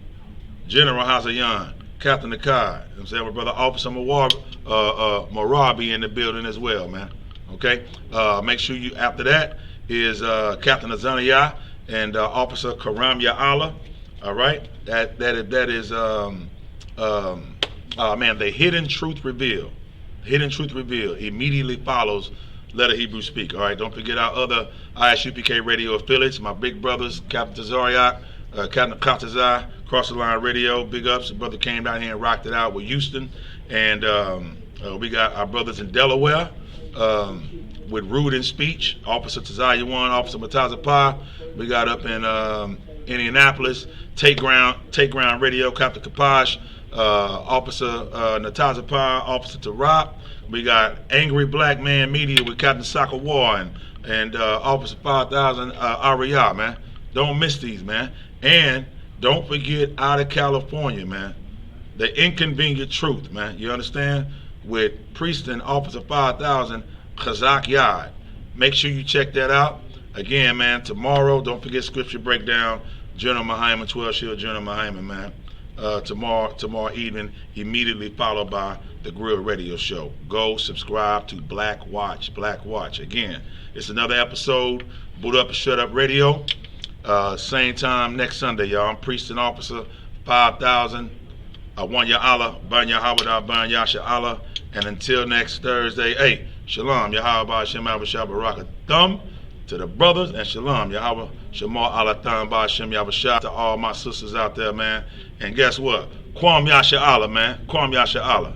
[SPEAKER 4] General Hazayan, Captain Nakai, you know what I'm saying, my brother Officer Marabi in the building as well, man. Okay? Make sure you, after that, is Captain Azaniah and Officer Karam Ya'ala. All right? That is the Hidden Truth Reveal. Hidden Truth Reveal immediately follows Let a Hebrew Speak. All right? Don't forget our other ISUPK radio affiliates, my big brothers, Captain Tazariak, Captain Katazai, Cross the Line Radio, big ups. The brother came down here and rocked it out with Houston. And we got our brothers in Delaware with Rude in Speech, Officer Taziah 1, Officer Mataza Pa. We got up in Indianapolis, Take Ground Radio, Captain Kapash, Officer Nataza Pa, Officer Tarap. We got Angry Black Man Media with Captain Sakawar and Officer 5,000 Ariya, man. Don't miss these, man. And don't forget, out of California, man, The Inconvenient Truth, man. You understand? With Priest and Officer 5,000, Chazak Yad. Make sure you check that out. Again, man, tomorrow, don't forget Scripture Breakdown, General Mahaiman, 12 Shield General Mahaiman, man. Tomorrow evening, immediately followed by the Grill Radio Show. Go subscribe to Black Watch. Again, it's another episode, Boot Up and Shut Up Radio. Same time next Sunday, y'all. I'm Priest and Officer 5,000. One Ya Allah, Ban Yahweh, Ban Yasha Allah. And until next Thursday, hey, Shalom, Yahweh, Shem Abba Baraka Thumb to the brothers, and Shalom, Yahweh, Shamar Allah Thumb, Shem Yahweh Shah to all my sisters out there, man. And guess what? Kwam Yasha Allah, man. Kwam Yasha Allah.